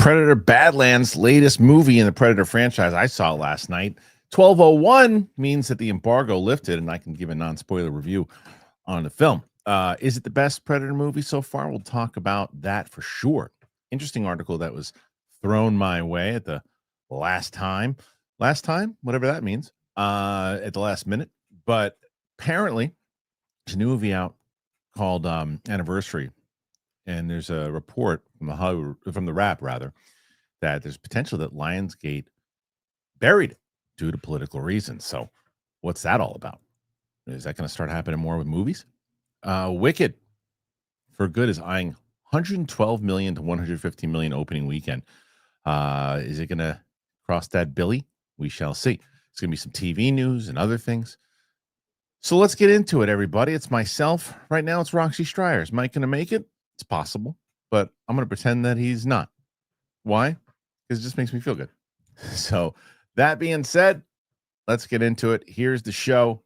Predator Badlands, latest movie in the Predator franchise. I saw it last night. 12:01 means that the embargo lifted and I can give a non-spoiler review on the film. Is it the best Predator movie so far? We'll talk about that for sure. Interesting article that was thrown my way at the last time, whatever that means, at the last minute. But apparently, there's a new movie out called Aniversary, and there's a report from the Wrap that there's potential that Lionsgate buried it due to political reasons. So, what's that all about? Is that going to start happening more with movies? Wicked for Good is eyeing 112 million to 150 million opening weekend. Is it going to cross that Billy? We shall see. It's going to be some TV news and other things. So let's get into it, everybody. It's myself. Right now, it's Roxy Stryer. Is Mike going to make it? It's possible, but I'm going to pretend that he's not. Why? Because it just makes me feel good. So that being said, let's get into it. Here's the show.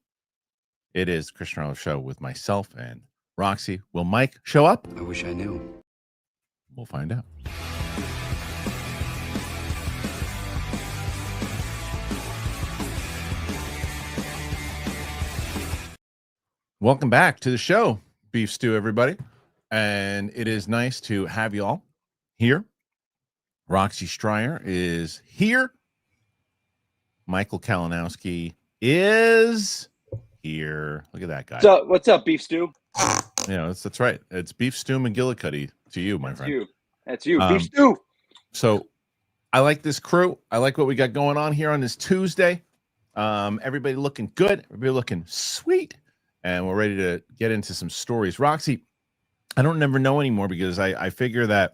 It is Kristian Harloff Show with myself and Roxy. Will Mike show up? I wish I knew. We'll find out. Welcome back to the show, Beef Stew, everybody. And it is nice to have you all here. Roxy Stryer is here. Michael Kalinowski is here. Look at that guy. What's up, Beef Stew? Yeah, that's right. It's Beef Stew McGillicuddy to you, my friend. That's you. Beef Stew. So I like this crew. I like what we got going on here on this Tuesday. Everybody looking good. Everybody looking sweet. And we're ready to get into some stories. Roxy, I don't never know anymore because I figure that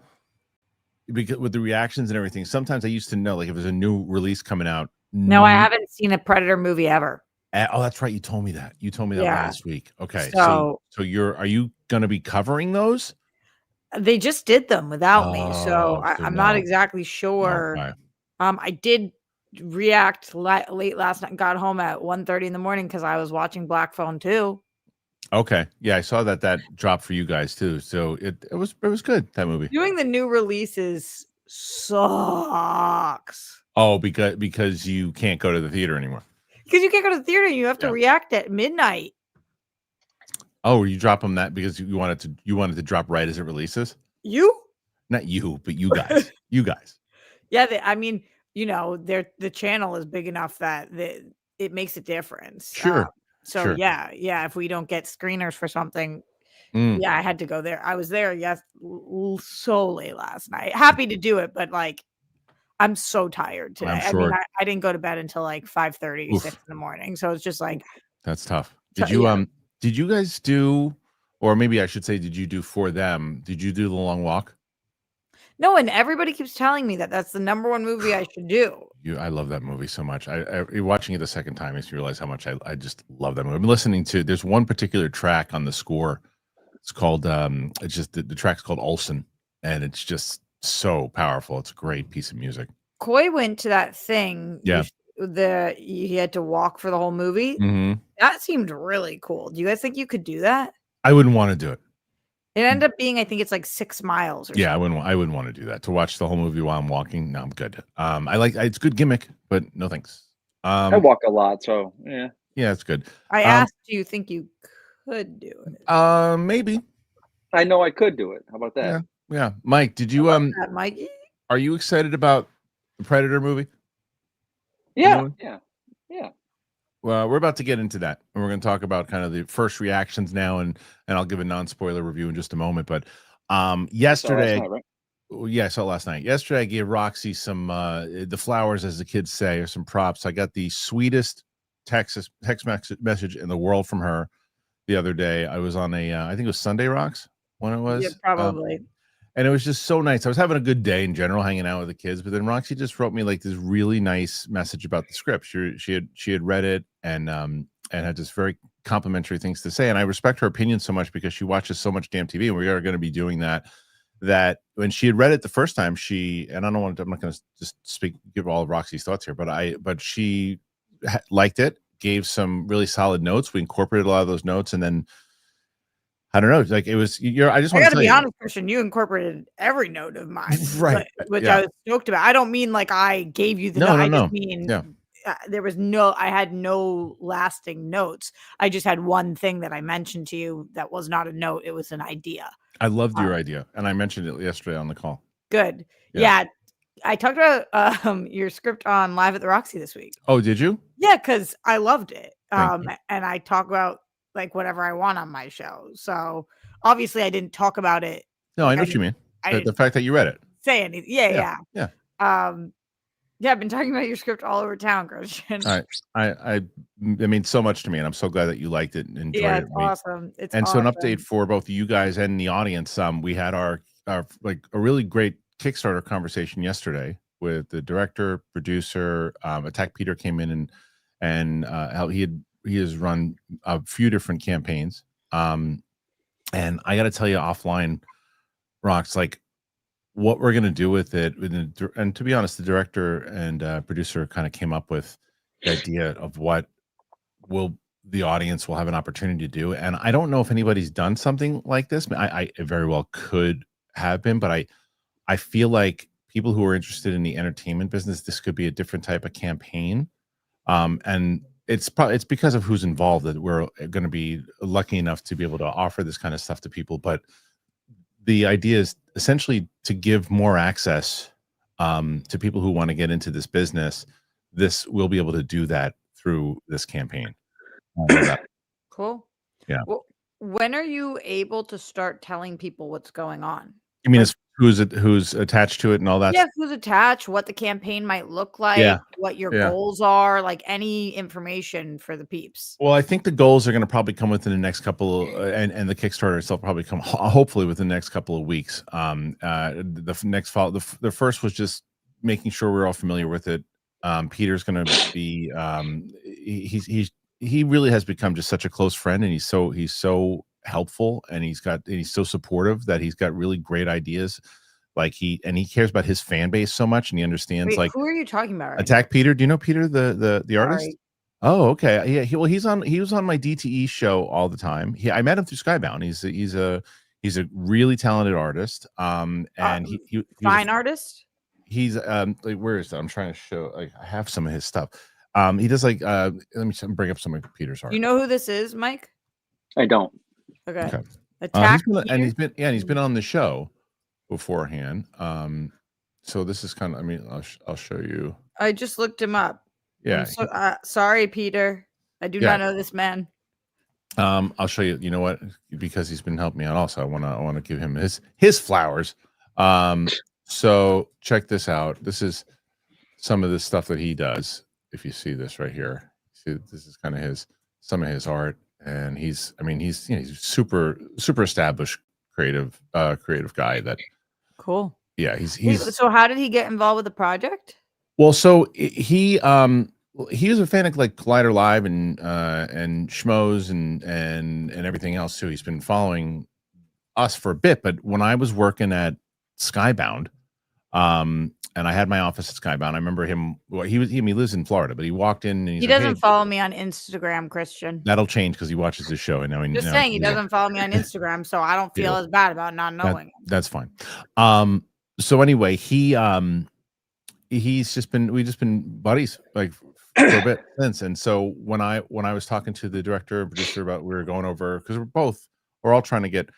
because with the reactions and everything, sometimes I used to know, like if there's a new release coming out. No, I haven't seen a Predator movie ever. Oh, that's right. You told me that. Last week. Okay. So are you going to be covering those? They just did them without me. So I'm not exactly sure. Okay. I did react late last night, got home at 1:30 in the morning because I was watching Black Phone 2. Okay. Yeah, I saw that dropped for you guys too. So it was good, that movie. Doing the new releases sucks. Oh, because you can't go to the theater anymore. Because you can't go to the theater, you have to react at midnight. Oh, you drop them that because you wanted to drop right as it releases? You? Not you, but you guys. You guys. Yeah, the channel is big enough that it makes a difference. Sure. Sure. Yeah, if we don't get screeners for something, I had to go there. I was there, so late last night. Happy to do it, but like, I'm so tired today. I'm sure. I mean, I didn't go to bed until like 5:30, 6 in the morning. So it's just like that's tough. Did you guys do, or maybe I should say, did you do for them? Did you do The Long Walk? No, and everybody keeps telling me that that's the number one movie I should do. I love that movie so much. I watching it the second time makes me realize how much I just love that movie. I'm listening to, there's one particular track on the score. It's called it's just the track's called Olsen, and it's just so powerful. It's a great piece of music. Coy went to that thing. Yeah. He had to walk for the whole movie. Mm-hmm. That seemed really cool. Do you guys think you could do that? I wouldn't want to do it. It ended up being, I think it's like 6 miles. Or something. I wouldn't want to do that. To watch the whole movie while I'm walking. No, I'm good. It's a good gimmick, but no thanks. I walk a lot, so yeah. Yeah, it's good. I asked, do you think you could do it? Maybe. I know I could do it. How about that? Yeah. Mike, did you Mikey? Are you excited about the Predator movie? Yeah. Well, we're about to get into that, and we're going to talk about kind of the first reactions now, and I'll give a non-spoiler review in just a moment. But yesterday, I saw it last night. Yesterday, I gave Roxy some the flowers, as the kids say, or some props. I got the sweetest text message in the world from her the other day. I was on I think it was Sunday Rocks when it was. Yeah, probably. And it was just so nice. I was having a good day in general, hanging out with the kids. But then Roxy just wrote me like this really nice message about the script. She had read it and had just very complimentary things to say. And I respect her opinion so much because she watches so much damn TV, and we are going to be doing that. That when she had read it the first time, I'm not going to just give all of Roxy's thoughts here, but she liked it, gave some really solid notes. We incorporated a lot of those notes, and then I don't know. Like it was. I just want I to gotta tell be you. honest, Kristian. You incorporated every note of mine, Right? which I was stoked about. I don't mean like I gave you the note. I just mean there was I had no lasting notes. I just had one thing that I mentioned to you that was not a note. It was an idea. I loved your idea, and I mentioned it yesterday on the call. Good. Yeah. I talked about your script on Live at the Roxy this week. Oh, did you? Yeah, because I loved it. Thank you. And I talk about like whatever I want on my show. So obviously I didn't talk about it. No, I know what you mean. The fact that you read it. Say anything. Yeah. I've been talking about your script all over town, Kristian. It means so much to me, and I'm so glad that you liked it and enjoyed it. It's awesome. It's and awesome. So an update for both you guys and the audience. We had our like a really great Kickstarter conversation yesterday with the director, producer. Attack Peter came in and he has run a few different campaigns. And I got to tell you offline, Rox, like what we're going to do with it. And to be honest, the director and producer kind of came up with the idea of what the audience will have an opportunity to do. And I don't know if anybody's done something like this. I very well could have been, but I feel like people who are interested in the entertainment business, this could be a different type of campaign. And it's because of who's involved that we're going to be lucky enough to be able to offer this kind of stuff to people. But the idea is essentially to give more access to people who want to get into this business. This will be able to do that through this campaign. Cool. Yeah. Well, when are you able to start telling people what's going on? You mean who's attached to it and all that? Yeah, who's attached, what the campaign might look like, what your goals are, like any information for the peeps. Well, I think the goals are going to probably come within the next couple, and the Kickstarter itself probably come hopefully within the next couple of weeks. The next fall, the first was just making sure we're all familiar with it. Peter's going to be he really has become just such a close friend, and he's so helpful, and he's so supportive that he's got really great ideas. Like he cares about his fan base so much, and he understands. Wait, like, who are you talking about? Attack Peter. Do you know Peter, the artist? Oh, okay. Yeah. He was on my DTE show all the time. I met him through Skybound. He's a really talented artist. And he fine artist. He's like, where is that? I'm trying to show. Like, I have some of his stuff. He does like let me bring up some of Peter's art. You know who this is, Mike? I don't. Okay. Attack he's been on the show beforehand. So this is kind of, I mean, I'll show you. I just looked him up. Yeah. Sorry, Peter. I do not know this man. I'll show you. You know what? Because he's been helping me out. Also, I want to give him his flowers. So check this out. This is some of the stuff that he does. If you see this right here, see, this is kind of some of his art, and he's super established creative guy. That cool. Yeah, he's. So how did he get involved with the project? Well, so he was a fan of like Collider Live and Schmoes and everything else too. He's been following us for a bit, but when I was working at Skybound, and I had my office at Skybound, I remember him. Well, he lives in Florida, but he walked in and he doesn't follow me on Instagram, Kristian. That'll change because he watches the show, and now just saying he doesn't follow me on Instagram, so I don't feel as bad about not knowing. That's fine. So anyway, we've just been buddies like for a bit since. And so when I was talking to the director and producer about, we were going over, because we're all trying to get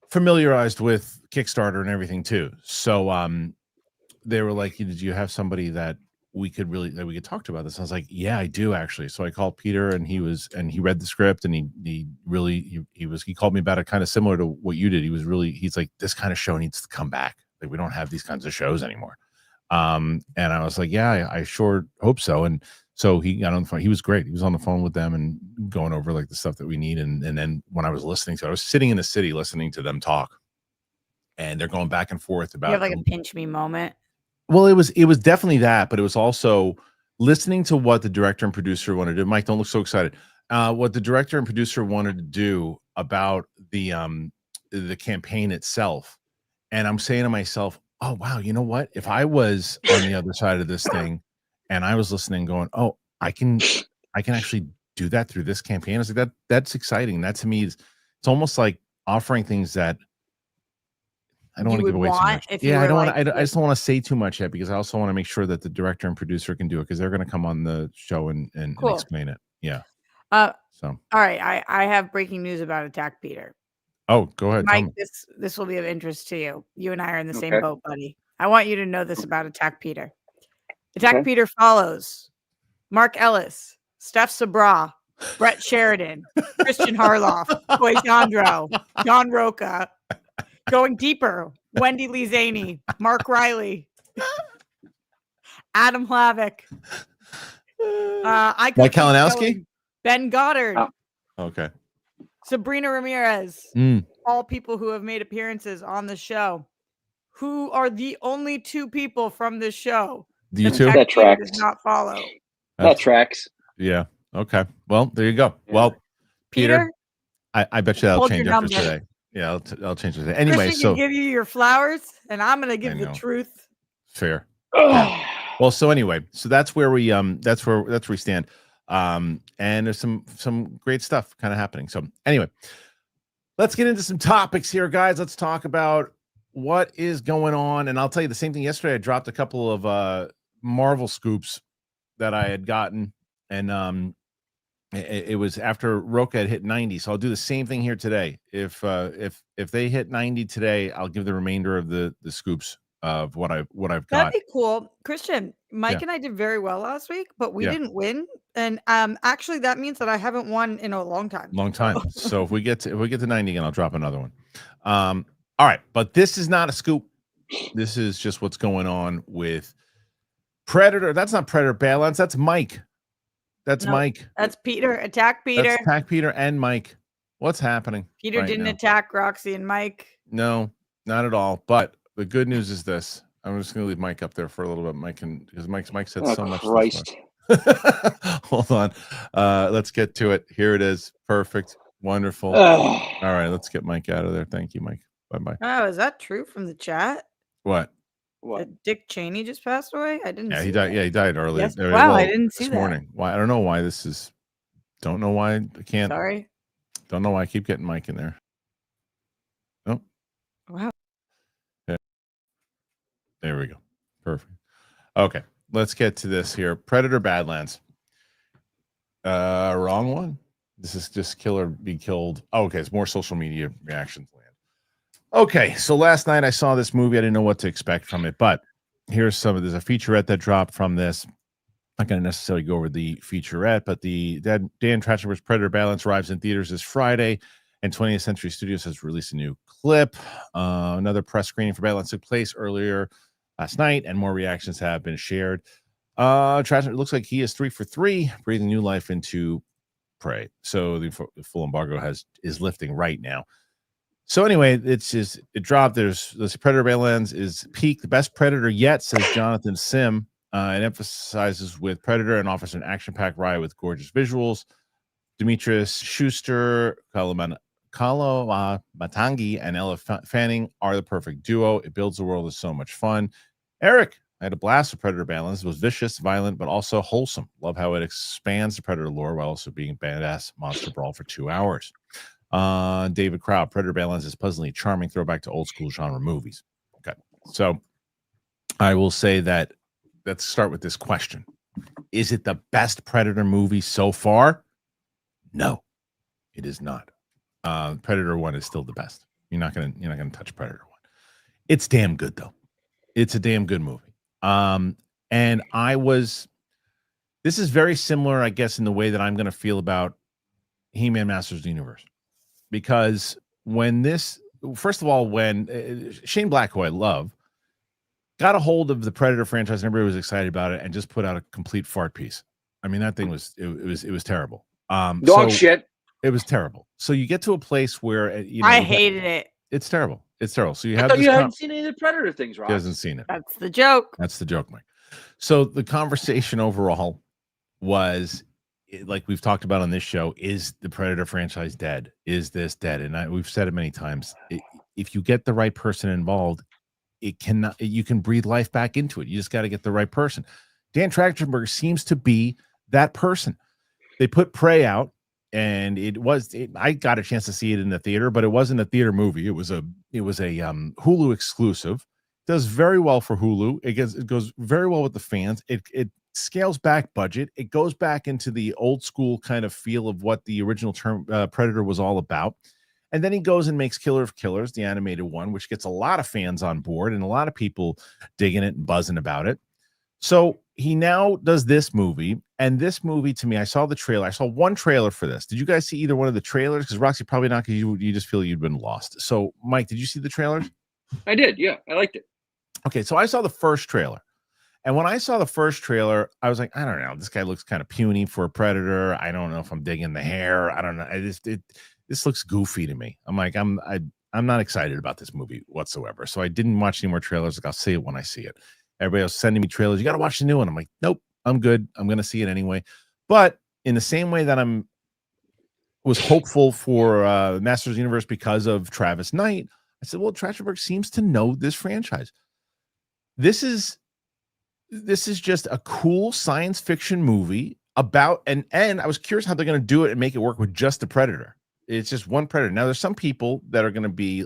familiarized with Kickstarter and everything too. So they were like, did you have somebody that we could talk to about this? I was like, yeah, I do actually. So I called Peter, and he read the script, and he called me about it kind of similar to what you did. He's like, this kind of show needs to come back. Like, we don't have these kinds of shows anymore. And I was like, yeah, I sure hope so. And so he got on the phone. He was great. He was on the phone with them and going over like the stuff that we need. And then when I was listening to it, I was sitting in the city listening to them talk, and they're going back and forth about. You have like a pinch me moment. Well, it was definitely that, but it was also listening to what the director and producer wanted to do. Mike, don't look so excited. What the director and producer wanted to do about the campaign itself. And I'm saying to myself, oh, wow, you know what? If I was on the other side of this thing and I was listening going, oh, I can actually do that through this campaign. I was like, that's exciting. That to me It's almost like offering things that I don't want to give away too much. Yeah, I don't want. I just don't want to say too much yet because I also want to make sure that the director and producer can do it because they're going to come on the show and explain it. Yeah. So all right, I have breaking news about Attack Peter. Oh, go ahead, Mike. This will be of interest to you. You and I are in the same boat, buddy. I want you to know this about Attack Peter. Attack Peter follows Mark Ellis, Steph Sabra, Brett Sheridan, Kristian Harloff, Boy Jandro, John Roca, Going Deeper, Wendy Lee Zaney, Mark Riley, Adam Hlavik, Mike Kalinowski, Ben Goddard. Oh. Okay. Sabrina Ramirez. All people who have made appearances on the show. Who are the only two people from this show Do you two? That tracks. Does not follow. That tracks. Yeah. Okay. Well, there you go. Yeah. Well, Peter, I bet you that'll change after today. Yeah, I'll change it. Anyway, Kristian can give you your flowers, and I'm gonna give the truth. Fair. Yeah. Well, so anyway, so that's where we that's where we stand. And there's some great stuff kind of happening. So anyway, let's get into some topics here, guys. Let's talk about what is going on. And I'll tell you the same thing. Yesterday, I dropped a couple of Marvel scoops that I had gotten, and it was after Roca had hit 90. So I'll do the same thing here today. If they hit 90 today, I'll give the remainder of the scoops of what I've got. That'd be cool. Kristian, Mike and I did very well last week, but we didn't win. And actually that means that I haven't won in a long time. So if we get to 90 again, I'll drop another one. All right, but this is not a scoop. This is just what's going on with Predator. That's not Predator Badlands. That's Mike. That's Mike. That's Peter. Attack Peter. That's Attack Peter and Mike. What's happening? Peter didn't attack Roxy and Mike. No, not at all. But the good news is this. I'm just going to leave Mike up there for a little bit. Because Mike said so much. Christ. Hold on. Let's get to it. Here it is. Perfect. Wonderful. All right, let's get Mike out of there. Thank you, Mike. Bye-bye. Oh, is that true from the chat? What? Dick Cheney just passed away? I didn't see he died. That. Yeah, he died earlier. Yes. Wow, I didn't see this that. morning. Why? I don't know why this is. Don't know why I can't. Sorry. Don't know why I keep getting Mike in there. Nope. Wow. Yeah. There we go. Perfect. Okay, let's get to this here. Predator Badlands. Wrong one. This is just kill or be killed. Oh, okay, it's more social media reactions land. Okay, so last night I saw this movie. I didn't know what to expect from it, but here's there's a featurette that dropped from this. I'm not going to necessarily go over the featurette, but the Dan Trachtenberg's Predator Badlands arrives in theaters this Friday, and 20th Century Studios has released a new clip. Another press screening for Badlands took place earlier last night, and more reactions have been shared. Trachtenberg looks like he is 3 for 3, breathing new life into Prey. So the full embargo is lifting right now. So anyway, it dropped. There's this Predator Badlands is peak, the best Predator yet, says Jonathan Sim. It emphasizes with Predator and offers an action-packed ride with gorgeous visuals. Demetrius Schuster, Kalo Matangi, and Ella Fanning are the perfect duo. It builds a world of so much fun. Eric, I had a blast with Predator Badlands. It was vicious, violent, but also wholesome. Love how it expands the Predator lore while also being a badass monster brawl for 2 hours. David Crow, Predator Badlands is puzzlingly charming throwback to old school genre movies. Okay, so I will say that let's start with this question: is it the best Predator movie so far? No, it is not. Predator 1 is still the best. You're not gonna touch Predator 1. It's damn good though. It's a damn good movie. And this is very similar, I guess, in the way that I'm gonna feel about He-Man Masters of the Universe. Because when Shane Black, who I love, got a hold of the Predator franchise, and everybody was excited about it, and just put out a complete fart piece. I mean, that thing was terrible. Dog shit. It was terrible. So you get to a place where I hated it. It's terrible. It's terrible. So you have you haven't seen any of the Predator things, Rob. He hasn't seen it. That's the joke. That's the joke, Mike. So the conversation overall was, like we've talked about on this show, is the Predator franchise dead? Is this dead? And we've said it many times. If you get the right person involved, you can breathe life back into it. You just got to get the right person. Dan Trachtenberg seems to be that person. They put Prey out, and I got a chance to see it in the theater, but it wasn't a theater movie. It was a Hulu exclusive. Does very well for Hulu. It goes very well with the fans. It scales back budget. It goes back into the old school kind of feel of what the original term Predator was all about. And then he goes and makes Killer of Killers, the animated one, which gets a lot of fans on board and a lot of people digging it and buzzing about it. So he now does this movie, and this movie to me, I saw the trailer. I saw one trailer for this. Did you guys see either one of the trailers? Because Roxy, probably not, because you just feel you'd been lost. So Mike, did you see the trailers? I did. Yeah, I liked it. Okay, so I saw the first trailer. And when I saw the first trailer, I was like, I don't know. This guy looks kind of puny for a Predator. I don't know if I'm digging the hair. I don't know. This looks goofy to me. I'm like, I'm not excited about this movie whatsoever. So I didn't watch any more trailers. Like, I'll see it when I see it. Everybody else sending me trailers. You got to watch the new one. I'm like, nope, I'm good. I'm going to see it anyway. But in the same way that was hopeful for Masters of the Universe because of Travis Knight, I said, well, Trachtenberg seems to know this franchise. This is just a cool science fiction movie about, and I was curious how they're going to do it and make it work with just the Predator. It's just one Predator. Now, there's some people that are going to be,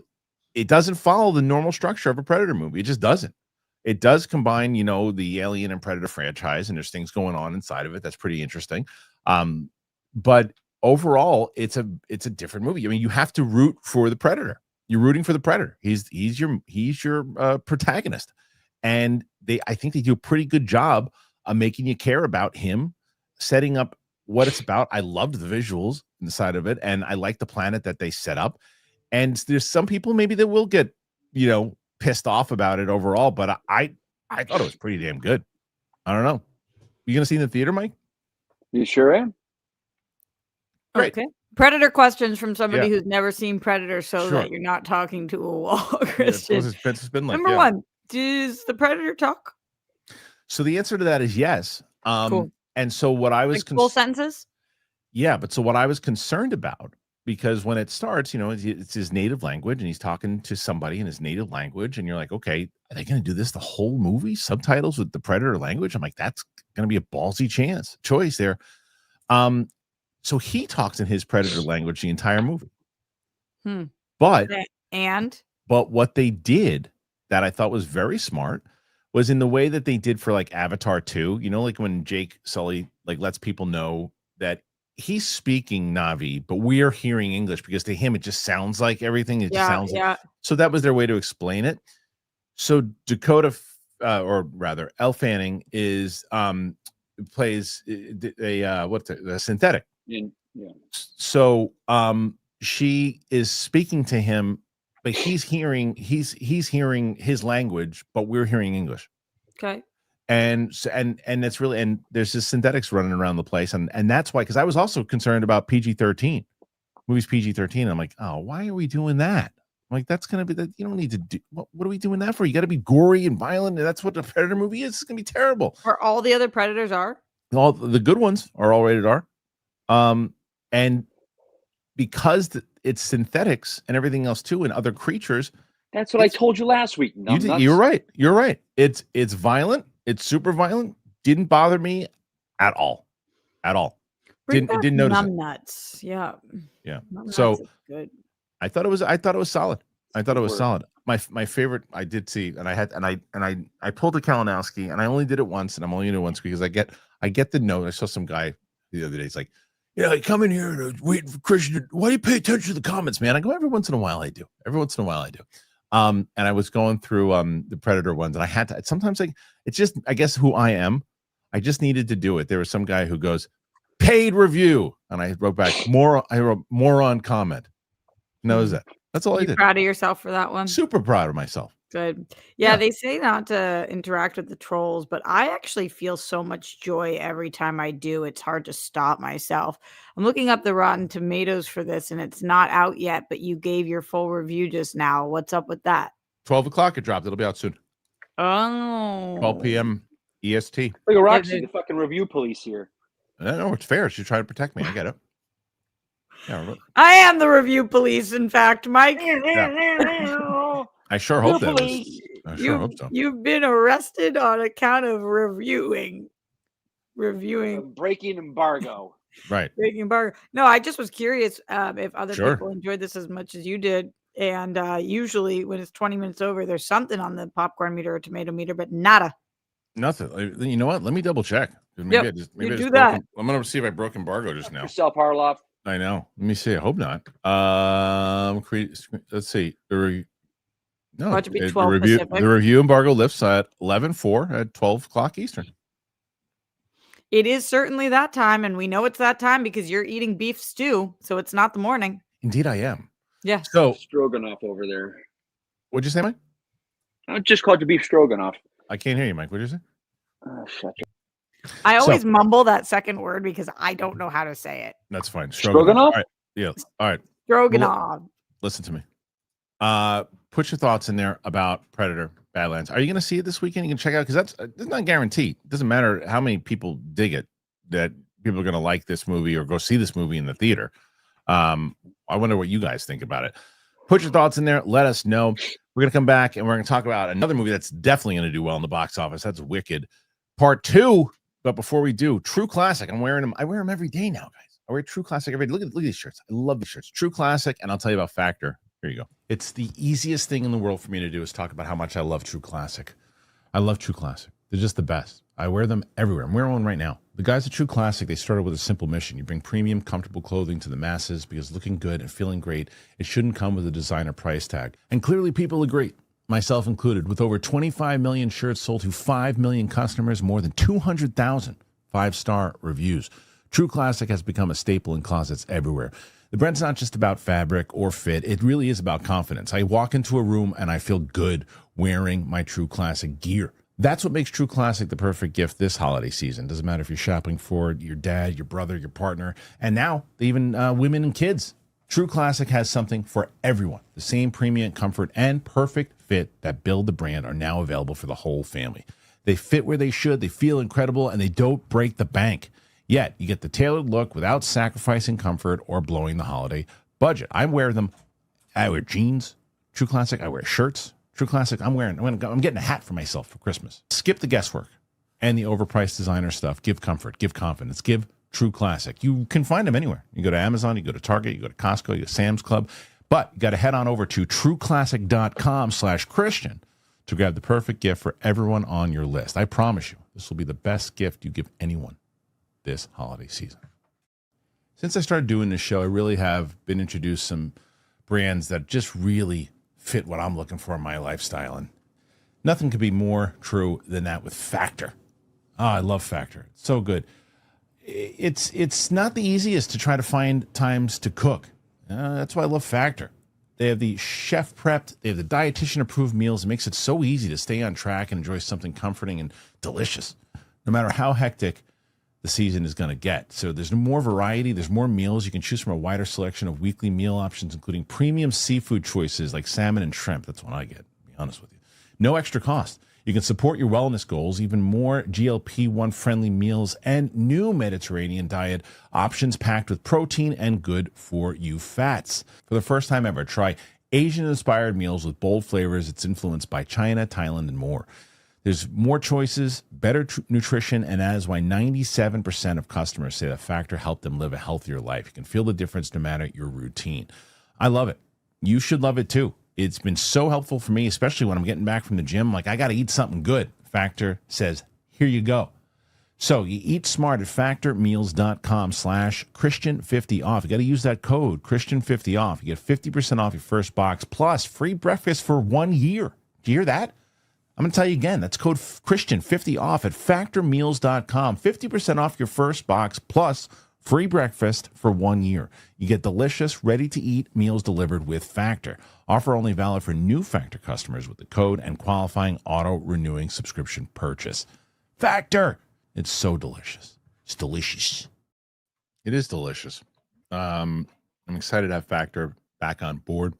it doesn't follow the normal structure of a Predator movie. It just doesn't. It does combine, the Alien and Predator franchise, and there's things going on inside of it that's pretty interesting. But overall, it's a different movie. I mean, you have to root for the Predator. You're rooting for the Predator. He's your protagonist, and I think they do a pretty good job of making you care about him, setting up what it's about. I loved the visuals inside of it, and I like the planet that they set up. And there's some people maybe that will get, pissed off about it overall, but I thought it was pretty damn good. I don't know. You gonna see it in the theater, Mike? You sure am. Great. Okay. Predator questions from somebody who's never seen Predator, so Sure. that you're not talking to a wall, Kristian. It's been like, Number one, does the Predator talk? So the answer to that is yes. Cool. And so what I was full sentences? Yeah, but so what I was concerned about, because when it starts, it's his native language and he's talking to somebody in his native language, and you're like, okay, are they going to do this the whole movie? Subtitles with the Predator language? I'm like, that's going to be a ballsy choice there. So he talks in his Predator language the entire movie. But what they did that I thought was very smart was in the way that they did for like Avatar 2, like when Jake Sully lets people know that he's speaking Na'vi, but we are hearing English, because to him it just sounds like everything. It just sounds like, so that was their way to explain it. So Dakota, or rather, Elle Fanning plays a synthetic. Yeah. So she is speaking to him, but he's hearing his language, but we're hearing English. Okay. And it's really, and there's just synthetics running around the place, and that's why, because I was also concerned about PG-13 movies. PG-13. I'm like, oh, why are we doing that? I'm like, that's gonna be that. You don't need to do. What are we doing that for? You got to be gory and violent, and that's what the Predator movie is. It's gonna be terrible. Where all the other Predators are. All the good ones are all rated R. And because it's synthetics and everything else too, and other creatures. That's what I told you last week. You're right. You're right. It's violent. It's super violent. Didn't bother me at all. Didn't notice it. Nuts. Yeah. So good. I thought it was solid. My favorite, I did see, and I pulled a Kalinowski, and I only did it once, and I'm only doing it once because I get the note. I saw some guy the other day. He's like, I come in here and wait for Kristian. Why do you pay attention to the comments, man? I go, every once in a while I do. And I was going through the Predator ones, and I had to sometimes, it's just, I guess, who I am. I just needed to do it. There was some guy who goes, paid review, and I wrote back moron comment. Knows that. That's all I did. Proud of yourself for that one? Super proud of myself. Good. Yeah, they say not to interact with the trolls, but I actually feel so much joy every time I do. It's hard to stop myself. I'm looking up the Rotten Tomatoes for this, and it's not out yet, but you gave your full review just now. What's up with that? 12 o'clock it dropped. It'll be out soon. Oh. 12 p.m. EST. Look at Roxy, the fucking review police here. No, it's fair. She's trying to protect me. I get it. Yeah, I am the review police, in fact, Mike. Yeah. I sure hope that was. I sure hope so. You've been arrested on account of reviewing. Breaking embargo. Right. Big embargo. No, I just was curious if other Sure. people enjoyed this as much as you did. And usually when it's 20 minutes over, there's something on the popcorn meter or tomato meter, but nada. Nothing. You know what? Let me double check. Maybe Yep, I just maybe you I do just that. broke. I'm gonna see if I broke embargo just now. Yourself, Harloff. I know. Let me see. I hope not. Let's see. No, Watch it be the 12 review. Pacific. The review embargo lifts at 11/4 at 12 o'clock Eastern. It is certainly that time, and we know it's that time because you're eating beef stew, so it's not the morning. Indeed, I am. Yeah. So Stroganoff over there. what'd you say, Mike? I just called you beef stroganoff. I can't hear you, Mike. What'd you say? Shut up. I always mumble that second word because I don't know how to say it. That's fine. Stroganoff? All right. Yeah. All right. Stroganoff. Listen to me. Put your thoughts in there about Predator Badlands. Are you going to see it this weekend? You can check out because that's not guaranteed. It doesn't matter how many people dig it, that people are going to like this movie or go see this movie in the theater. I wonder what you guys think about it. Put your thoughts in there. Let us know. We're going to come back and we're going to talk about another movie that's definitely going to do well in the box office. That's Wicked Part 2. But before we do, True Classic. I'm wearing them. I wear them every day now, guys. I wear True Classic every day. Look at these shirts. I love these shirts. True Classic. And I'll tell you about Factor. Here you go. It's the easiest thing in the world for me to do is talk about how much I love True Classic. I love True Classic. They're just the best. I wear them everywhere. I'm wearing one right now. The guys at True Classic, they started with a simple mission. You bring premium, comfortable clothing to the masses because looking good and feeling great, it shouldn't come with a designer price tag. And clearly people agree, myself included, with over 25 million shirts sold to 5 million customers, more than 200,000 5-star reviews. True Classic has become a staple in closets everywhere. The brand's not just about fabric or fit. It really is about confidence. I walk into a room and I feel good wearing my True Classic gear. That's what makes True Classic the perfect gift this holiday season. Doesn't matter if you're shopping for your dad, your brother, your partner, and now even women and kids. True Classic has something for everyone. The same premium comfort and perfect fit that build the brand are now available for the whole family. They fit where they should, they feel incredible, and they don't break the bank. Yet, you get the tailored look without sacrificing comfort or blowing the holiday budget. I wear them. I wear jeans, True Classic. I wear shirts, True Classic. I'm getting a hat for myself for Christmas. Skip the guesswork and the overpriced designer stuff. Give comfort, give confidence, give True Classic. You can find them anywhere. You go to Amazon, you go to Target, you go to Costco, you go to Sam's Club. But you got to head on over to trueclassic.com/Christian to grab the perfect gift for everyone on your list. I promise you, this will be the best gift you give anyone this holiday season. Since I started doing this show, I really have been introduced some brands that just really fit what I'm looking for in my lifestyle. And nothing could be more true than that with Factor. Oh, I love Factor. It's so good. It's not the easiest to try to find times to cook. That's why I love Factor. They have the chef prepped, they have the dietitian approved meals. It makes it so easy to stay on track and enjoy something comforting and delicious, no matter how hectic the season is going to get. So there's more variety. There's more meals. You can choose from a wider selection of weekly meal options, including premium seafood choices like salmon and shrimp. That's what I get, to be honest with you. No extra cost. You can support your wellness goals, even more GLP-1 friendly meals and new Mediterranean diet options packed with protein and good for you fats. For the first time ever, try Asian inspired meals with bold flavors. It's influenced by China, Thailand, and more. There's more choices, better nutrition, and that is why 97% of customers say that Factor helped them live a healthier life. You can feel the difference no matter your routine. I love it. You should love it too. It's been so helpful for me, especially when I'm getting back from the gym. Like, I got to eat something good. Factor says, here you go. So you eat smart at factormeals.com/Christian50 off. You got to use that code Christian50 off. You get 50% off your first box plus free breakfast for 1 year. Do you hear that? I'm going to tell you again, that's code Christian50 off at factormeals.com. 50% off your first box plus free breakfast for 1 year. You get delicious, ready-to-eat meals delivered with Factor. Offer only valid for new Factor customers with the code and qualifying auto-renewing subscription purchase. Factor! It's so delicious. It's delicious. It is delicious. I'm excited to have Factor back on board.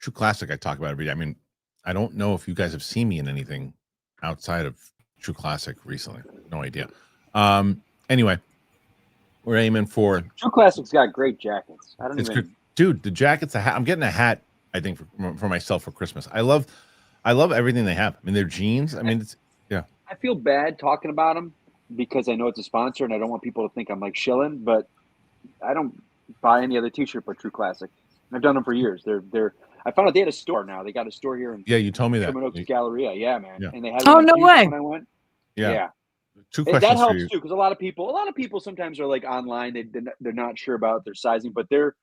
True Classic I talk about every day. I mean, I don't know if you guys have seen me in anything outside of True Classic recently. No idea. Anyway, we're aiming for True Classic's got great jackets. I don't it's even. good. Dude, the jackets, the hat. I'm getting a hat, I think, for myself for Christmas. I love everything they have. I mean, their jeans. I mean, it's I feel bad talking about them because I know it's a sponsor and I don't want people to think I'm like shilling, but buy any other T-shirt but True Classic. I've done them for years. I found out they had a store now. They got a store here in you told me that. Sherman Oaks Galleria. Yeah, man. Yeah. And they had Oh, one in no Houston way. when I went. Yeah. Two That questions for helps you. too, because a lot of people sometimes are like online. They're not sure about their sizing, but they're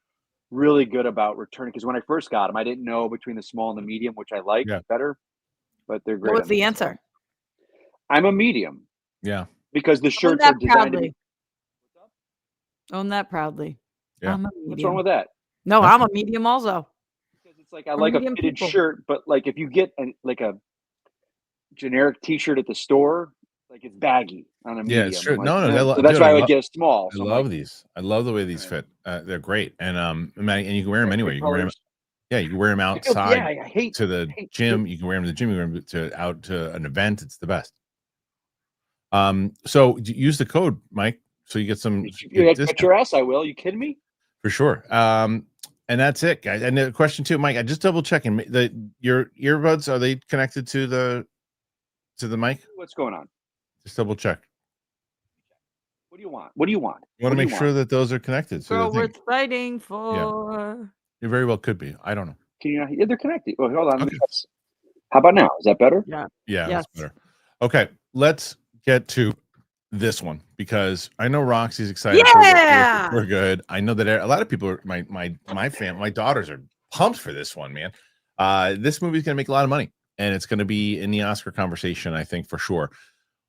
really good about returning. Because when I first got them, I didn't know between the small and the medium, which I like better. But they're great. What was the answer? I'm a medium. Yeah. Because the shirts are designed to be. Own that proudly. Yeah. What's wrong with that? No, I'm a medium also. Because it's like I like a fitted shirt, but like if you get a generic T-shirt at the store, like it's baggy on a medium. Yeah, it's true. Like, No, so that's why I would get a small. I love these. I love the way these fit. They're great, and you can wear them anywhere. You can wear them. Yeah, you can wear them outside. I hate to the gym. You can wear them to the gym. You can wear them out to an event. It's the best. So use the code, Mike, so you get some. Get your ass. I will. You kidding me? For sure. And that's it, guys. And the question too, Mike. I just double checking your earbuds. Are they connected to the mic? What's going on? Just double check. What do you want? What do you want? You want to make sure that those are connected. So worth fighting for. Yeah. It very well could be. I don't know. Can you not? Yeah, they're connected. Oh, hold on. Okay. How about now? Is that better? Yeah. Yeah, that's better. Okay, let's get to this one because I know Roxy's excited. Yeah, we're good. I know that a lot of people are my daughters are pumped for this one, man. This movie's gonna make a lot of money, and it's gonna be in the Oscar conversation, I think, for sure.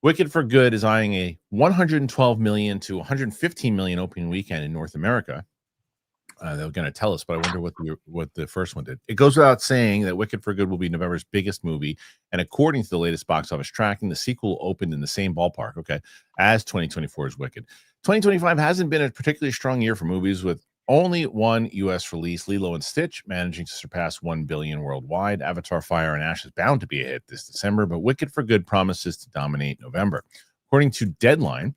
Wicked for Good is eyeing a 112 million to 115 million opening weekend in North America. They're going to tell us, but I wonder what the first one did. It goes without saying that Wicked for Good will be November's biggest movie, and according to the latest box office tracking, the sequel opened in the same ballpark, as 2024's Wicked. 2025 hasn't been a particularly strong year for movies, with only one U.S. release, Lilo and Stitch, managing to surpass 1 billion worldwide. Avatar: Fire and Ash is bound to be a hit this December, but Wicked for Good promises to dominate November. According to Deadline,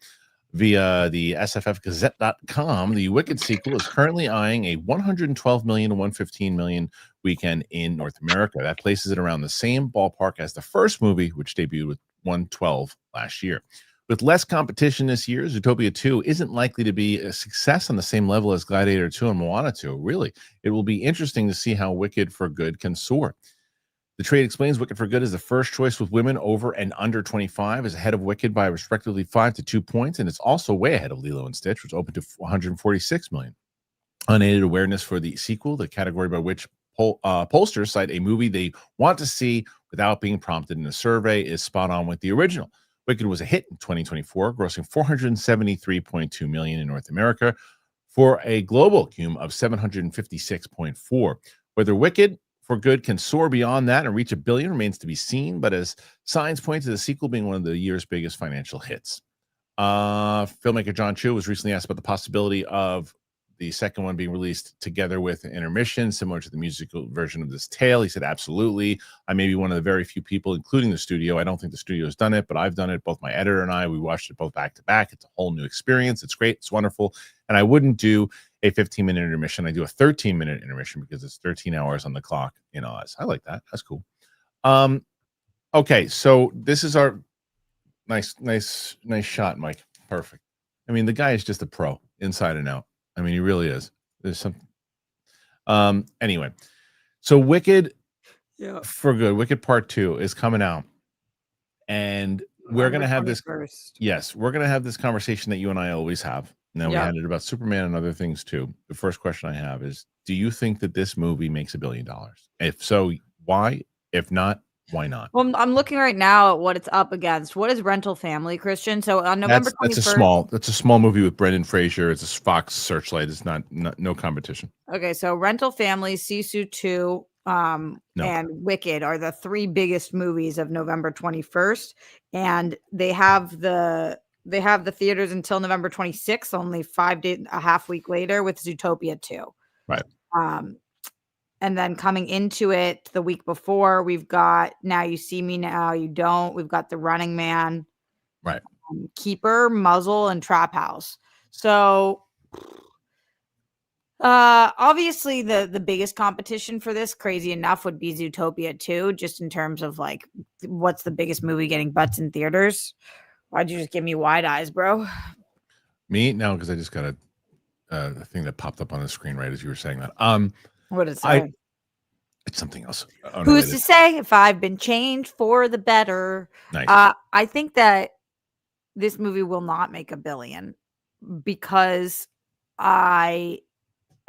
via the sffgazette.com, the Wicked sequel is currently eyeing a 112 million to 115 million weekend in North America. That places it around the same ballpark as the first movie, which debuted with 112 last year. With less competition this year, Zootopia 2 isn't likely to be a success on the same level as Gladiator 2 and Moana 2. Really, it will be interesting to see how Wicked for Good can soar. The trade explains Wicked for Good is the first choice with women over and under 25, is ahead of Wicked by respectively 5 to 2 points, and it's also way ahead of Lilo and Stitch, which opened to 146 million. Unaided awareness for the sequel, the category by which pollsters cite a movie they want to see without being prompted in a survey, is spot on with the original. Wicked was a hit in 2024, grossing 473.2 million in North America for a global cum of 756.4. Whether Wicked for Good can soar beyond that and reach $1 billion remains to be seen, but as signs point to the sequel being one of the year's biggest financial hits. Filmmaker John Chu was recently asked about the possibility of the second one being released together with an intermission, similar to the musical version of this tale. He said, absolutely. I may be one of the very few people, including the studio. I don't think the studio has done it, but I've done it. Both my editor and I, we watched it both back to back. It's a whole new experience. It's great. It's wonderful. And I wouldn't do a 15-minute intermission. I do a 13-minute intermission because it's 13 hours on the clock in Oz. I like that. That's cool. Okay, so this is our nice shot, Mike. Perfect. I mean, the guy is just a pro inside and out. I mean, he really is. There's some. Anyway, so Wicked for Good, Wicked Part 2 is coming out, and we're gonna have this. Yes, we're gonna have this conversation that you and I always have. Now we had it about Superman and other things too. The first question I have is: do you think that this movie makes $1 billion? If so, why? If not, why not? Well, I'm looking right now at what it's up against. What is Rental Family, Christian? So on November 21st, that's a small movie with Brendan Fraser. It's a Fox Searchlight. It's not no competition. Okay, so Rental Family, Sisu 2, and Wicked are the three biggest movies of November 21st, and they have the theaters until November 26th, only 5 days, a half week later, with Zootopia 2. Right. And then coming into it the week before, we've got Now You See Me, Now You Don't. We've got The Running Man, right? Keeper, Muzzle, and Trap House. So obviously the biggest competition for this, crazy enough, would be Zootopia 2, just in terms of like what's the biggest movie getting butts in theaters. Why'd you just give me wide eyes, bro? Me? No, because I just got a thing that popped up on the screen right as you were saying that. What did it say? It's something else. Who's to say if I've been changed for the better? Nice. I think that this movie will not make $1 billion because of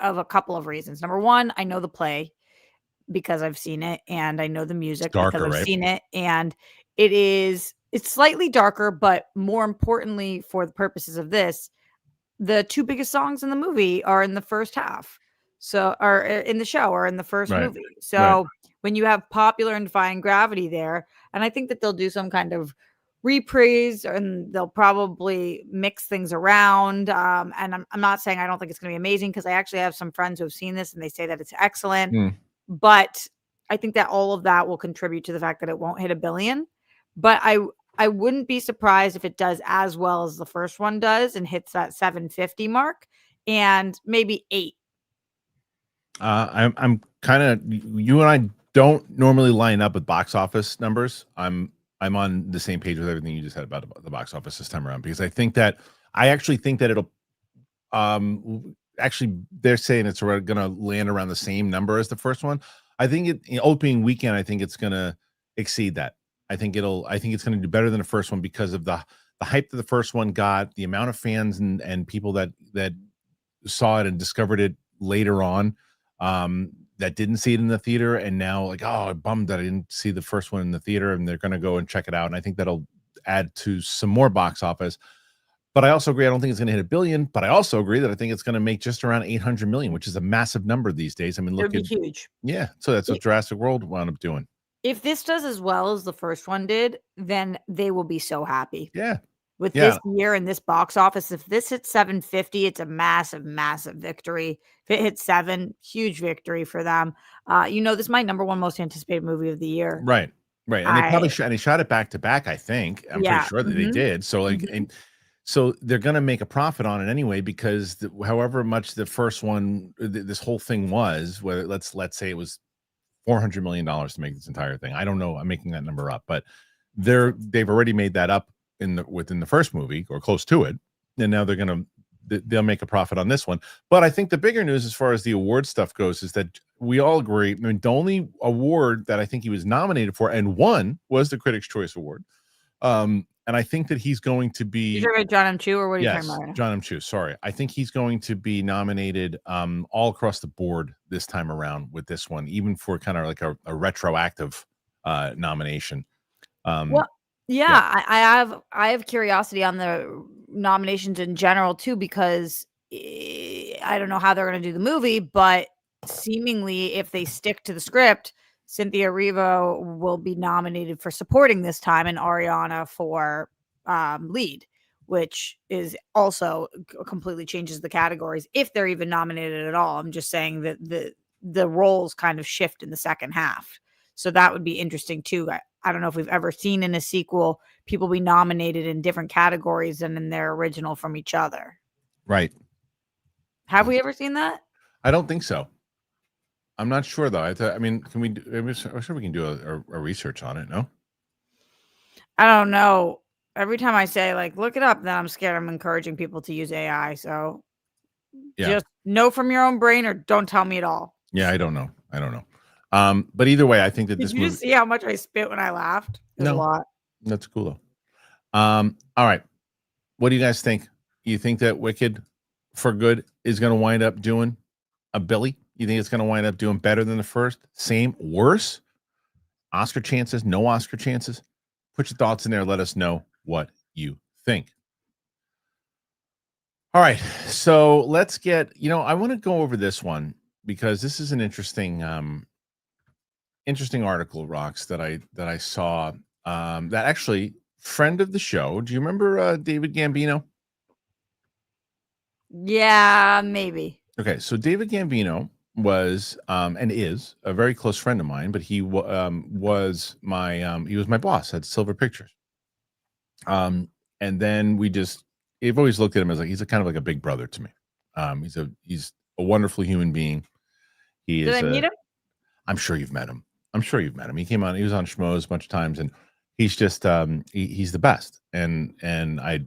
a couple of reasons. Number one, I know the play because I've seen it, and I know the music because I've seen it, and it's slightly darker, but more importantly, for the purposes of this, the two biggest songs in the movie are in the first half. So, or in the show, or in the first movie. So when you have Popular and Defying Gravity there, and I think that they'll do some kind of reprise, and they'll probably mix things around. And I'm not saying I don't think it's going to be amazing, because I actually have some friends who have seen this and they say that it's excellent. But I think that all of that will contribute to the fact that it won't hit $1 billion. But I wouldn't be surprised if it does as well as the first one does and hits that 750 mark, and maybe 8. I'm kind of, you and I don't normally line up with box office numbers. I'm on the same page with everything you just said about the box office this time around, because I actually think that it'll actually, they're saying it's going to land around the same number as the first one. I think opening weekend, I think it's going to exceed that. I think it's going to do better than the first one because of the hype that the first one got, the amount of fans and people that saw it and discovered it later on, that didn't see it in the theater, and now like, oh, I'm bummed that I didn't see the first one in the theater, and they're going to go and check it out. And I think that'll add to some more box office. But I also agree, I don't think it's going to hit $1 billion, but I also agree that I think it's going to make just around 800 million, which is a massive number these days. I mean, look, it'd be huge. Yeah. So that's what Jurassic World wound up doing. If this does as well as the first one did, then they will be so happy. Yeah. With this year and this box office, if this hits 750, it's a massive, massive victory. If it hits 7, huge victory for them. This is my number one most anticipated movie of the year. Right. And they probably shot it back to back, I think. I'm pretty sure that they did. So and so they're going to make a profit on it anyway, because however much the first one, this whole thing was, whether let's say it was $400 million to make this entire thing. I don't know. I'm making that number up, but they've already made that up within the first movie, or close to it, and now they'll make a profit on this one. But I think the bigger news as far as the award stuff goes is that we all agree, I mean, the only award that I think he was nominated for and won was the Critics' Choice Award. And I think that he's going to be... You're talking about John M. Chu, or what are you talking about? John M. Chu, sorry. I think he's going to be nominated all across the board this time around with this one, even for kind of like a retroactive nomination. I have curiosity on the nominations in general too, because I don't know how they're going to do the movie, but seemingly if they stick to the script, Cynthia Erivo will be nominated for supporting this time, and Ariana for lead, which is also completely changes the categories if they're even nominated at all. I'm just saying that the roles kind of shift in the second half, so that would be interesting too. I don't know if we've ever seen in a sequel people be nominated in different categories than in their original from each other. Right. Have we ever seen that? I don't think so. I'm not sure though. I mean, can we? I'm sure we can do a research on it. No. I don't know. Every time I say like look it up, then I'm scared I'm encouraging people to use AI. So just know from your own brain, or don't tell me at all. Yeah, I don't know. But either way, I think that Did you see how much I spit when I laughed? No, a lot. That's cool though. All right. What do you guys think? You think that Wicked for Good is going to wind up doing a Billy? You think it's going to wind up doing better than the first? Same? Worse? Oscar chances? No Oscar chances? Put your thoughts in there. Let us know what you think. All right. So let's get, I want to go over this one because this is an interesting article, Rox, that I saw that actually friend of the show. Do you remember David Gambino? Yeah, maybe. Okay. So David Gambino was and is a very close friend of mine, but he was my boss at Silver Pictures. And then I've always looked at him as like he's kind of like a big brother to me. He's a wonderful human being. Did I meet him? I'm sure you've met him. He came on. He was on Schmoes a bunch of times, and he's just he's the best. And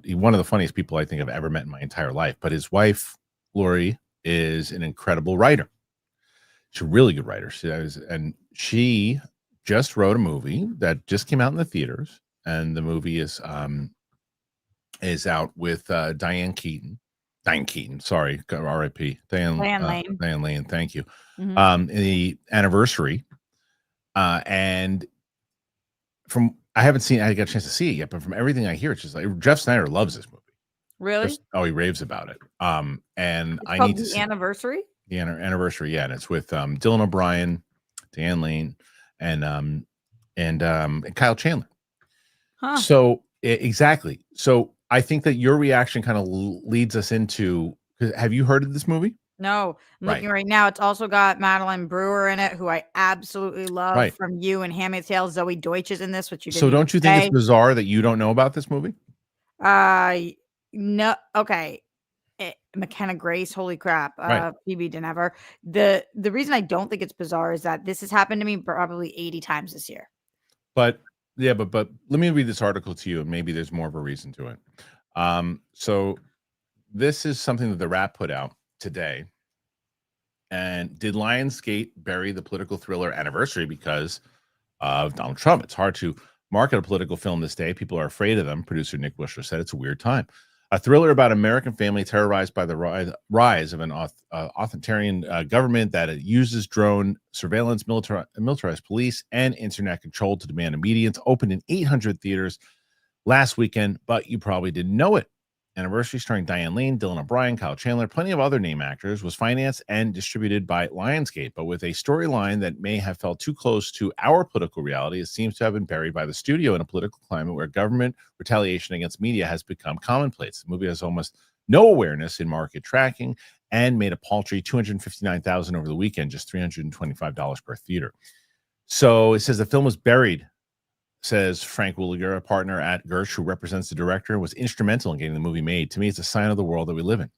he's one of the funniest people I think I've ever met in my entire life. But his wife Lori is an incredible writer. She's a really good writer. She just wrote a movie that just came out in the theaters, and the movie is out with Diane Keaton. Diane Keaton, sorry, R.I.P. Diane Lane. Diane Lane, thank you. Mm-hmm. The Anniversary, and from I haven't seen, I got a chance to see it yet, but from everything I hear, it's just like Jeff Snyder loves this movie. Really? He raves about it. And it's I called need to The see Anniversary. The Anniversary, yeah, and it's with Dylan O'Brien, Diane Lane, and Kyle Chandler. Huh. So exactly. So I think that your reaction kind of leads us into. Have you heard of this movie? No, I'm looking right now. It's also got Madeline Brewer in it, who I absolutely love from You and Handmaid's Tale. Zoe Deutsch is in this, which you didn't. So don't you think it's bizarre that you don't know about this movie? No. Okay. McKenna Grace, holy crap. Phoebe Denever. The reason I don't think it's bizarre is that this has happened to me probably 80 times this year. But yeah, but let me read this article to you, and maybe there's more of a reason to it. So this is something that The Wrap put out today. And did Lionsgate bury the political thriller Anniversary because of Donald Trump? It's hard to market a political film this day. People are afraid of them. Producer Nick Wishler said it's a weird time. A thriller about an American family terrorized by the rise of an authoritarian government that uses drone surveillance, militarized police, and internet control to demand obedience. Opened in 800 theaters last weekend, but you probably didn't know it. Anniversary, starring Diane Lane, Dylan O'Brien, Kyle Chandler, plenty of other name actors, was financed and distributed by Lionsgate, but with a storyline that may have felt too close to our political reality, it seems to have been buried by the studio in a political climate where government retaliation against media has become commonplace. The movie has almost no awareness in market tracking and made a paltry $259,000 over the weekend, just $325 per theater. So it says the film was buried, says Frank Williger, a partner at Gersh who represents the director, was instrumental in getting the movie made. To me, it's a sign of the world that we live in.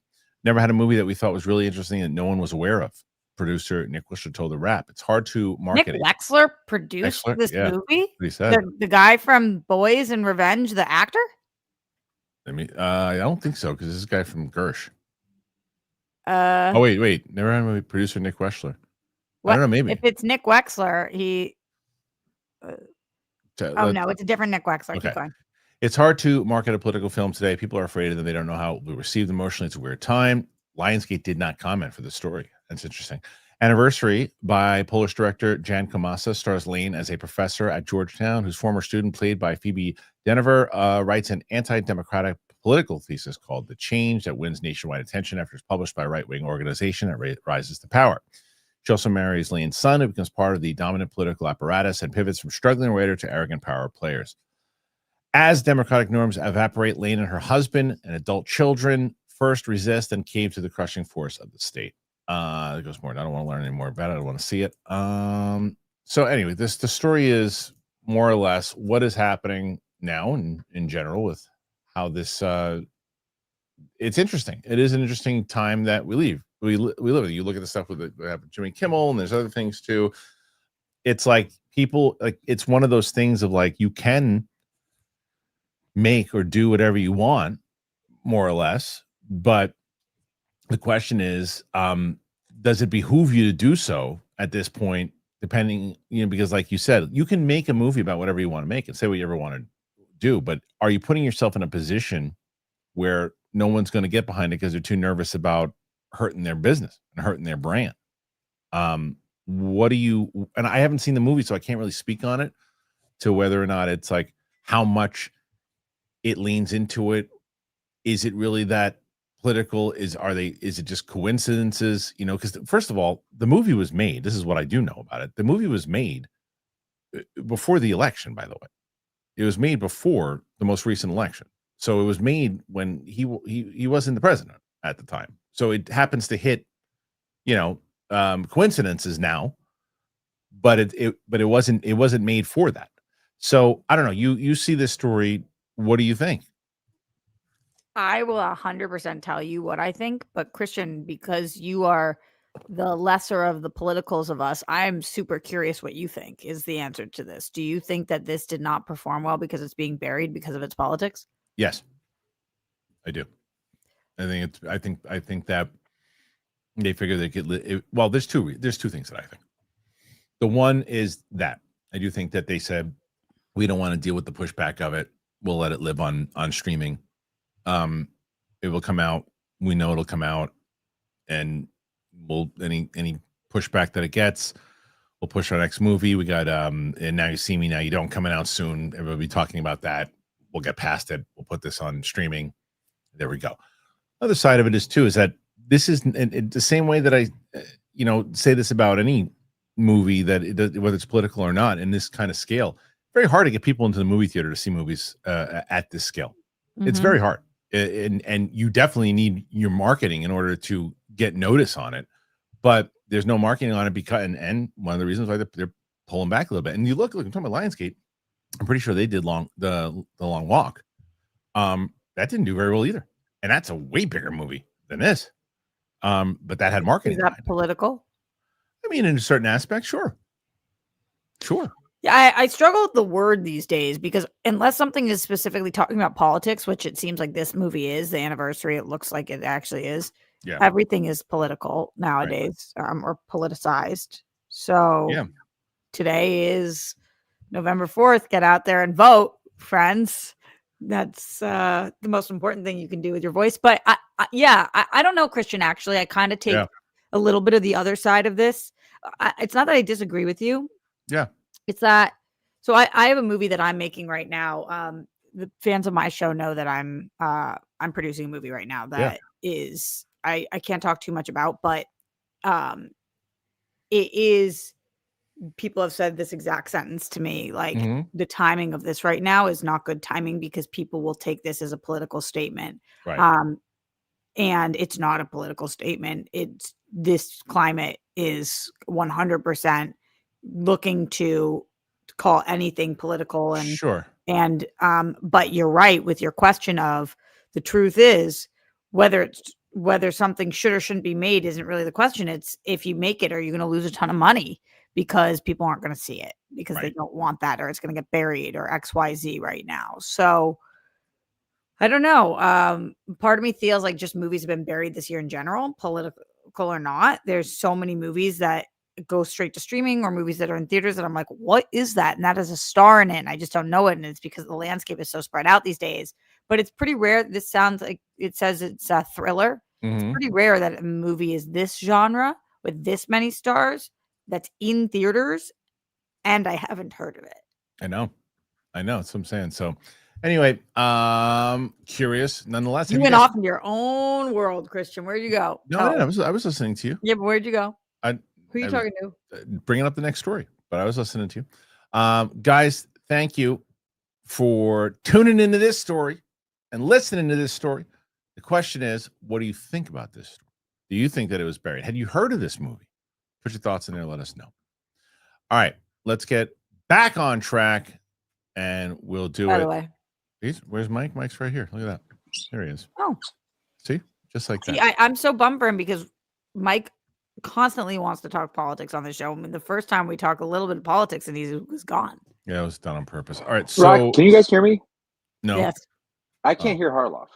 Never had a movie that we thought was really interesting that no one was aware of. Producer Nick Wishler told The Wrap, it's hard to market. Nick Wexler produced this movie? He said. The guy from Boys and Revenge, the actor? I don't think so, because this is a guy from Gersh. Oh, wait. Never had a movie. Producer Nick Wexler. I don't know, maybe. If it's Nick Wexler, he... no, it's a different Nick Wexler. Okay. Keep going. It's hard to market a political film today. People are afraid of them. They don't know how we received emotionally. It's a weird time. Lionsgate did not comment for the story. That's interesting. Anniversary by Polish director Jan Komasa stars Lane as a professor at Georgetown whose former student, played by Phoebe Denever, writes an anti-democratic political thesis called The Change that wins nationwide attention after it's published by a right-wing organization that rises to power. She also marries Lane's son, who becomes part of the dominant political apparatus and pivots from struggling writer to arrogant power players. As democratic norms evaporate, Lane and her husband and adult children first resist and cave to the crushing force of the state. There goes more. I don't want to learn any more about it. I don't want to see it. So anyway, the story is more or less what is happening now in general with how this. It's interesting. It is an interesting time that we live. We live. You look at the stuff with Jimmy Kimmel, and there's other things too. It's like people like it's one of those things of like you can make or do whatever you want, more or less. But the question is, does it behoove you to do so at this point? Depending, because like you said, you can make a movie about whatever you want to make and say what you ever want to do. But are you putting yourself in a position where no one's going to get behind it because they're too nervous about hurting their business and hurting their brand? What do you, and I haven't seen the movie, so I can't really speak on it to whether or not it's like how much it leans into it. Is it really that political? Is it just coincidences? Because first of all, the movie was made. This is what I do know about it. The movie was made before the election, by the way. It was made before the most recent election. So it was made when he wasn't the president at the time. So it happens to hit, coincidences now, but it wasn't made for that. So I don't know. You see this story. What do you think? I will 100% tell you what I think, but Kristian, because you are the lesser of the politicals of us, I'm super curious what you think is the answer to this. Do you think that this did not perform well because it's being buried because of its politics? Yes, I do. I think that They figure they could. Well, there's two things that I think. The one is that I do think that they said we don't want to deal with the pushback of it. We'll let it live on streaming. It will come out. We know it'll come out, and we'll any pushback that it gets, we'll push our next movie. We got and Now You See Me, Now You Don't coming out soon. Everybody will be talking about that. We'll get past it. We'll put this on streaming. There we go. Other side of it is that this is the same way that I, say this about any movie that whether it's political or not in this kind of scale. Very hard to get people into the movie theater to see movies at this scale. Mm-hmm. It's very hard, and you definitely need your marketing in order to get notice on it. But there's no marketing on it because, and one of the reasons why they're pulling back a little bit. And you look, I'm talking about Lionsgate. I'm pretty sure they did the Long Walk. That didn't do very well either, and that's a way bigger movie than this. But that had marketing. Is that political? I mean, in a certain aspect, sure. Yeah, I struggle with the word these days because unless something is specifically talking about politics, which it seems like this movie is, the Anniversary, it looks like it actually is. Yeah. Everything is political nowadays, right. Or politicized. So today is November 4th. Get out there and vote, friends. That's the most important thing you can do with your voice. But I don't know, Kristian, actually. I kind of take a little bit of the other side of this. It's not that I disagree with you. Yeah. It's that, so I have a movie that I'm making right now. The fans of my show know that I'm producing a movie right now that is, I can't talk too much about, but it is, people have said this exact sentence to me, like the timing of this right now is not good timing because people will take this as a political statement. Right. And it's not a political statement. This climate is 100% looking to call anything political and sure. And but you're right with your question of the truth is whether something should or shouldn't be made isn't really the question. It's if you make it, are you going to lose a ton of money because people aren't going to see it because they don't want that, or it's going to get buried or XYZ right now. So I don't know. Part of me feels like just movies have been buried this year in general, political or not. There's so many movies that go straight to streaming or movies that are in theaters that I'm like, what is that? And that is a star in it. And I just don't know it. And it's because the landscape is so spread out these days. But it's pretty rare. This sounds like it says it's a thriller. It's pretty rare that a movie is this genre with this many stars that's in theaters. And I haven't heard of it. I know. That's what I'm saying. So anyway, curious nonetheless. You went off in your own world, Kristian. Where'd you go? No, I was listening to you. Yeah, but where'd you go? Who are you talking to? Bringing up the next story, but I was listening to you. Guys, thank you for tuning into this story and listening to this story. The question is, what do you think about this story? Do you think that it was buried? Had you heard of this movie? Put your thoughts in there. Let us know. All right, let's get back on track, and we'll do By it. the way. Where's Mike? Mike's right here. Look at that. There he is. Oh. See? Just like that. I'm so bummed for him because Mike constantly wants to talk politics on the show. I mean, the first time we talked a little bit of politics and he was gone. Yeah, it was done on purpose. All right, so Rock, can you guys hear me? No. Yes. I can't hear Harloff.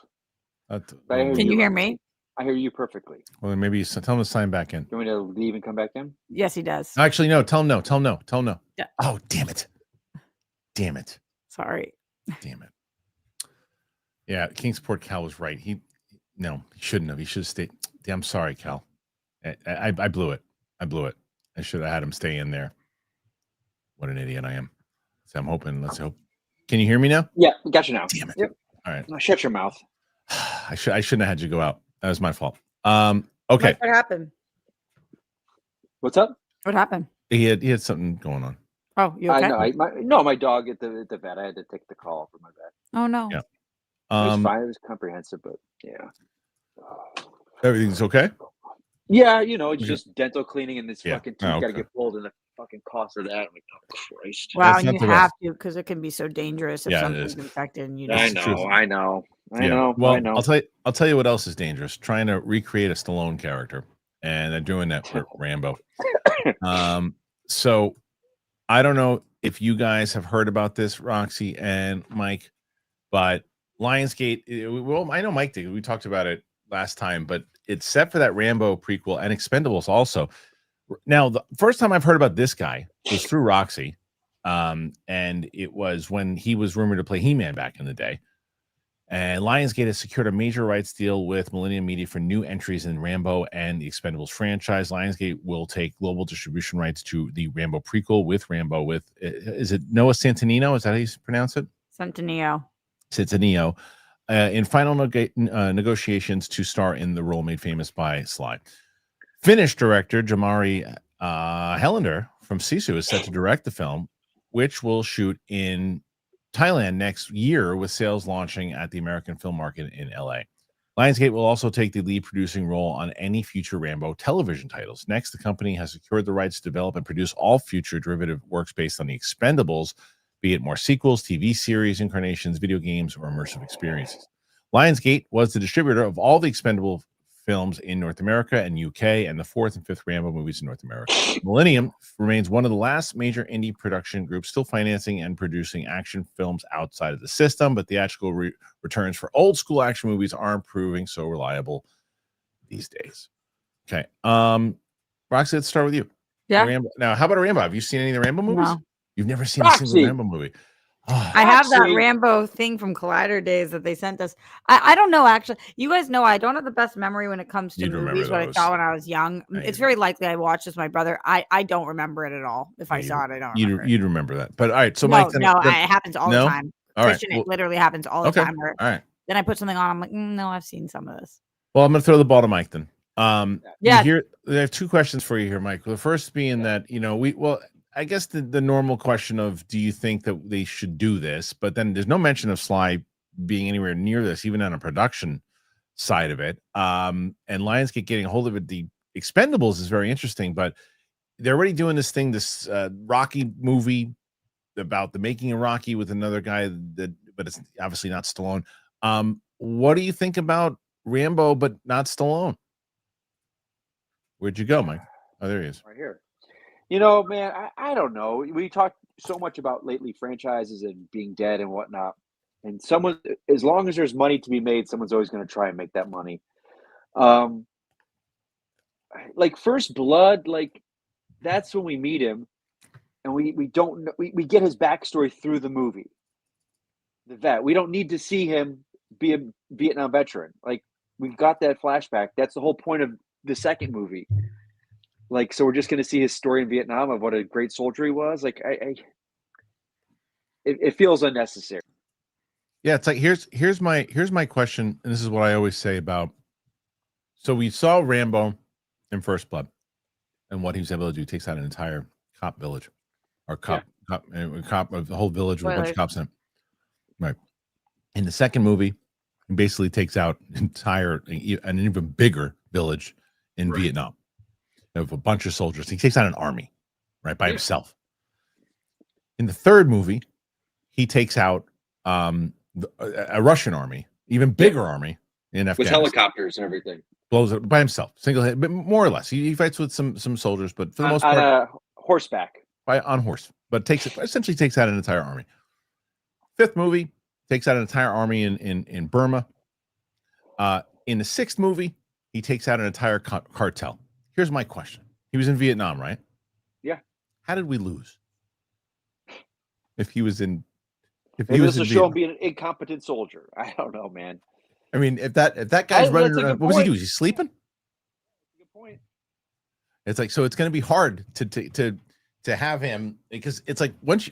Can you hear me? I hear you perfectly. Well, then maybe tell him to sign back in. You want me to leave and come back in? Yes, he does. Actually, no. Tell him no. Yeah. Oh, damn it. Sorry. Damn it. Yeah, Kingsport Cal was right. He shouldn't have. He should have stayed. I'm sorry, Cal. I blew it. I should have had him stay in there. What an idiot I am. So I'm hoping. Let's hope. Can you hear me now? Yeah, got you now. Damn it. Yep. All right. Now shut your mouth. I shouldn't have had you go out. That was my fault. Okay. What happened? What's up? What happened? He had something going on. Oh, you okay? My dog at the vet. I had to take the call for my vet. Oh no. Yeah. It was fine. It was comprehensive, but yeah. Everything's okay? Yeah, it's just dental cleaning and this fucking tooth okay. got to get pulled and the fucking cost of that. I'm like, oh Christ. Wow, and you have to because it can be so dangerous if something's infected and you I know. Well, I'll tell you what else is dangerous. Trying to recreate a Stallone character. And they're doing that for Rambo. So I don't know if you guys have heard about this, Roxy and Mike, but Lionsgate, well, I know Mike did. We talked about it last time, but it's set for that Rambo prequel and Expendables also. Now, the first time I've heard about this guy was through Roxy, and it was when he was rumored to play He-Man back in the day. And Lionsgate has secured a major rights deal with Millennium Media for new entries in Rambo and the Expendables franchise. Lionsgate will take global distribution rights to the Rambo prequel with Rambo with, is it Noah Centineo? Is that how you pronounce it? Centineo. In final negotiations to star in the role made famous by Sly. Finnish director Jamari Helander from Sisu is set to direct the film, which will shoot in Thailand next year, with sales launching at the American film market in LA. Lionsgate will also take the lead producing role on any future Rambo television titles. Next, the company has secured the rights to develop and produce all future derivative works based on the Expendables, be it more sequels, TV series, incarnations, video games, or immersive experiences. Lionsgate was the distributor of all the Expendable films in North America and UK, and the 4th and 5th Rambo movies in North America. Millennium remains one of the last major indie production groups still financing and producing action films outside of the system, but theatrical returns for old school action movies aren't proving so reliable these days. Okay. Roxy, let's start with you. Yeah. Rambo. Now, how about a Rambo? Have you seen any of the Rambo movies? No. You've never seen a single Rambo movie. Oh, I have that Rambo thing from Collider days that they sent us. I don't know, actually. You guys know I don't have the best memory when it comes to movies, what I saw when I was young. It's very likely I watched this with my brother. I don't remember it at all. If I saw it, I don't remember You'd remember that. But all right, so no, Mike. It happens all the time. All right. Kristian, it literally happens all the time. All right. Then I put something on. I'm like, no, I've seen some of this. Well, I'm going to throw the ball to Mike then. Yeah. I have two questions for you here, Mike. The first being that, I guess the normal question of, do you think that they should do this? But then there's no mention of Sly being anywhere near this, even on a production side of it. And Lionsgate getting a hold of it. The Expendables is very interesting, but they're already doing this thing, this Rocky movie about the making of Rocky with another guy but it's obviously not Stallone. What do you think about Rambo, but not Stallone? Where'd you go, Mike? Oh, there he is. Right here. Man, I don't know. We talked so much about lately franchises and being dead and whatnot. And as long as there's money to be made, someone's always going to try and make that money. Like First Blood, like that's when we meet him, and we don't know, we get his backstory through the movie. The vet. We don't need to see him be a Vietnam veteran. Like we've got that flashback. That's the whole point of the second movie. Like, so we're just going to see his story in Vietnam of what a great soldier he was. Like, it feels unnecessary. Yeah, it's like here's my question, and this is what I always say about. So we saw Rambo in First Blood, and what he was able to do. He takes out an entire cop village, or cop of the whole village with a bunch of cops in it. Right. In the second movie, he basically takes out an even bigger village in Vietnam of a bunch of soldiers. He takes out an army, right, by himself. In the third movie, he takes out a Russian army, even bigger army in Afghanistan. With helicopters and everything. Blows it by himself, single-handed, but more or less. He fights with some soldiers, but for the most part, on horseback. On horse, but essentially takes out an entire army. Fifth movie takes out an entire army in Burma. In the sixth movie, he takes out an entire cartel. Here's my question: he was in Vietnam, right? Yeah. How did we lose? If he was in, Maybe this will show him being an incompetent soldier. I don't know, man. I mean, if that guy's running around, what was he doing? He's sleeping. Good point. It's like, so it's going to be hard to have him, because it's like once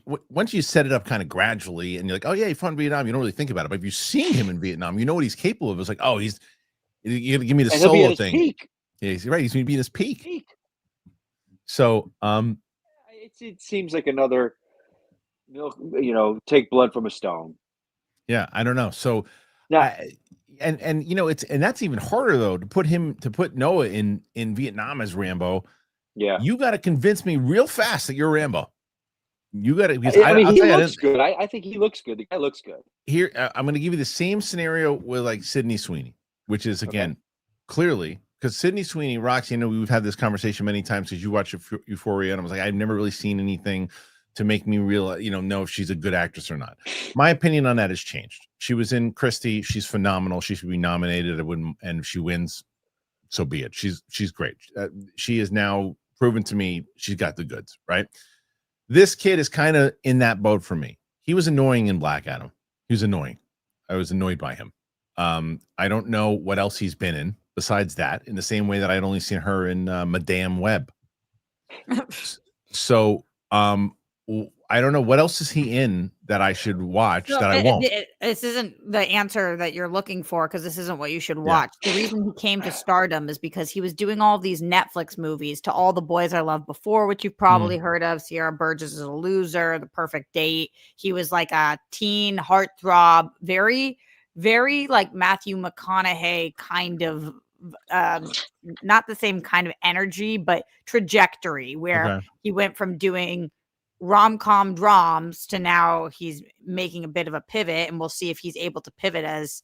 you set it up kind of gradually and you're like, oh yeah, he fought in Vietnam, you don't really think about it. But if you've seen him in Vietnam, you know what he's capable of. It's like, oh, you're gonna give me the solo thing. Peak. Yeah, he's right. He's gonna be in his peak. So it seems like another take blood from a stone. Yeah, I don't know. So and that's even harder though, to put Noah in Vietnam as Rambo. Yeah, you got to convince me real fast that you're Rambo. You got to, because he looks good. I think he looks good. The guy looks good. Here, I'm going to give you the same scenario with like Sydney Sweeney, which is again clearly because Sydney Sweeney, Roxy. I know we've had this conversation many times because you watch Euphoria, and I was like, I've never really seen anything to make me realize, know if she's a good actress or not. My opinion on that has changed. She was in Christie. She's phenomenal. She should be nominated. And if she wins, so be it. She's great. She is now proven to me she's got the goods, right? This kid is kind of in that boat for me. He was annoying in Black Adam. He was annoying. I was annoyed by him. I don't know what else he's been in besides that, in the same way that I'd only seen her in Madame Web. So I don't know what else is he in that I should watch that I won't. This isn't the answer that you're looking for, because this isn't what you should watch. The reason he came to stardom is because he was doing all these Netflix movies, To All the Boys I Loved Before, which you've probably heard of. Sierra Burgess is a Loser, The Perfect Date. He was like a teen heartthrob, very, very like Matthew McConaughey kind of, not the same kind of energy, but trajectory, where he went from doing rom-com dramas to now he's making a bit of a pivot, and we'll see if he's able to pivot as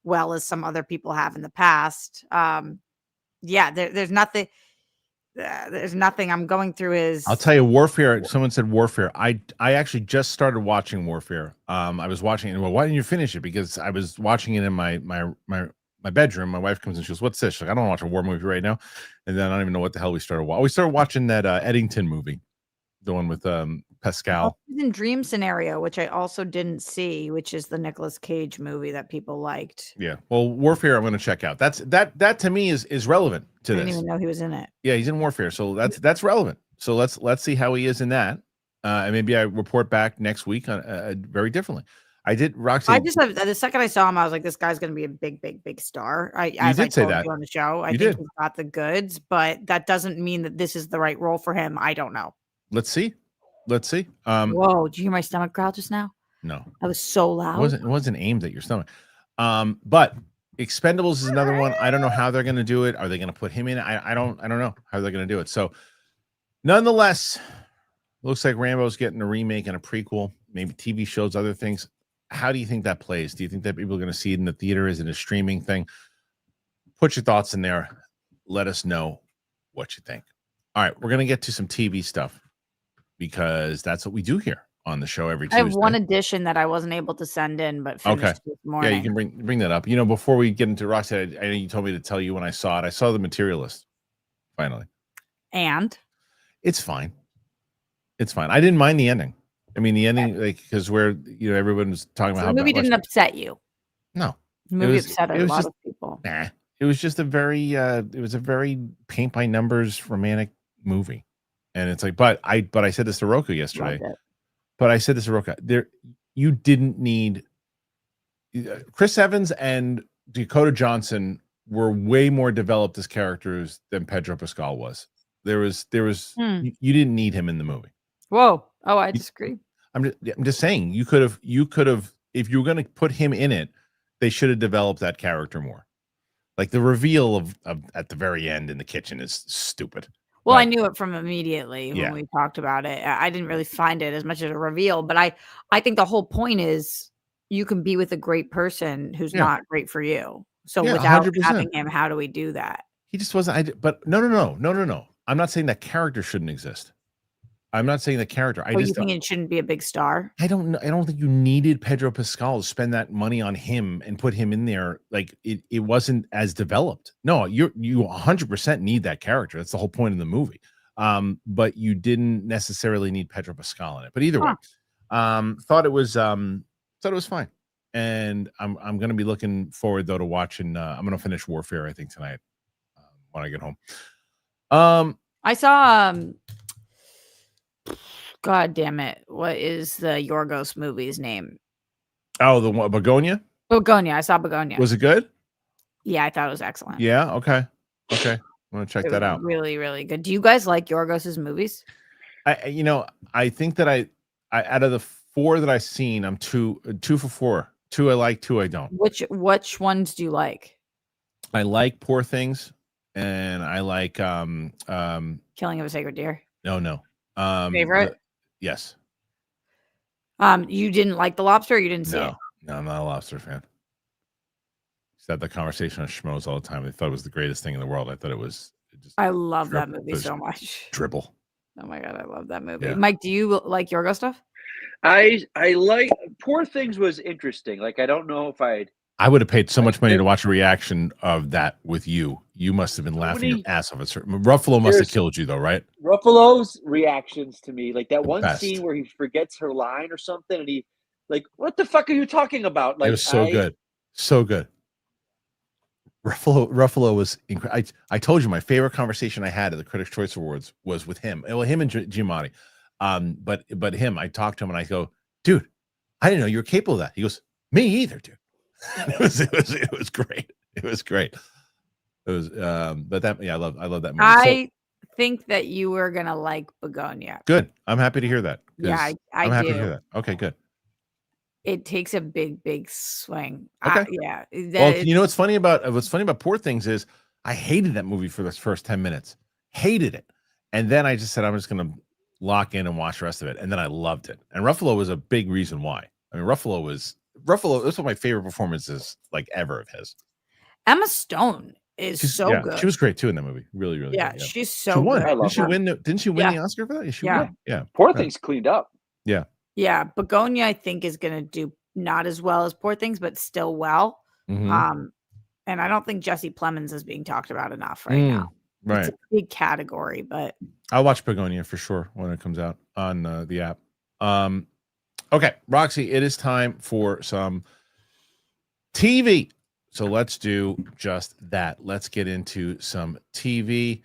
well as some other people have in the past. There's nothing I'm going through his. I'll tell you, Warfare. Someone said Warfare. I actually just started watching Warfare. I was watching it. Well, why didn't you finish it? Because I was watching it in my bedroom. My wife comes and she goes, "What's this?" She's like, I don't want to watch a war movie right now. And then I don't even know what the hell we started watching. We started watching that Eddington movie. The one with Pascal. In Dream Scenario, which I also didn't see, which is the Nicolas Cage movie that people liked. Yeah. Well, Warfare I'm going to check out. That to me is relevant to this. I didn't even know he was in it. Yeah, he's in Warfare. So that's relevant. So let's see how he is in that. And maybe I report back next week on very differently. I did, Roxy. I just the second I saw him, I was like, this guy's going to be a big star. I did say that on the show. I think he's got the goods, but that doesn't mean that this is the right role for him. I don't know. Let's see. Whoa! Did you hear my stomach growl just now? No, I was so loud. It wasn't aimed at your stomach. But Expendables is another one. I don't know how they're going to do it. Are they going to put him in? I don't know how they're going to do it. So, nonetheless, looks like Rambo's getting a remake and a prequel. Maybe TV shows, other things. How do you think that plays? Do you think that people are going to see it in the theater? Is it a streaming thing? Put your thoughts in there. Let us know what you think. All right, we're going to get to some TV stuff, because that's what we do here on the show every Tuesday. I have one addition that I wasn't able to send in, but finished this morning. Yeah, you can bring that up. Before we get into Roxy, I know you told me to tell you when I saw it. I saw The Materialist, finally. And? It's fine. It's fine. I didn't mind the ending. I mean, the ending, because where everyone was talking about how the movie didn't upset you. No, the movie upset a lot of people. Nah, it was just a very paint by numbers romantic movie. And it's like, but I said this to Roku yesterday. But I said this to Roku. You didn't need Chris Evans and Dakota Johnson were way more developed as characters than Pedro Pascal was. There was you didn't need him in the movie. Whoa! Oh, I disagree. I'm just saying you could have if you were going to put him in it, they should have developed that character more. Like the reveal of at the very end in the kitchen is stupid. Well, I knew it from immediately when we talked about it. I didn't really find it as much as a reveal, but I think the whole point is you can be with a great person who's not great for you. So without 100%. Having him, how do we do that? He just wasn't. But no. I'm not saying that character shouldn't exist. I'm not saying the character. You think it shouldn't be a big star? I don't know. I don't think you needed Pedro Pascal to spend that money on him and put him in there. Like it wasn't as developed. No, you 100% need that character. That's the whole point of the movie. But you didn't necessarily need Pedro Pascal in it. But either way, thought it was fine. And I'm going to be looking forward though to watching. I'm going to finish Warfare, I think, tonight when I get home. I saw. God damn it! What is the Yorgos movie's name? Oh, the one Begonia. Begonia. I saw Begonia. Was it good? Yeah, I thought it was excellent. Yeah. Okay. I'm gonna check that out. Really, really good. Do you guys like Yorgos's movies? I think that I out of the 4 that I've seen, I'm two for 4. 2 I like, 2 I don't. Which ones do you like? I like Poor Things, and I like Killing of a Sacred Deer. No. Favorite? Yes. You didn't like The Lobster, or you didn't see it? No, I'm not a Lobster fan. Just had the conversation on Schmoes all the time. They thought it was the greatest thing in the world. I thought it was. I love that movie so much. Dribble. Oh my god, I love that movie. Yeah. Mike, do you like Yorgo stuff? I like Poor Things was interesting. Like I don't know if I would have paid so much money to watch a reaction of that with you. You must have been laughing your many- ass off. Ruffalo must have killed you though, right? Ruffalo's reactions to me, like that one Best. scene where he forgets her line or something, and he like, what the fuck are you talking about? Like it was so good, so good. Ruffalo was incredible. I told you my favorite conversation I had at the Critics' Choice Awards was with him. Well, him and Giamatti. But him, I talked to him and I go, dude, I didn't know you were capable of that. He goes, me either, dude. it was great. It was great. It was, but that, yeah, I love that movie. I think that you were gonna like Begonia. Good. I'm happy to hear that. Yeah, I'm happy to hear that. Okay, good. It takes a big swing. Okay. Yeah. Well, you know what's funny about Poor Things is I hated that movie for the first 10 minutes. Hated it. And then I just said, I'm just going to lock in and watch the rest of it. And then I loved it. And Ruffalo was a big reason why. I mean, Ruffalo, that's one of my favorite performances like ever of his. Emma Stone is so good. She was great too in that movie. Really, really good. Yeah. She's so she won. good. Didn't she win the Oscar for that? She won. Yeah. Poor Things cleaned up. Yeah. Yeah. Begonia, I think, is gonna do not as well as Poor Things, but still well. Mm-hmm. And I don't think Jesse Plemons is being talked about enough right now. Right. It's a big category, but I'll watch Begonia for sure when it comes out on the app. Okay, Roxy, it is time for some TV. So let's do just that. Let's get into some TV.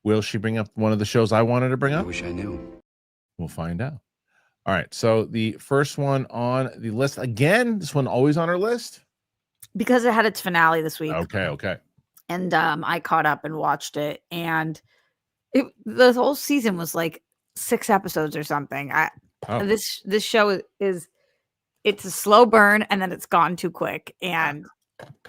Will she bring up one of the shows I wanted to bring up? I wish I knew. We'll find out. All right. So the first one on the list, again, this one always on our list. Because it had its finale this week. Okay. And I caught up and watched it. And the whole season was like 6 episodes or something. This show is it's a slow burn and then it's gone too quick. And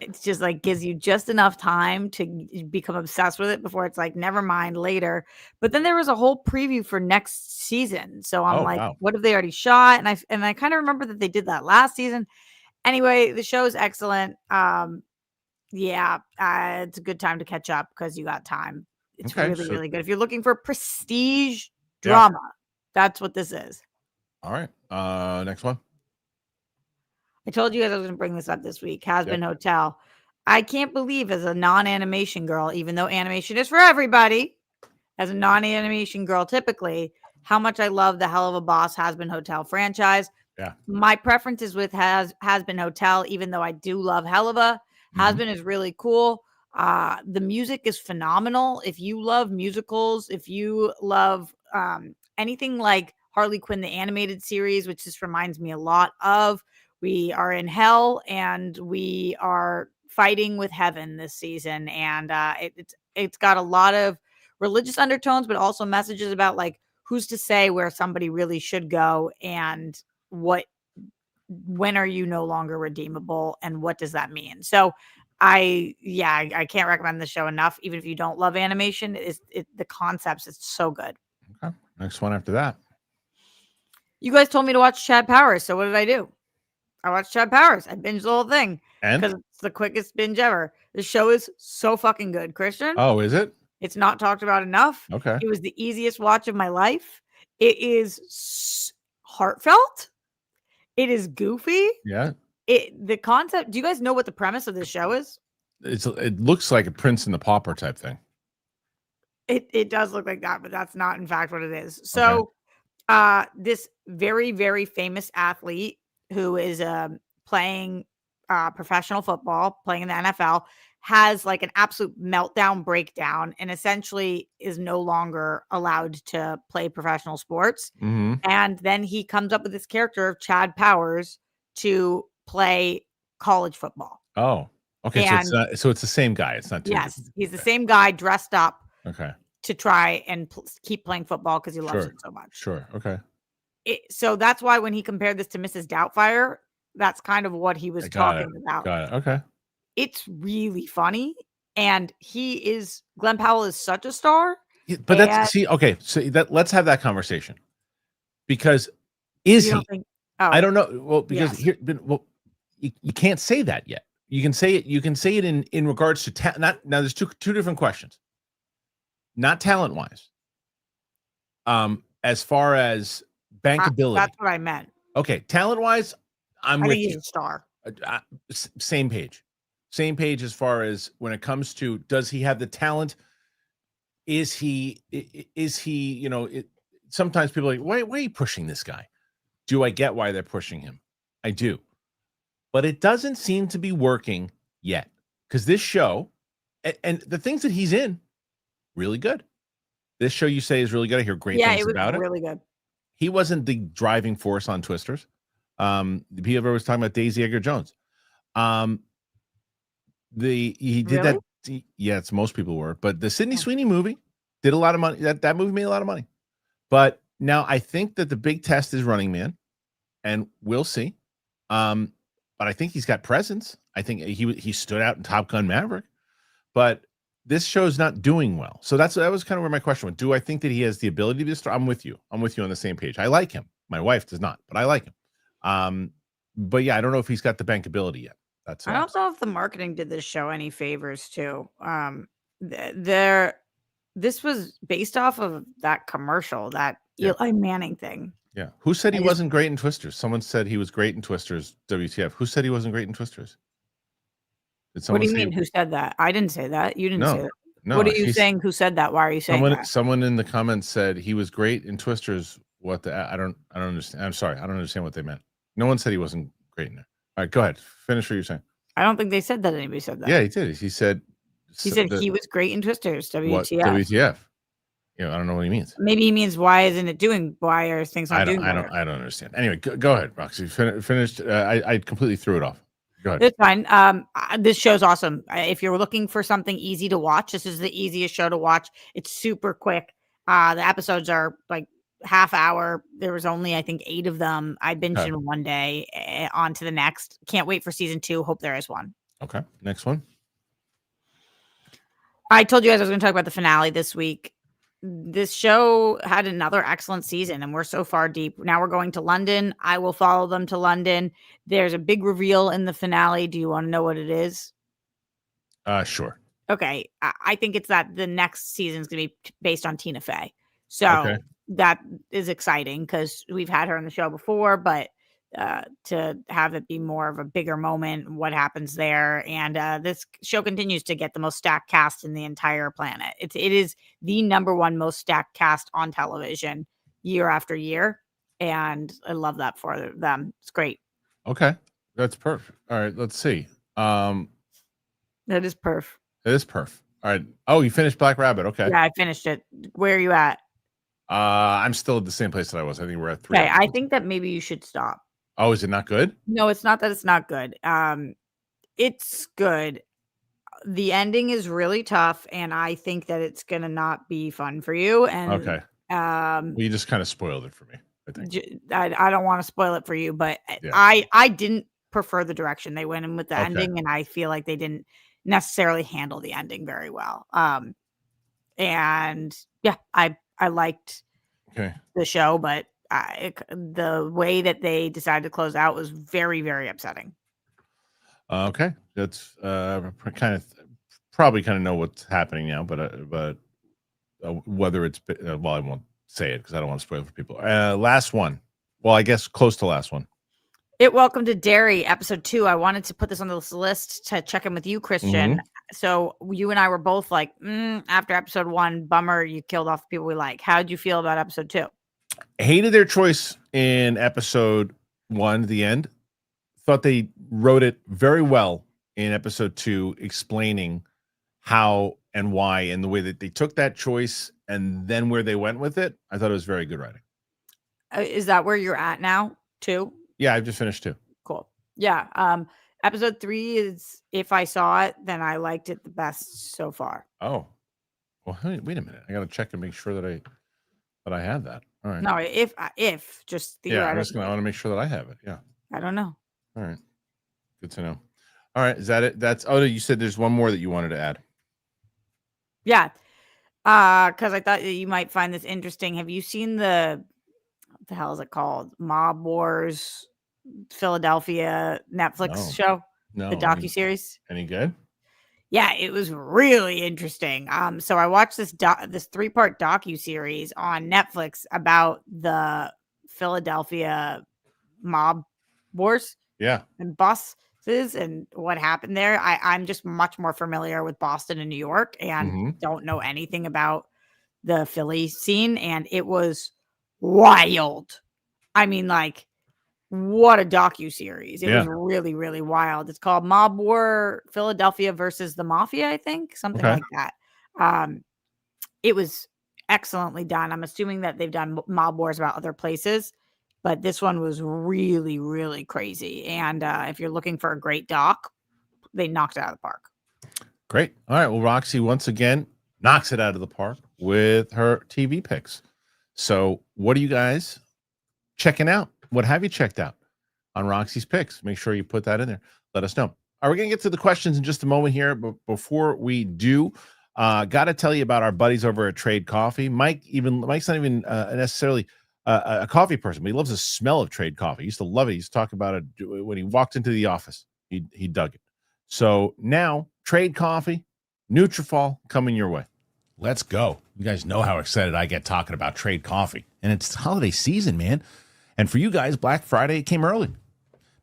it's just like gives you just enough time to become obsessed with it before it's like, never mind later. But then there was a whole preview for next season. So I'm wow. What have they already shot? And I kind of remember that they did that last season. Anyway, the show is excellent. It's a good time to catch up because you got time. It's really good. If you're looking for prestige drama, that's what this is. All right. Next one. I told you guys I was going to bring this up this week. Has Been Hotel. I can't believe as a non-animation girl, even though animation is for everybody, as a non-animation girl typically, how much I love the Hell of a Boss Has Been Hotel franchise. Yeah. My preference is with Has Been Hotel, even though I do love Hell of a. Has Been is really cool. The music is phenomenal. If you love musicals, if you love anything like Harley Quinn, the animated series, which this reminds me a lot of, we are in hell and we are fighting with heaven this season. And it's got a lot of religious undertones, but also messages about like who's to say where somebody really should go and when are you no longer redeemable and what does that mean? So I can't recommend the show enough. Even if you don't love animation, the concepts is so good. Okay. Next one after that. You guys told me to watch Chad Powers. So what did I do? I watched Chad Powers. I binged the whole thing because it's the quickest binge ever. The show is so fucking good, Kristian. Oh, is it? It's not talked about enough. Okay. It was the easiest watch of my life. It is heartfelt. It is goofy. Yeah. The concept. Do you guys know what the premise of this show is? It looks like a Prince and the Pauper type thing. It does look like that, but that's not in fact what it is. So, this very, very famous athlete who is playing professional football, playing in the NFL, has like an absolute meltdown breakdown and essentially is no longer allowed to play professional sports. Mm-hmm. And then he comes up with this character of Chad Powers to play college football. Oh, okay. So it's the same guy. It's not two. Yes, he's the same guy dressed up. Okay. To try and keep playing football because he loves it so much. Sure. Okay. So that's why when he compared this to Mrs. Doubtfire, that's kind of what he was talking about. Got it. Okay. It's really funny. And Glenn Powell is such a star. Yeah, but let's have that conversation. Because he? I don't know. Well, because you can't say that yet. You can say it in regards to now there's two different questions. Not talent-wise. As far as bankability, that's what I meant. Okay, talent-wise, I think he's a star. Same page as far as when it comes to, does he have the talent? Is he, sometimes people are like, why are you pushing this guy? Do I get why they're pushing him? I do. But it doesn't seem to be working yet, because this show and the things that he's in, really good. This show, you say, is really good. I hear great things about it. Yeah, it was really good. He wasn't the driving force on Twisters. People was talking about Daisy Edgar Jones. He did that. Yeah, it's most people were, but the Sydney Sweeney movie did a lot of money. That movie made a lot of money. But now I think that the big test is Running Man, and we'll see. But I think he's got presence. I think he stood out in Top Gun Maverick, but this show's not doing well. So that was kind of where my question went. Do I think that he has the ability to be a star? I'm with you on the same page. I like him. My wife does not, but I like him. But yeah, I don't know if he's got the bankability yet. I don't know if the marketing did this show any favors too. This was based off of that commercial, that Eli Manning thing. Yeah. Who said he wasn't great in Twisters? Someone said he was great in Twisters. WTF? Who said he wasn't great in Twisters? What do you mean? Who said that? I didn't say that. You didn't say that. No. What are you saying? Who said that? Why are you saying that? Someone in the comments said he was great in Twisters. I don't understand. I'm sorry. I don't understand what they meant. No one said he wasn't great in there. All right, go ahead. Finish what you're saying. I don't think they said that. Anybody said that. Yeah, he did. He said he was great in Twisters. WTF? What, WTF? I don't know what he means. Maybe he means why are things not doing better? I don't understand. Anyway, go ahead, Roxy. Finished. I completely threw it off. Go ahead. It's fine. This show's awesome. If you're looking for something easy to watch, this is the easiest show to watch. It's super quick. The episodes are like half hour. There was only, I think, 8 of them. I binged in one day. On to the next. Can't wait for season 2. Hope there is one. Okay. Next one. I told you guys I was going to talk about the finale this week. This show had another excellent season, and we're so far deep. Now we're going to London. I will follow them to London. There's a big reveal in the finale. Do you want to know what it is? Sure. Okay. I think it's that the next season is going to be based on Tina Fey. So that is exciting because we've had her on the show before, but to have it be more of a bigger moment, what happens there. And this show continues to get the most stacked cast in the entire planet. It is the #1 most stacked cast on television year after year. And I love that for them. It's great. Okay. That's perfect. All right. Let's see. That is perf. It is perf. All right. Oh, you finished Black Rabbit. Okay. Yeah, I finished it. Where are you at? I'm still at the same place that I was. I think we're at 3. Okay, I think that maybe you should stop. Oh, is it not good? No, it's not that it's not good. It's good. The ending is really tough, and I think that it's gonna not be fun for you. And okay. Well, you just kind of spoiled it for me, I think. I don't want to spoil it for you, but I didn't prefer the direction they went in with the ending, and I feel like they didn't necessarily handle the ending very well. And yeah, I liked the show, but the way that they decided to close out was very, very upsetting. Okay, that's probably know what's happening now, but whether it's well, I won't say it because I don't want to spoil it for people. Last one. Well, I guess close to last one. Welcome to Dairy, episode 2. I wanted to put this on this list to check in with you, Kristian. Mm-hmm. So you and I were both like, after episode 1, bummer, you killed off the people we like. How'd you feel about episode 2? Hated their choice in episode 1, the end. Thought they wrote it very well in episode 2, explaining how and why and the way that they took that choice and then where they went with it. I thought it was very good writing. Is that where you're at now, too? Yeah, I've just finished 2. Cool. Yeah. Episode 3 is, if I saw it, then I liked it the best so far. Oh. Well, wait a minute. I got to check and make sure that I have that. All right. No, if just theoretically. Yeah, I want to make sure that I have it. Yeah. I don't know. All right. Good to know. All right. Is that it? You said there's one more that you wanted to add. Yeah. Because I thought that you might find this interesting. Have you seen what the hell is it called? Mob Wars Philadelphia Netflix show? No. The docuseries. Any good? Yeah, it was really interesting. So I watched this 3-part docu-series on Netflix about the Philadelphia mob wars. Yeah. And buses and what happened there. I'm just much more familiar with Boston and New York and don't know anything about the Philly scene. And it was wild. I mean, like, what a docu-series. It was really, really wild. It's called Mob War Philadelphia versus the Mafia, I think. Something like that. It was excellently done. I'm assuming that they've done mob wars about other places, but this one was really, really crazy. And if you're looking for a great doc, they knocked it out of the park. Great. All right. Well, Roxy once again knocks it out of the park with her TV picks. So what are you guys checking out? What have you checked out on Roxy's picks? Make sure you put that in there. Let us know. All right, we're going to get to the questions in just a moment here. But before we do, got to tell you about our buddies over at Trade Coffee. Mike's not even necessarily a coffee person, but he loves the smell of Trade Coffee. He used to love it. He used to talk about it when he walked into the office. He dug it. So now Trade Coffee, Nutrafol coming your way. Let's go. You guys know how excited I get talking about Trade Coffee. And it's holiday season, man. And for you guys, Black Friday came early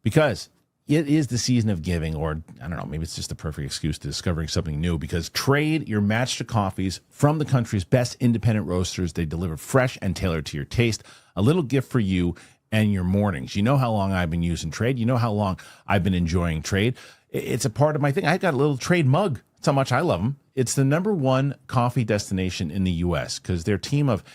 because it is the season of giving, or I don't know, maybe it's just the perfect excuse to discovering something new, because trade your match to coffees from the country's best independent roasters. They deliver fresh and tailored to your taste. A little gift for you and your mornings. You know how long I've been using Trade. You know how long I've been enjoying Trade. It's a part of my thing. I got a little Trade mug. That's how much I love them. It's the #1 coffee destination in the U.S. because their team of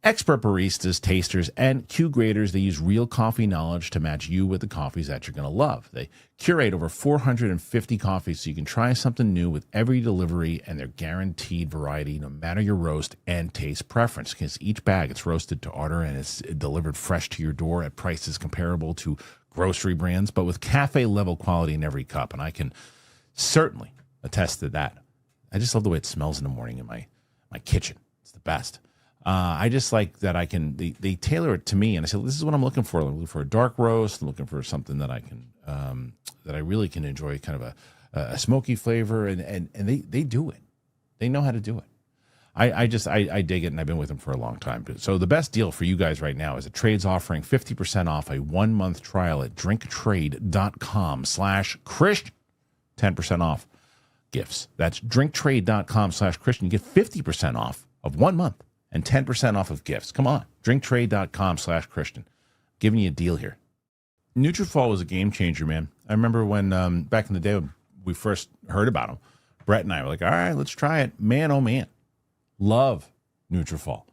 expert baristas, tasters, and Q graders, they use real coffee knowledge to match you with the coffees that you're going to love. They curate over 450 coffees so you can try something new with every delivery, and their guaranteed variety no matter your roast and taste preference. Because each bag, it's roasted to order and it's delivered fresh to your door at prices comparable to grocery brands, but with cafe-level quality in every cup. And I can certainly attest to that. I just love the way it smells in the morning in my kitchen. It's the best. I just like that they tailor it to me. And I said, this is what I'm looking for. I'm looking for a dark roast. I'm looking for something that I can, that I really can enjoy, kind of a smoky flavor. And they do it. They know how to do it. I dig it, and I've been with them for a long time. So the best deal for you guys right now is that Trade's offering 50% off a 1-month trial at drinktrade.com/Christian. 10% off gifts. That's drinktrade.com/Christian. You get 50% off of 1 month. And 10% off of gifts. Come on, drinktrade.com/Christian. Giving you a deal here. Nutrafol was a game changer, man. I remember when back in the day when we first heard about them, Brett and I were like, all right, let's try it. Man, oh man, love Nutrafol.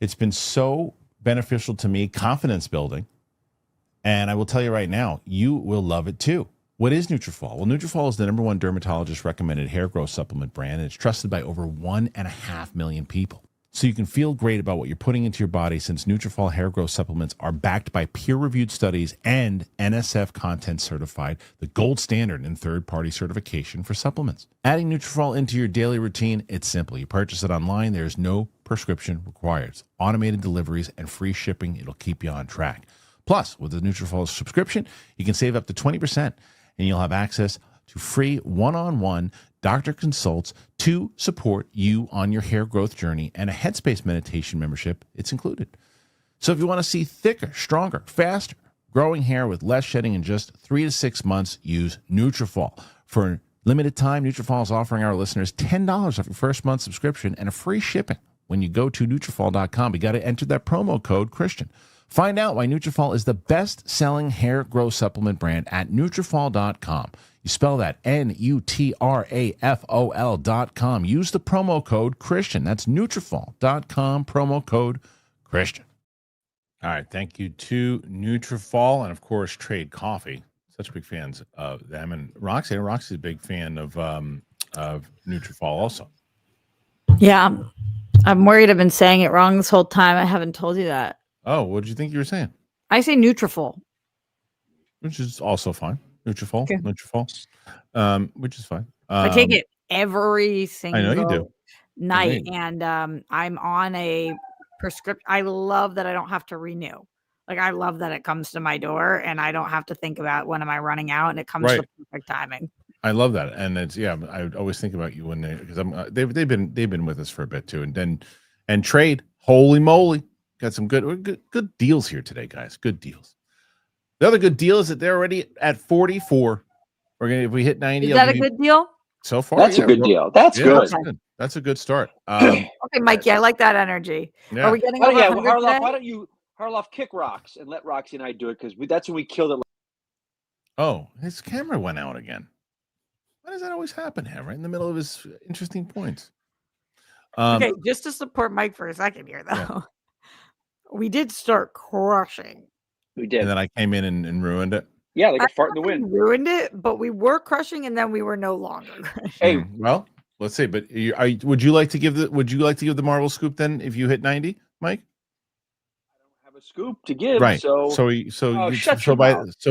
It's been so beneficial to me, confidence building. And I will tell you right now, you will love it too. What is Nutrafol? Well, Nutrafol is the #1 dermatologist recommended hair growth supplement brand, and it's trusted by over 1.5 million people. So you can feel great about what you're putting into your body, since Nutrafol hair growth supplements are backed by peer-reviewed studies and NSF content certified, the gold standard in third-party certification for supplements. Adding Nutrafol into your daily routine, it's simple. You purchase it online. There's no prescription required. It's automated deliveries and free shipping. It'll keep you on track. Plus, with the Nutrafol subscription, you can save up to 20%, and you'll have access to free one-on-one doctor consults to support you on your hair growth journey, and a Headspace meditation membership. It's included. So if you want to see thicker, stronger, faster growing hair with less shedding in just 3 to 6 months, use Nutrafol. For a limited time, Nutrafol is offering our listeners $10 off your first month subscription and a free shipping when you go to Nutrafol.com. You got to enter that promo code Christian. Find out why Nutrafol is the best-selling hair growth supplement brand at Nutrafol.com. You spell that Nutrafol.com. Use the promo code Christian. That's Nutrafol.com, promo code Christian. All right. Thank you to Nutrafol and, of course, Trade Coffee. Such big fans of them. And Roxy's a big fan of Nutrafol also. Yeah. I'm worried I've been saying it wrong this whole time. I haven't told you that. Oh, what did you think you were saying? I say Nutrafol. Which is also fine. Nutrafol, okay. Nutrafol, which is fine. I take it every single night, and I'm on a prescription. I love that I don't have to renew. Like, I love that it comes to my door, and I don't have to think about when am I running out, and it comes to perfect timing. I love that, and it's I always think about you when because they've been with us for a bit too, and trade. Holy moly, got some good deals here today, guys. Good deals. The other good deal is that they're already at 44. If we hit 90, is that a good deal? So far, that's a good deal. That's good. That's a good start. Okay, Mikey, I like that energy. Yeah. Are we getting over 100 Harloff, today? why don't you kick Rox and let Roxy and I do it because that's when we killed it. Oh, his camera went out again. Why does that always happen, right in the middle of his interesting points? Okay, just to support Mike for a second here, though. We did start crushing. We did. And then I came in and ruined it. Yeah, like a fart in the wind. Ruined it, but we were crushing, and then we were no longer crushing. Hey, well, let's see. But would you like to give the Marvel scoop then if you hit 90, Mike? I don't have a scoop to give, right? So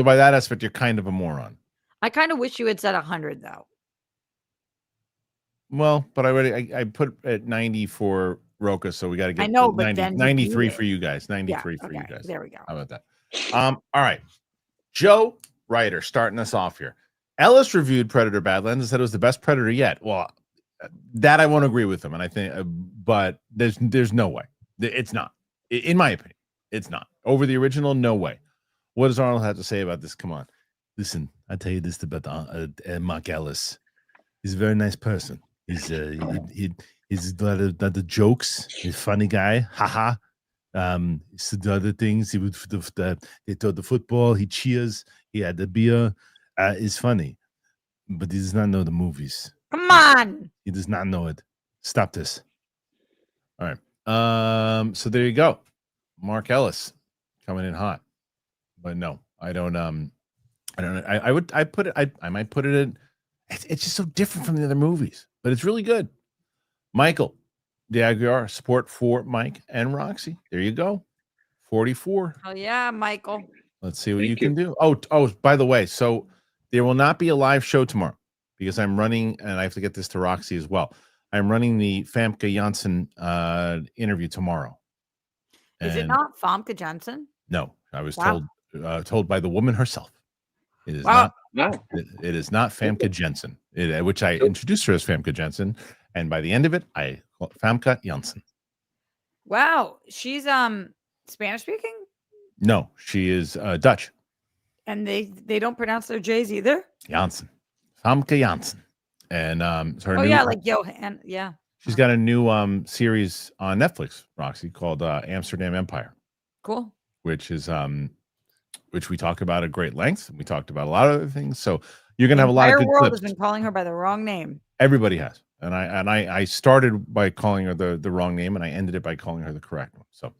by that aspect, you're kind of a moron. I kind of wish you had said 100 though. Well, but I put at 90 for Roca, so we got to get 93 for you guys. 93 for you guys. There we go. How about that? All right. Joe Ryder starting us off here. Ellis reviewed Predator Badlands and said it was the best Predator yet. Well, that I won't agree with him, and I think, but there's no way. It's not. In my opinion, it's not. Over the original, no way. What does Arnold have to say about this? Come on. Listen, I'll tell you this about Mark Ellis. He's a very nice person. He's he's a lot of jokes. He's a funny guy. Haha. So the other things, they throw the football, he cheers, he had the beer. It's funny, but he does not know the movies. Come on. He does not know it. Stop this. All right. So there you go. Mark Ellis coming in hot. But no, I don't I put it I might put it in. It's just so different from the other movies, but it's really good. Michael D'Aguiar, support for Mike and Roxy. There you go. 44. Oh yeah, Michael. Let's see what you can do. Oh, by the way, so there will not be a live show tomorrow because I'm running, and I have to get this to Roxy as well. I'm running the Famke Janssen interview tomorrow. Is it not Famke Janssen? No, I was told by the woman herself. It is not. No, it is not Famke Janssen. Which I introduced her as Famke Janssen, and by the end of it, I call it Famke Janssen. Wow, she's Spanish speaking. No, she is Dutch. And they don't pronounce their J's either. Janssen, Famke Janssen, and her. Oh yeah, like Johan. Yeah. She's got a new series on Netflix, Roxy, called Amsterdam Empire. Cool. Which is which we talk about at great length. We talked about a lot of other things. So you're gonna have a lot of good world clips. Has been calling her by the wrong name. Everybody has, and I started by calling her the wrong name, and I ended it by calling her the correct one. So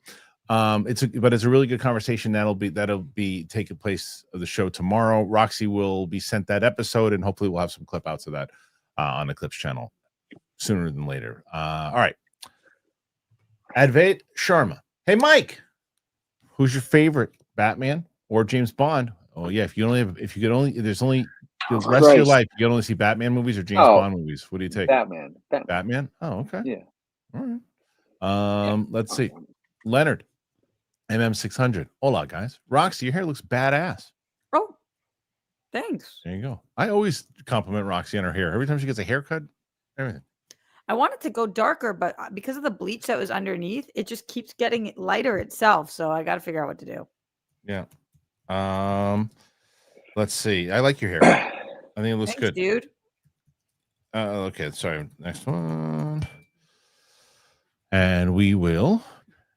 it's a really good conversation that'll be taking place of the show tomorrow. Roxy will be sent that episode, and hopefully we'll have some clip outs of that on the Clips channel sooner than later. All right. Advait Sharma. Hey, Mike, who's your favorite, Batman or James Bond? Oh yeah, there's only the rest of your life, you can only see Batman movies or James Bond movies. What do you take? Batman. Oh, okay. Yeah. All right. Let's see. Leonard, MM600. Hola, guys. Roxy, your hair looks badass. Oh, thanks. There you go. I always compliment Roxy on her hair. Every time she gets a haircut, everything. I want it to go darker, but because of the bleach that was underneath, it just keeps getting lighter itself. So I got to figure out what to do. Yeah. Let's see. I like your hair. I think it looks good, dude. Okay. Sorry. Next one. And we will.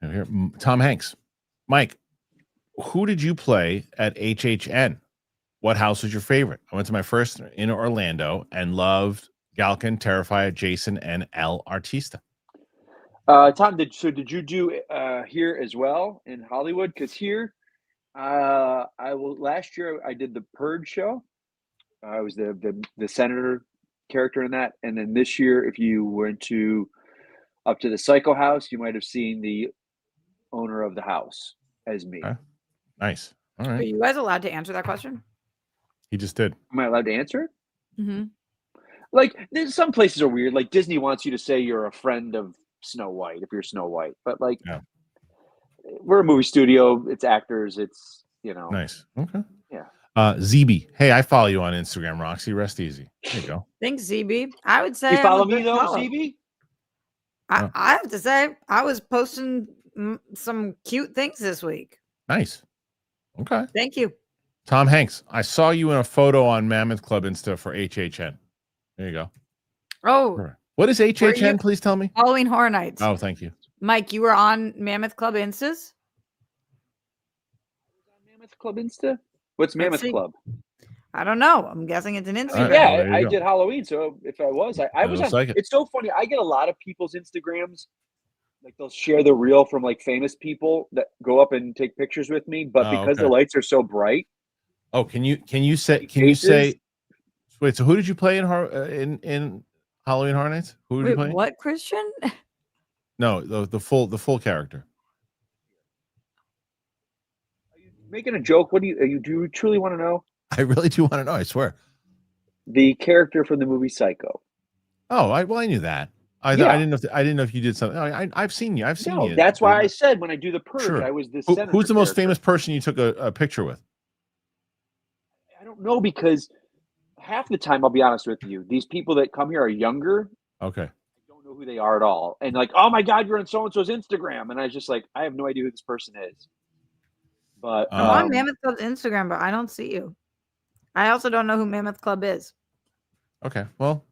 Here, Tom Hanks. Mike, who did you play at HHN? What house was your favorite? I went to my first in Orlando and loved Galkin, Terrifier, Jason, and El Artista. Tom, did you do here as well in Hollywood? Because here, last year I did the Purge show. I was the senator character in that, and then this year, if you went up to the Psycho House, you might have seen the owner of the house as me. Okay. Nice. All right. Are you guys allowed to answer that question? He just did. Am I allowed to answer it? Mm-hmm. Like, some places are weird. Like Disney wants you to say you're a friend of Snow White if you're Snow White, but like, we're a movie studio. It's actors. It's Nice. Okay. Yeah. ZB. Hey, I follow you on Instagram, Roxy. Rest easy. There you go. Thanks, ZB. I would say you follow me though, ZB. I have to say I was posting some cute things this week. Nice. Okay. Thank you. Tom Hanks. I saw you in a photo on Mammoth Club Insta for HHN. There you go. Oh, what is HHN? Please tell me. Halloween Horror Nights. Oh, thank you, Mike. You were on Mammoth Club Instas. Mammoth Club Insta. What's Mammoth Club? I don't know. I'm guessing it's an Instagram. Yeah, I did Halloween. So if I was, I was on. Like it's so funny. I get a lot of people's Instagrams. Like they'll share the reel from like famous people that go up and take pictures with me, but because the lights are so bright. Oh, can you say? Wait, so who did you play in Halloween Horror Nights? Who did you play? What, Christian? No, the full character. Are you making a joke? Do you truly want to know? I really do want to know. I swear. The character from the movie Psycho. Oh, I knew that. I didn't know if you did something. I've seen you. You. That's why I said when I do the purge, sure. I was the Who's the most famous person you took a picture with? I don't know, because half the time, I'll be honest with you, these people that come here are younger. Okay. I don't know who they are at all. And like, oh my God, you're on so-and-so's Instagram. And I was just like, I have no idea who this person is. But I'm on Mammoth Club's Instagram, but I don't see you. I also don't know who Mammoth Club is. Okay. Well,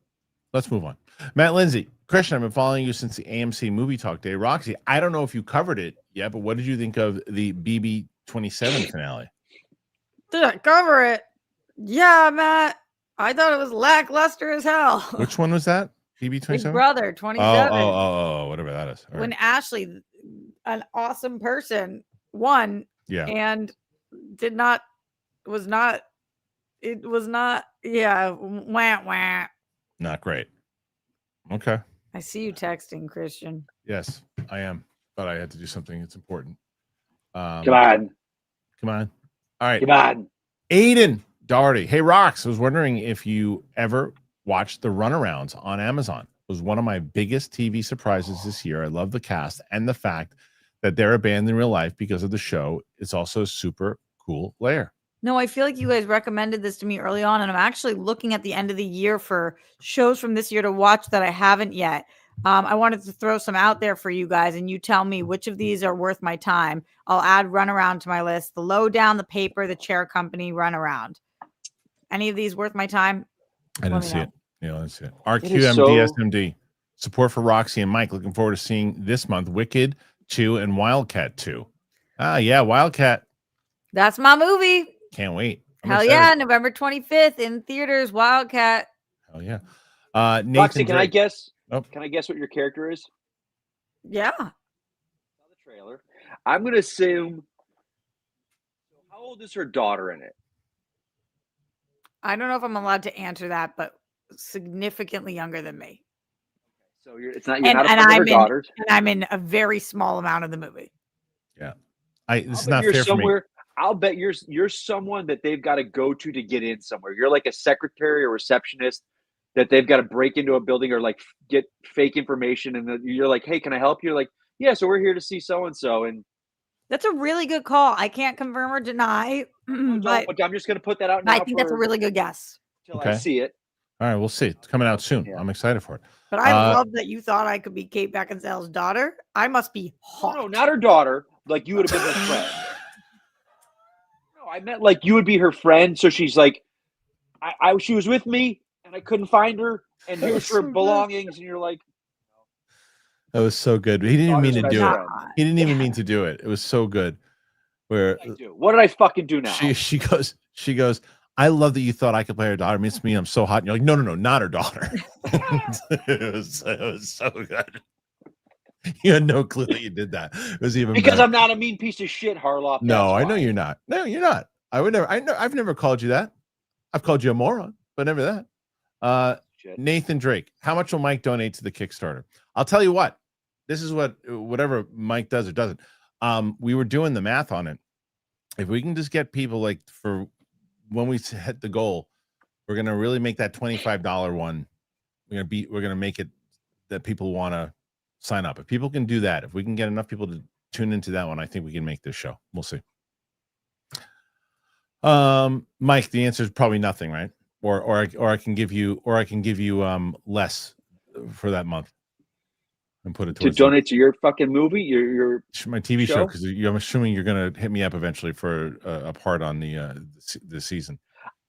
let's move on. Matt Lindsay. Kristian, I've been following you since the AMC Movie Talk Day. Roxy, I don't know if you covered it yet, but what did you think of the BB27 finale? Did I cover it? Yeah, Matt. I thought it was lackluster as hell. Which one was that? BB27? Big Brother 27. Oh, whatever that is. When Ashley, an awesome person, won. Yeah. And was not, wah. Not great. Okay. I see you texting, Christian. Yes, I am. But I had to do something that's important. Come on. All right. Come on. Aiden Doherty. Hey, Rox. I was wondering if you ever watched the Runarounds on Amazon. It was one of my biggest TV surprises this year. I love the cast and the fact that they're a band in real life because of the show. It's also a super cool layer. No, I feel like you guys recommended this to me early on, and I'm actually looking at the end of the year for shows from this year to watch that I haven't yet. I wanted to throw some out there for you guys, and you tell me which of these are worth my time. I'll add Runaround to my list. The Lowdown, The Paper, The Chair Company, Runaround. Any of these worth my time? I didn't see it. Yeah, let's see it. RQMDSMD. Support for Roxy and Mike. Looking forward to seeing this month Wicked 2 and Wildcat 2. Ah, yeah, Wildcat. That's my movie. Can't wait. Hell yeah, November 25th in theaters, Wildcat. Hell yeah. Nathan Roxy, can Drake. I guess? Oh. Can I guess what your character is? Yeah. I saw the trailer. I'm going to assume. How old is her daughter in it? I don't know if I'm allowed to answer that, but significantly younger than me. So you're not a friend of her daughters. And I'm in a very small amount of the movie. Yeah. This is not fair for me. I'll bet you're someone that they've got to go to get in somewhere. You're like a secretary or receptionist that they've got to break into a building or like get fake information. And you're like, hey, can I help you? You're like, yeah, so we're here to see so-and-so. And that's a really good call. I can't confirm or deny. But I'm just going to put that out now. I think that's a really good guess. Until I see it. All right, we'll see. It's coming out soon. Yeah. I'm excited for it. But I love that you thought I could be Kate Beckinsale's daughter. I must be hot. No, not her daughter. Like you would have been her friend. No, I meant like you would be her friend. So she's like, she was with me and I couldn't find her. And here's her belongings. And you're like, that was so good. He didn't even mean to do it. He didn't even mean to do it. It was so good. Where what did I fucking do now? She goes, I love that you thought I could play her daughter. It means to me I'm so hot. And you're like, no, not her daughter. it was so good. You had no clue that you did that. It was even because better. I'm not a mean piece of shit, Harloff. No, I know you're not. No, you're not. I would never. I've never called you that. I've called you a moron, but never that. Nathan Drake. How much will Mike donate to the Kickstarter? I'll tell you what. This is whatever Mike does or doesn't. We were doing the math on it. If we can just get people like for when we hit the goal, we're gonna really make that $25 one. We're gonna make it that people want to sign up. If people can do that, if we can get enough people to tune into that one, I think we can make this show. We'll see. Mike, the answer is probably nothing, right? Or I can give you less for that month and put it towards to donate to your fucking movie, your my TV show, because I'm assuming you're gonna hit me up eventually for a part on the season.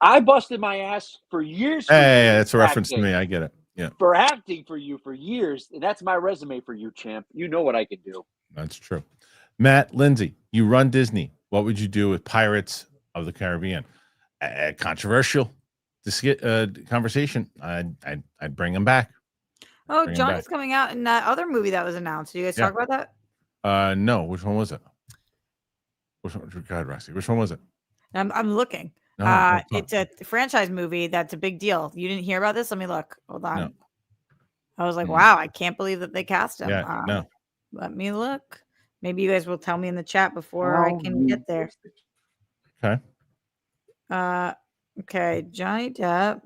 I busted my ass for years. Hey, that's a reference to me. I get it. Yeah, for acting for you for years, and that's my resume for you, champ. You know what I can do. That's true. Matt Lindsay, you run Disney. What would you do with Pirates of the Caribbean? Controversial conversation. I'd bring him back. Oh, Johnny's coming out in that other movie that was announced. Did you guys talk about that? No. Which one was it? God, Roxy. Which one was it? I'm looking. No, it's a franchise movie that's a big deal. You didn't hear about this? Let me look. Hold on. No. I was like, wow, I can't believe that they cast him. Yeah, no. Let me look. Maybe you guys will tell me in the chat before I can get there. Okay. Okay, Johnny Depp.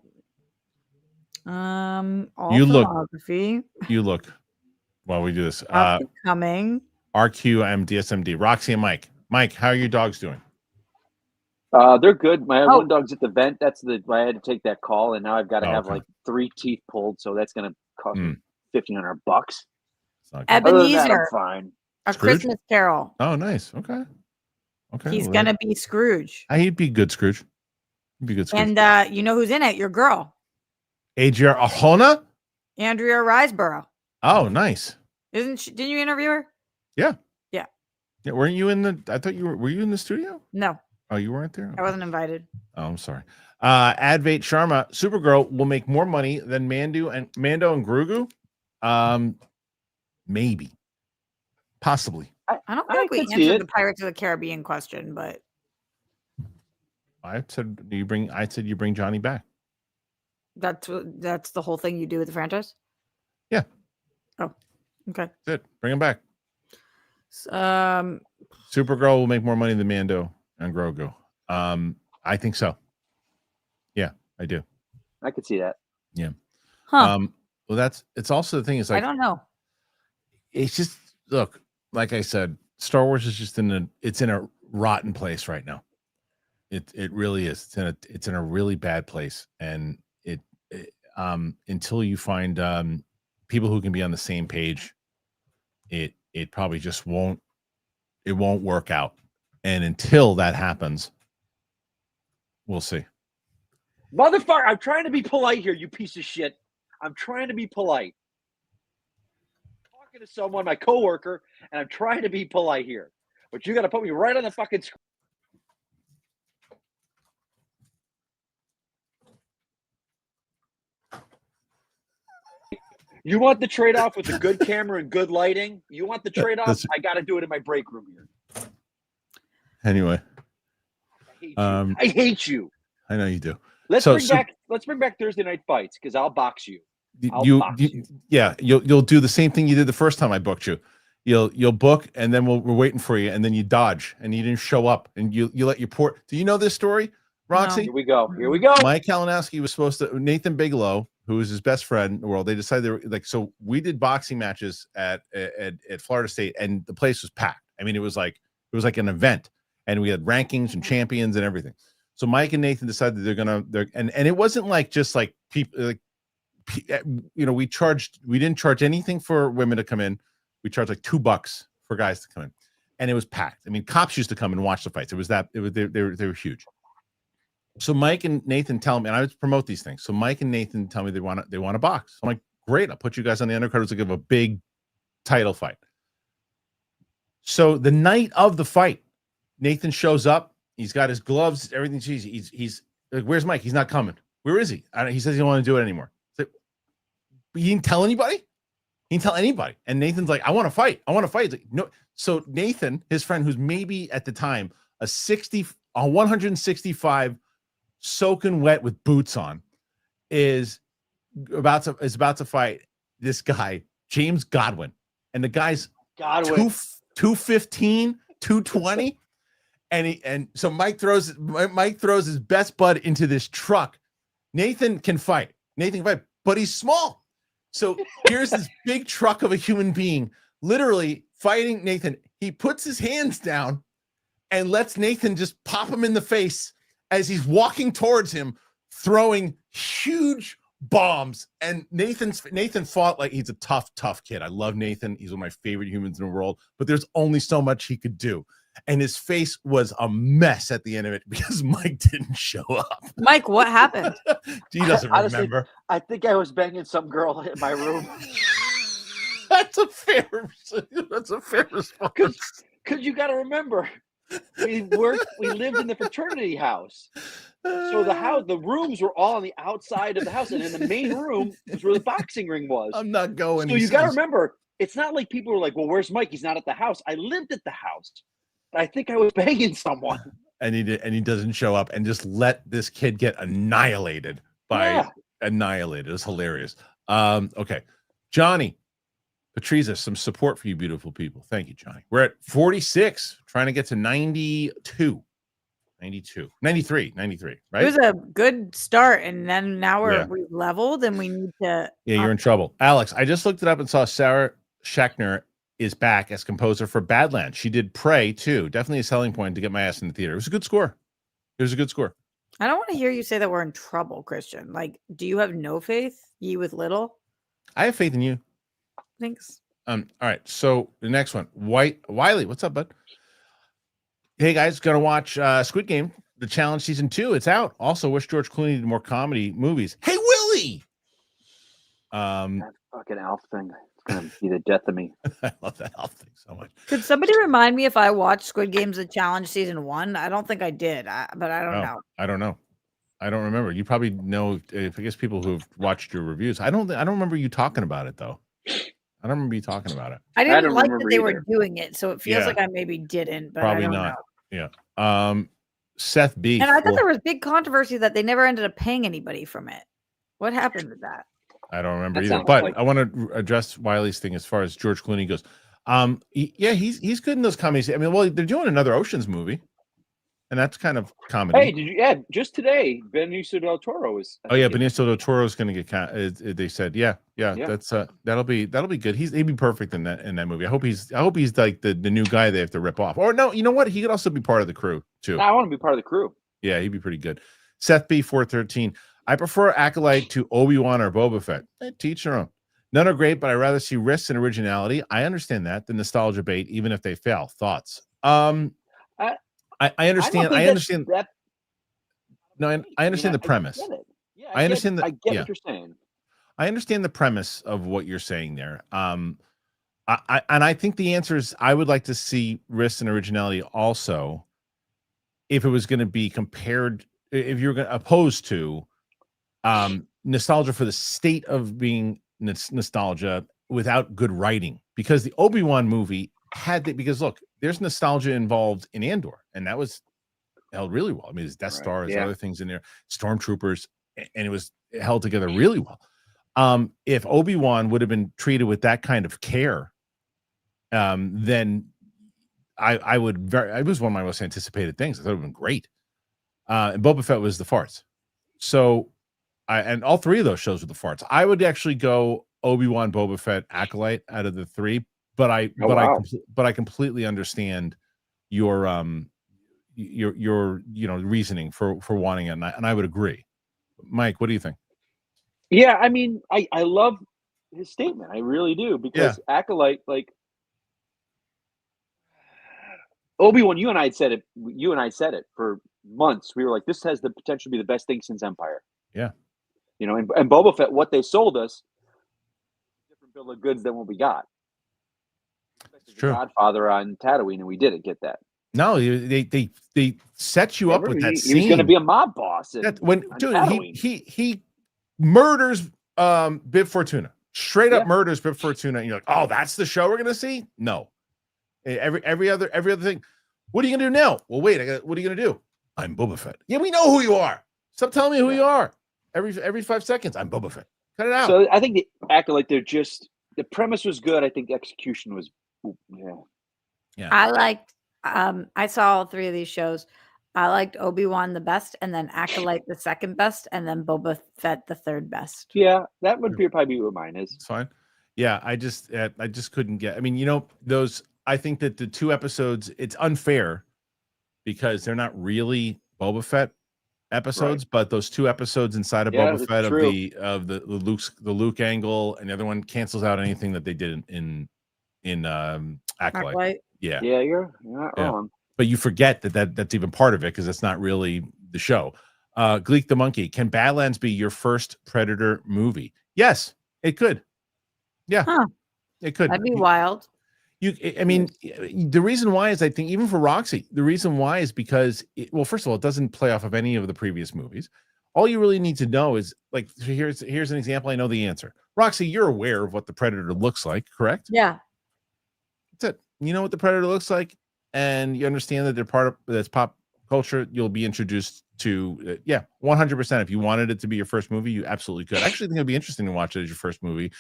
All you filmography. You look while we do this. Coming. RQM DSMD. Roxy and Mike. Mike, how are your dogs doing? They're good. My one dog's at the vent. I had to take that call, and now I've got to have like 3 teeth pulled, so that's gonna cost me $1,500. Ebenezer, I'm fine. A Christmas Carol. Oh, nice. Okay. He's gonna be Scrooge. He'd be good Scrooge. And you know who's in it? Your girl. Adria Arjona? Andrea Riseborough. Oh, nice. Didn't you interview her? Yeah. Yeah. Yeah. Weren't you in the? I thought you were you in the studio? No. Oh, you weren't there? I wasn't invited. Oh, I'm sorry. Advait Sharma, Supergirl will make more money than Mando and Grogu. Maybe. Possibly. I don't think we answered the Pirates of the Caribbean question, but I said you bring Johnny back. That's the whole thing you do with the franchise? Yeah. Oh, okay. That's it. Bring him back. Supergirl will make more money than Mando and Grogu. I think so. Yeah, I do. I could see that. Yeah. Huh. Well, it's also the thing is like I don't know. It's just look, like I said, Star Wars is just in a rotten place right now. It really is. It's in a really bad place, and until you find people who can be on the same page, it probably just won't work out. And until that happens, we'll see. Motherfucker, I'm trying to be polite here, you piece of shit. I'm trying to be polite. I'm talking to someone, my coworker, and I'm trying to be polite here. But you got to put me right on the fucking screen. You want the trade-off with a good camera and good lighting? You want the trade-off? I got to do it in my break room here. Anyway. I hate you. I know you do. Let's bring back Thursday night fights because I'll box you. Yeah, you'll do the same thing you did the first time I booked you. You'll book and then we're waiting for you and then you dodge and you didn't show up and you let your port. Do you know this story, Roxy? No. Here we go. Mike Kalinowski was supposed to Nathan Bigelow, who was his best friend in the world. They decided they were so we did boxing matches at Florida State and the place was packed. I mean, it was like an event and we had rankings and champions and everything. So Mike and Nathan decided and it wasn't like just like people like we didn't charge anything for women to come in. We charged like $2 for guys to come in, and it was packed. I mean, cops used to come and watch the fights. They were huge. So Mike and Nathan tell me, and I would promote these things. So Mike and Nathan tell me they want a box. I'm like, great, I'll put you guys on the undercard to give a big title fight. So the night of the fight, Nathan shows up. He's got his gloves, everything. He's like, where's Mike? He's not coming. Where is he? He says he don't want to do it anymore. Like, but he didn't tell anybody? He didn't tell anybody. And Nathan's like, I want to fight. He's like, no. So Nathan, his friend, who's maybe at the time a 165 soaking wet with boots on, is about to fight this guy, James Godwin. And the guy's 215, 220. And so Mike throws his best bud into this truck. Nathan can fight, but he's small. So here's this big truck of a human being literally fighting Nathan. He puts his hands down and lets Nathan just pop him in the face as he's walking towards him, throwing huge bombs. And Nathan fought like he's a tough kid. I love Nathan. He's one of my favorite humans in the world, but there's only so much he could do. And his face was a mess at the end of it because Mike didn't show up. Mike, what happened? He doesn't remember. I think I was banging some girl in my room. That's a fair response. Because you got to remember, we lived in the fraternity house. So the rooms were all on the outside of the house, and in the main room was where the boxing ring was. I'm not going. So you got to remember, it's not like people were like, "Well, where's Mike? He's not at the house." I lived at the house. I think I was banging someone. And he doesn't show up, and just let this kid get annihilated annihilated. It's hilarious. Okay, Johnny Patriza, some support for you beautiful people. Thank you, Johnny. We're at 46, trying to get to 92. 93, right? It was a good start, and then now we've leveled, and we need to. Yeah, you're in trouble. Alex, I just looked it up and saw Sarah Schachner is back as composer for Badlands. She did Prey too. Definitely a selling point to get my ass in the theater. It was a good score. I don't want to hear you say that we're in trouble, Kristian. Like, do you have no faith? Ye with little? I have faith in you. Thanks. All right. So the next one, Wiley, what's up, bud? Hey guys, gonna watch Squid Game, the challenge season 2. It's out. Also, wish George Clooney did more comedy movies. Hey Willie. That fucking Alf thing. It's gonna be the death of me. I love that Alf thing so much. Could somebody remind me if I watched Squid Games the challenge season 1? I don't think I did, but I don't know. I don't know. I don't remember. You probably know. I guess people who've watched your reviews. I don't remember you talking about it though. I don't remember you talking about it. I didn't like that they were doing it, so it feels like I maybe didn't. But probably I don't not. know. Yeah. Seth B. And I thought there was big controversy that they never ended up paying anybody from it. What happened with that? I don't remember either. But I want to address Wiley's thing as far as George Clooney goes. He's good in those comedies. I mean, well, they're doing another Ocean's movie, and that's kind of comedy. Hey, did you? Yeah, just today, Benicio del Toro was. Benicio del Toro is going to get. They said, that's that'll be good. He'd be perfect in that movie. I hope he's like the new guy they have to rip off. Or no, you know what? He could also be part of the crew too. I want to be part of the crew. Yeah, he'd be pretty good. Seth B 413. I prefer Acolyte to Obi-Wan or Boba Fett. Teach their own. None are great, but I rather see risks and originality. I understand that the nostalgia bait, even if they fail. Thoughts? I understand. I understand that. No, I understand the premise. I understand I get what you're saying. I understand the premise of what you're saying there. I think the answer is I would like to see risks and originality also. If it was going to be compared, if you're going to opposed to nostalgia for the state of being nostalgia without good writing, because the Obi-Wan movie had that. Because look, there's nostalgia involved in Andor, and that was held really well. I mean, there's Death Star, there's other things in there, stormtroopers, and it was held together really well. If Obi-Wan would have been treated with that kind of care, then I would it was one of my most anticipated things. I thought it would have been great. And Boba Fett was the farts. So and all three of those shows were the farts. I would actually go Obi-Wan, Boba Fett, Acolyte out of the three, but I completely understand your reasoning for wanting it, and I would agree. Mike, what do you think? Yeah, I mean, I love his statement. I really do, because Acolyte, like Obi-Wan, you and I said it for months. We were like, this has the potential to be the best thing since Empire. Yeah. And Boba Fett, what they sold us, different bill of goods than what we got. It's true. Godfather on Tatooine, and we didn't get that. No, they set you up with that scene. He was going to be a mob boss. He murders Bib Fortuna. Straight up murders Bib Fortuna. And you're like, oh, that's the show we're going to see? No. Every other thing. What are you going to do now? Well, wait, what are you going to do? I'm Boba Fett. Yeah, we know who you are. Stop telling me who you are. Every 5 seconds, I'm Boba Fett. Cut it out. So I think the Acolyte, the premise was good. I think the execution was, yeah. I liked, I saw all three of these shows. I liked Obi-Wan the best, and then Acolyte the second best, and then Boba Fett the third best. Yeah, that would probably be what mine is. It's fine. Yeah, I just couldn't get. I mean, those. I think that the 2 episodes, it's unfair because they're not really Boba Fett. episodes, but those 2 episodes inside of Boba Fett of the Luke angle, and the other one cancels out anything that they did in Acolyte. Yeah, you're not wrong. But you forget that's even part of it because it's not really the show. Gleek the Monkey, can Badlands be your first Predator movie? Yes, it could. Yeah, it could. That'd be wild. I mean, the reason why is I think even for Roxy, the reason why is because, first of all, it doesn't play off of any of the previous movies. All you really need to know is, like, here's an example. I know the answer. Roxy, you're aware of what the Predator looks like, correct? Yeah. That's it. You know what the Predator looks like, and you understand that they're part of that's pop culture. You'll be introduced to 100%. If you wanted it to be your first movie, you absolutely could. I actually think it'd be interesting to watch it as your first movie,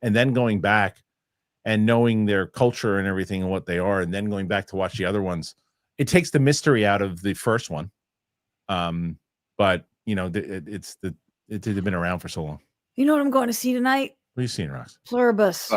and then going back and knowing their culture and everything and what they are, and then going back to watch the other ones. It takes the mystery out of the first one. But you know, it's been around for so long. You know what I'm going to see tonight? What are you seeing, Rox? Pluribus.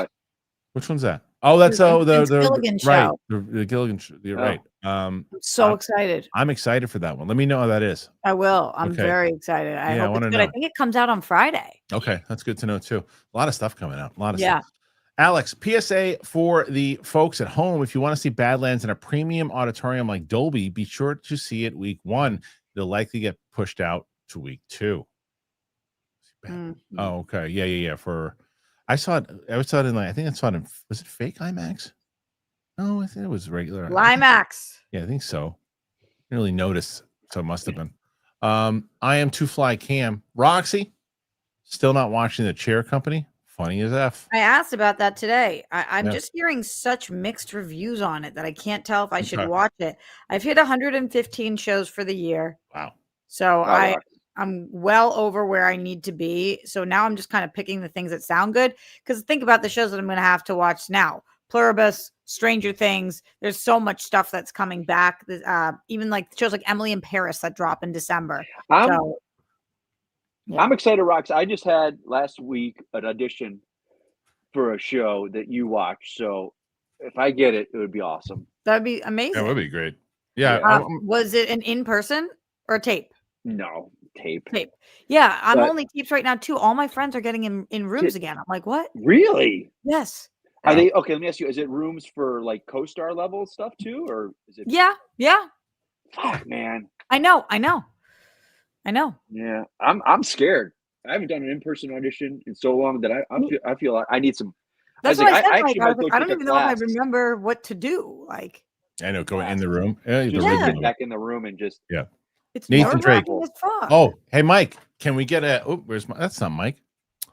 Which one's that? Oh, that's the Gilligan show. The Gilligan show. You're right. I'm so excited. I'm excited for that one. Let me know how that is. I will. I'm very excited. I hope it's good. I think it comes out on Friday. Okay, that's good to know too. A lot of stuff coming out. A lot of stuff. Alex, PSA for the folks at home: if you want to see Badlands in a premium auditorium like Dolby, be sure to see it week 1. It'll likely get pushed out to week 2. Mm-hmm. Oh, okay. Yeah. I saw it in I think I saw it in, was it fake IMAX? No, I think it was regular IMAX. Yeah, I think so. Didn't really notice, so it must have been. I am Too Fly Cam. Roxy, still not watching The Chair Company. Funny as F. I asked about that today. I'm just hearing such mixed reviews on it that I can't tell if I should watch it. I've hit 115 shows for the year. Wow. So I'm well over where I need to be. So now I'm just kind of picking the things that sound good. Because think about the shows that I'm going to have to watch now. Pluribus, Stranger Things. There's so much stuff that's coming back. Even like shows like Emily in Paris that drop in December. I'm excited, Rox. I just had last week an audition for a show that you watched. So if I get it, it would be awesome. That'd be amazing. That would be great. Yeah. Was it an in-person or tape? No, tape. Yeah, I'm only tapes right now too. All my friends are getting in rooms again. I'm like, what? Really? Yes. Are they okay? Let me ask you: is it rooms for like co-star level stuff too, or is it? Yeah. Fuck, man. I know. Yeah, I'm scared. I haven't done an in-person audition in so long that I feel like I need some. That's what I said. I don't even know if I remember what to do. Like, I know, go in the room. Just get back in the room and just It's Nathan Drake. Oh, hey Mike, can we get a? Oh, where's my? That's not Mike.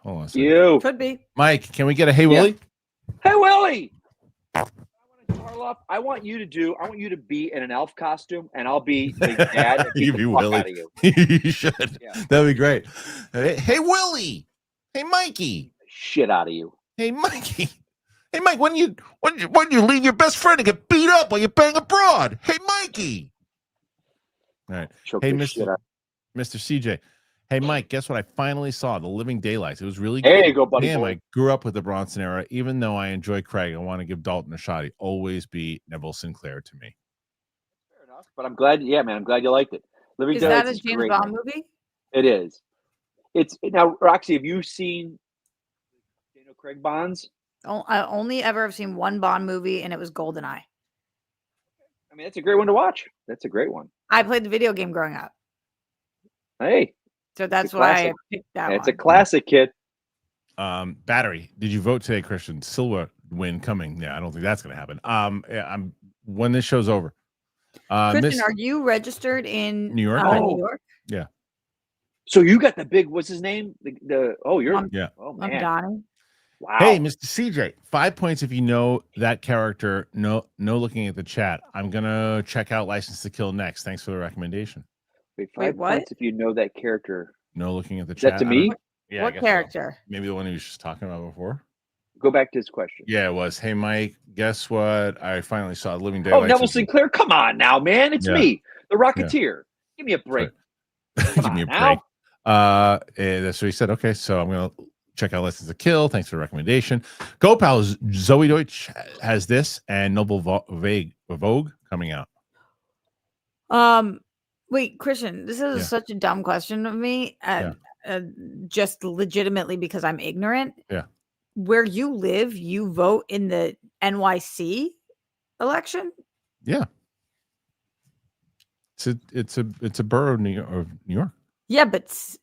Hold on a second. You could be Mike. Can we get a hey Willie? Hey Willie. I want you to be in an elf costume, and I'll be the dad. And you be Willie. You should. Yeah. That'd be great. Hey Willie. Hey Mikey. Shit out of you. Hey Mikey. Hey Mike. When you leave your best friend to get beat up while you bang abroad? Hey Mikey. All right. Hey Mr. CJ. Hey Mike, guess what I finally saw? The Living Daylights. It was really good. There you go, buddy. Damn, I grew up with the Bronson era. Even though I enjoy Craig, I want to give Dalton a shot. He always be Neville Sinclair to me. Fair enough. But I'm glad, man, I'm glad you liked it. Living Daylights is a James Bond movie? It is. It's now, Roxy, have you seen Daniel Craig Bonds? I only ever have seen one Bond movie, and it was GoldenEye. I mean, that's a great one to watch. That's a great one. I played the video game growing up. Hey. So that's why I picked that one. It's a classic, kid. Battery. Did you vote today, Kristian? Silver win coming. Yeah, I don't think that's going to happen. I'm when this show's over. Kristian, are you registered in New York? New York? Yeah. So you got the big, what's his name? You're Oh, man. I'm Donnie. Wow. Hey, Mr. CJ, 5 points if you know that character. No looking at the chat. I'm going to check out License to Kill next. Thanks for the recommendation. Wait, 5 points if you know that character. No looking at the chat. Is that to me? Yeah. What character? So. Maybe the one he was just talking about before. Go back to his question. Yeah, it was. Hey, Mike, guess what? I finally saw Living Daylights. Oh, Neville Sinclair. Come on now, man. It's me, the Rocketeer. Give me a break. Give me a break. That's what he said. Okay, so I'm going to check out License to Kill. Thanks for the recommendation. Go Pals. Zoe Deutsch has this and Noble Vogue coming out. Wait, Kristian, this is such a dumb question of me. Just legitimately because I'm ignorant. Yeah. Where you live, you vote in the NYC election? Yeah. It's a borough of New York. Yeah, but it's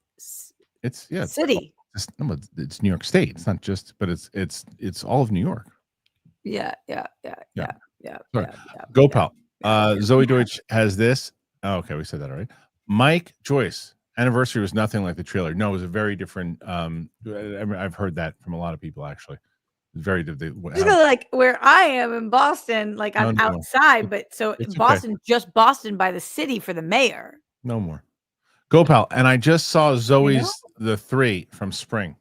city. It's New York State. It's not just, but it's all of New York. Yeah. Go Pal. Zoe Deutsch has this. Oh, okay, we said that already. Mike Joyce. Anniversary was nothing like the trailer. No, it was a very different. I've heard that from a lot of people actually. Very like where I am in Boston, like I'm outside, but so Boston, okay. Just Boston by the city for the mayor. No more. Go Pal. And I just saw Zoe's The 3 from Spring.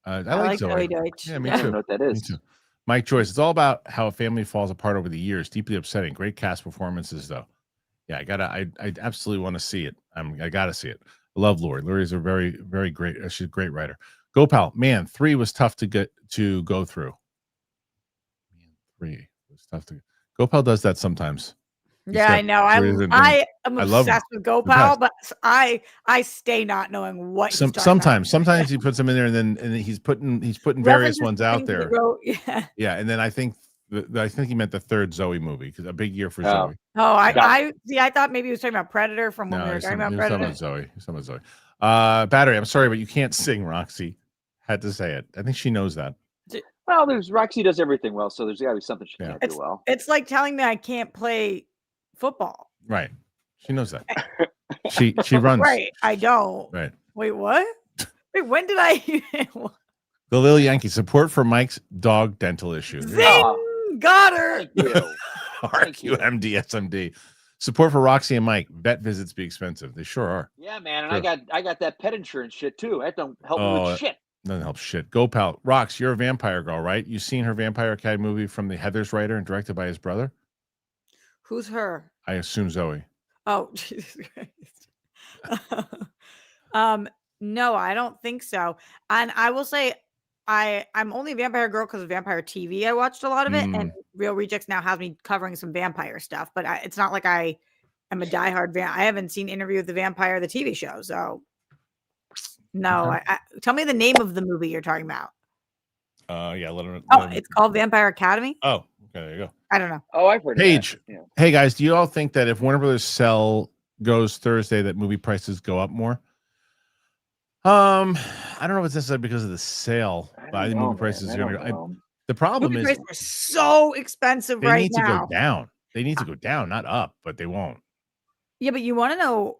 I like Zoe. Yeah, me too. I don't know what that is. Me too. Mike Joyce. It's all about how a family falls apart over the years. Deeply upsetting. Great cast performances though. Yeah, I absolutely want to see it. I gotta see it. I love Lori. Lori's a very, very great. She's a great writer. Go Pal. Man, 3 was tough to go through. Man, 3 was tough to. Go Pal does that sometimes. Yeah, I know. I'm obsessed with Go Pal, but I stay not knowing what. Sometimes he puts them in there, and then he's putting various ones out there. Yeah, and then I think he meant the third Zoe movie because a big year for Zoe. Oh, I thought maybe he was talking about Predator from when we were talking about Predator. He's talking about Zoe. Battery. I'm sorry, but you can't sing, Roxy. Had to say it. I think she knows that. Well, Roxy does everything well, so there's got to be something she can't do well. It's like telling me I can't play football. Right. She knows that. she runs. Right. I don't. Right. Wait, what? Wait, when did I? The Little Yankee. Support for Mike's dog dental issue. Zing! Got her. RQMDSMD. Support for Roxy and Mike. Vet visits be expensive. They sure are. Yeah, man. And sure. I got that pet insurance shit too. That don't help me with shit. Doesn't help shit. Go Pal. Rox, you're a vampire girl, right? You seen her Vampire Academy movie from the Heathers writer and directed by his brother? Who's her? I assume Zoe. Oh, Jesus Christ. No, I don't think so. And I will say I'm only a vampire girl because of Vampire TV. I watched a lot of it, and Real Rejects now has me covering some vampire stuff. But it's not like I am a diehard I haven't seen Interview with the Vampire, the TV show. So no, tell me the name of the movie you're talking about. Yeah, it's called Vampire Academy. Oh, okay, there you go. I don't know. Oh, I've heard Paige. of that. Yeah. Hey guys, do you all think that if Warner Brothers sell goes Thursday, that movie prices go up more? I don't know if it's necessarily because of the sale, but I think movie prices are going to. The problem is they're so expensive right now. They need to go down. They need to go down, not up, but they won't. Yeah, but you want to know.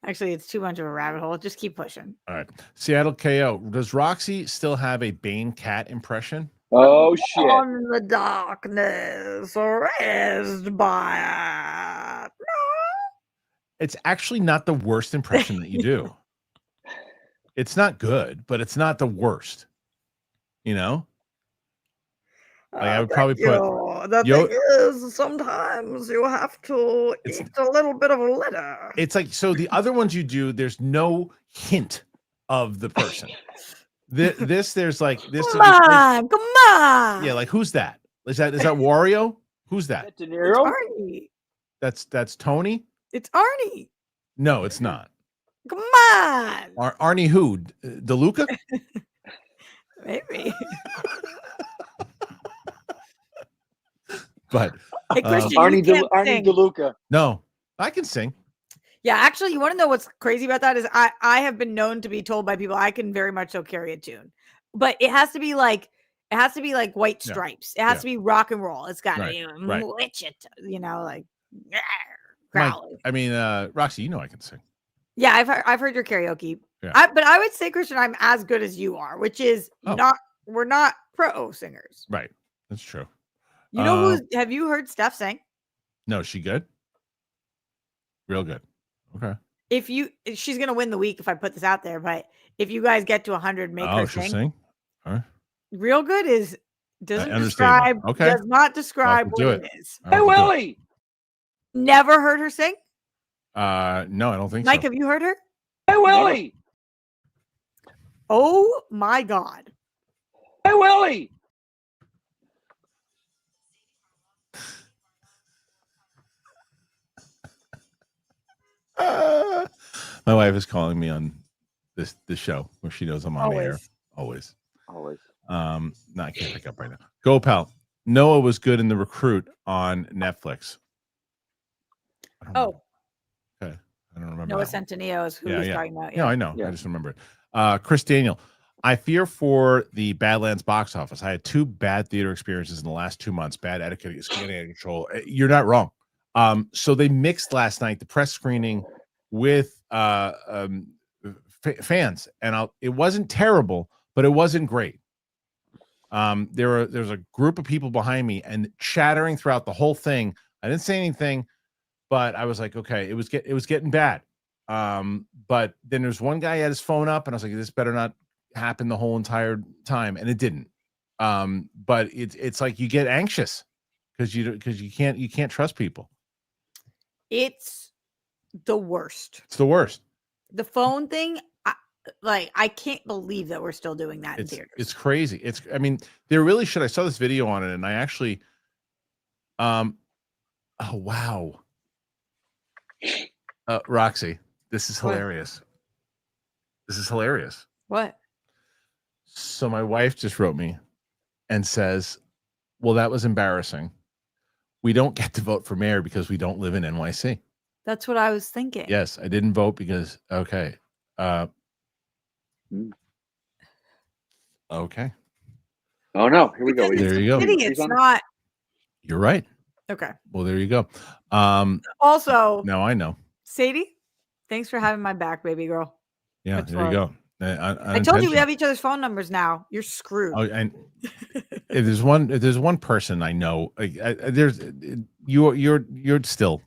Actually, it's too much of a rabbit hole. Just keep pushing. All right. Seattle KO. Does Roxy still have a Bane cat impression? Oh, shit. On the darkness, raised by it. It's actually not the worst impression that you do. It's not good, but it's not the worst. You know? Like I would probably put. The thing is, sometimes you have to eat a little bit of a litter. It's like, so the other ones you do, there's no hint of the person. There's like this. Come on. Yeah, like who's that? Is that Wario? Who's that? De Niro? It's Arnie. That's Tony. It's Arnie. No, it's not. Come on. Arnie who? DeLuca? Maybe. But hey, Arnie DeLuca. No, I can sing. Yeah, actually, you want to know what's crazy about that is I have been known to be told by people I can very much so carry a tune, but it has to be like White Stripes. It has to be rock and roll. It's got to be like growling. I mean, Roxy, you know I can sing. Yeah, I've heard your karaoke. Yeah. But I would say, Kristian, I'm as good as you are, which is we're not pro singers. Right, that's true. You know have you heard Steph sing? No, she good? Real good. Okay. She's gonna win the week if I put this out there, but if you guys get to 100, make her she'll sing. All right. Real good does not describe what it is. Hey Willie. Never heard her sing? No, I don't think Mike, so. have you heard her? Hey Willie. Oh my God. Hey Willie. My wife is calling me on this show where she knows I'm on the air. Always. No, I can't pick up right now. Go, pal. Noah was good in The Recruit on Netflix. Okay. I don't remember. Noah Centineo is who he's talking about. Yeah, I know. I just remember it. Chris Daniel. I fear for the Badlands box office. I had 2 bad theater experiences in the last 2 months. Bad etiquette is getting out of control. You're not wrong. So they mixed last night the press screening with fans, and it wasn't terrible, but it wasn't great. There's a group of people behind me and chattering throughout the whole thing. I didn't say anything, but I was like, okay, it was getting bad. But then there's one guy had his phone up, and I was like, this better not happen the whole entire time, and it didn't. But it's like you get anxious because you can't trust people. It's the worst. It's the worst. The phone thing, I can't believe that we're still doing that in theaters. It's crazy. I mean, they really should. I saw this video on it, and I actually, oh wow, Roxy, this is hilarious. This is hilarious. What? So my wife just wrote me and says, well, that was embarrassing. We don't get to vote for mayor because we don't live in NYC. That's what I was thinking. Yes, I didn't vote because, okay. Okay. Oh, no. Here we go. There you go. It's not. You're right. Okay. Well, there you go. Also. No, I know. Sadie, thanks for having my back, baby girl. Yeah, there you go. I told you we have each other's phone numbers now. You're screwed. Oh, and if there's one person I know, you're the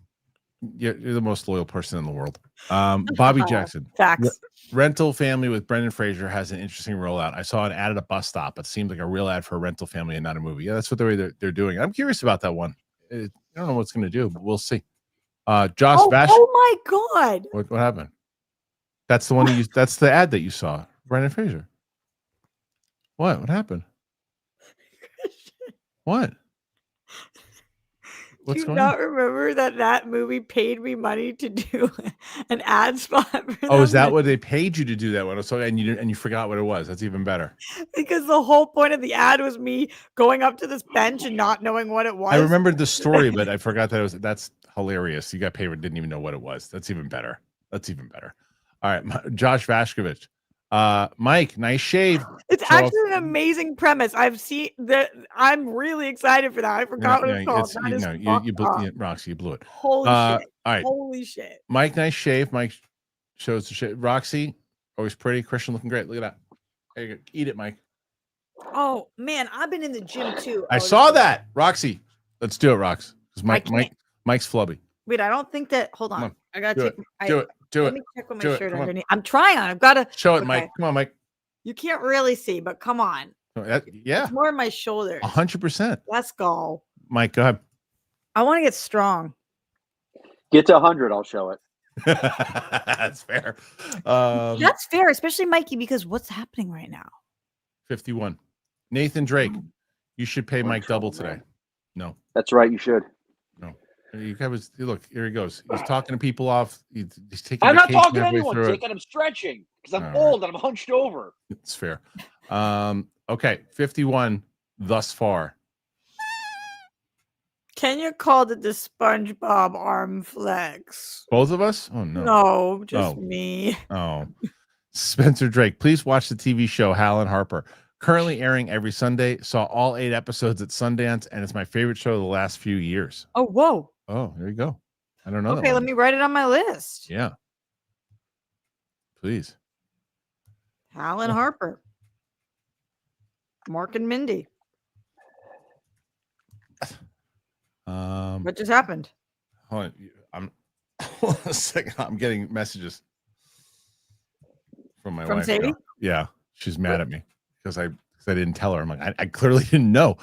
most loyal person in the world. Bobby Jackson. Facts. Rental family with Brendan Fraser has an interesting rollout. I saw an ad at a bus stop. It seems like a real ad for a rental family and not a movie. Yeah, that's what they're doing. I'm curious about that one. I don't know what it's going to do, but we'll see. Josh Vash. Oh my God. What happened? That's the one that's the ad that you saw. Brendan Fraser. What happened? What? Do you not remember that movie paid me money to do an ad spot for them? Oh, is that what they paid you to do that one? So and you forgot what it was. That's even better. Because the whole point of the ad was me going up to this bench and not knowing what it was. I remembered the story, but I forgot that's hilarious. You got paid but didn't even know what it was. That's even better. All right, Josh Vashkovich. Mike, nice shave. It's actually an amazing premise. I've seen that. I'm really excited for that. I forgot what it's called. Roxy, you blew it. Holy shit. All right. Holy shit. Mike, nice shave. Mike shows the shit. Roxy, always pretty. Christian looking great. Look at that. There you go. Eat it, Mike. Oh man, I've been in the gym too. I saw that. Roxy. Let's do it, Rox. Because Mike's flubby. Wait, I don't think that. Hold on. I gotta do it. Let me check with my shirt underneath. I'm trying. I've got to show it, Mike. Come on, Mike. You can't really see, but come on. Yeah. It's more in my shoulders. 100%. Let's go. Mike, go ahead. I want to get strong. Get to 100. I'll show it. That's fair. That's fair, especially Mikey, because what's happening right now? 51. Nathan Drake. You should pay Mike double today. No. That's right. You should. No. Look, here he goes. He's talking to people off. He's taking. I'm not talking to anyone, Jake, and I'm stretching because I'm old and I'm hunched over. It's fair. Okay, 51 thus far. Kenya called it the SpongeBob arm flex. Both of us? Oh no. No, just me. Oh. Spencer Drake, please watch the TV show Hal and Harper. Currently airing every Sunday. Saw all 8 episodes at Sundance, and it's my favorite show of the last few years. Oh, whoa. Oh, there you go. I don't know. Okay, let me write it on my list. Yeah. Please. Hal and Harper. Mark and Mindy. What just happened? Hold on. I'm getting messages from my wife. Sadie? Yeah. She's mad at me because I didn't tell her. I'm like, I clearly didn't know.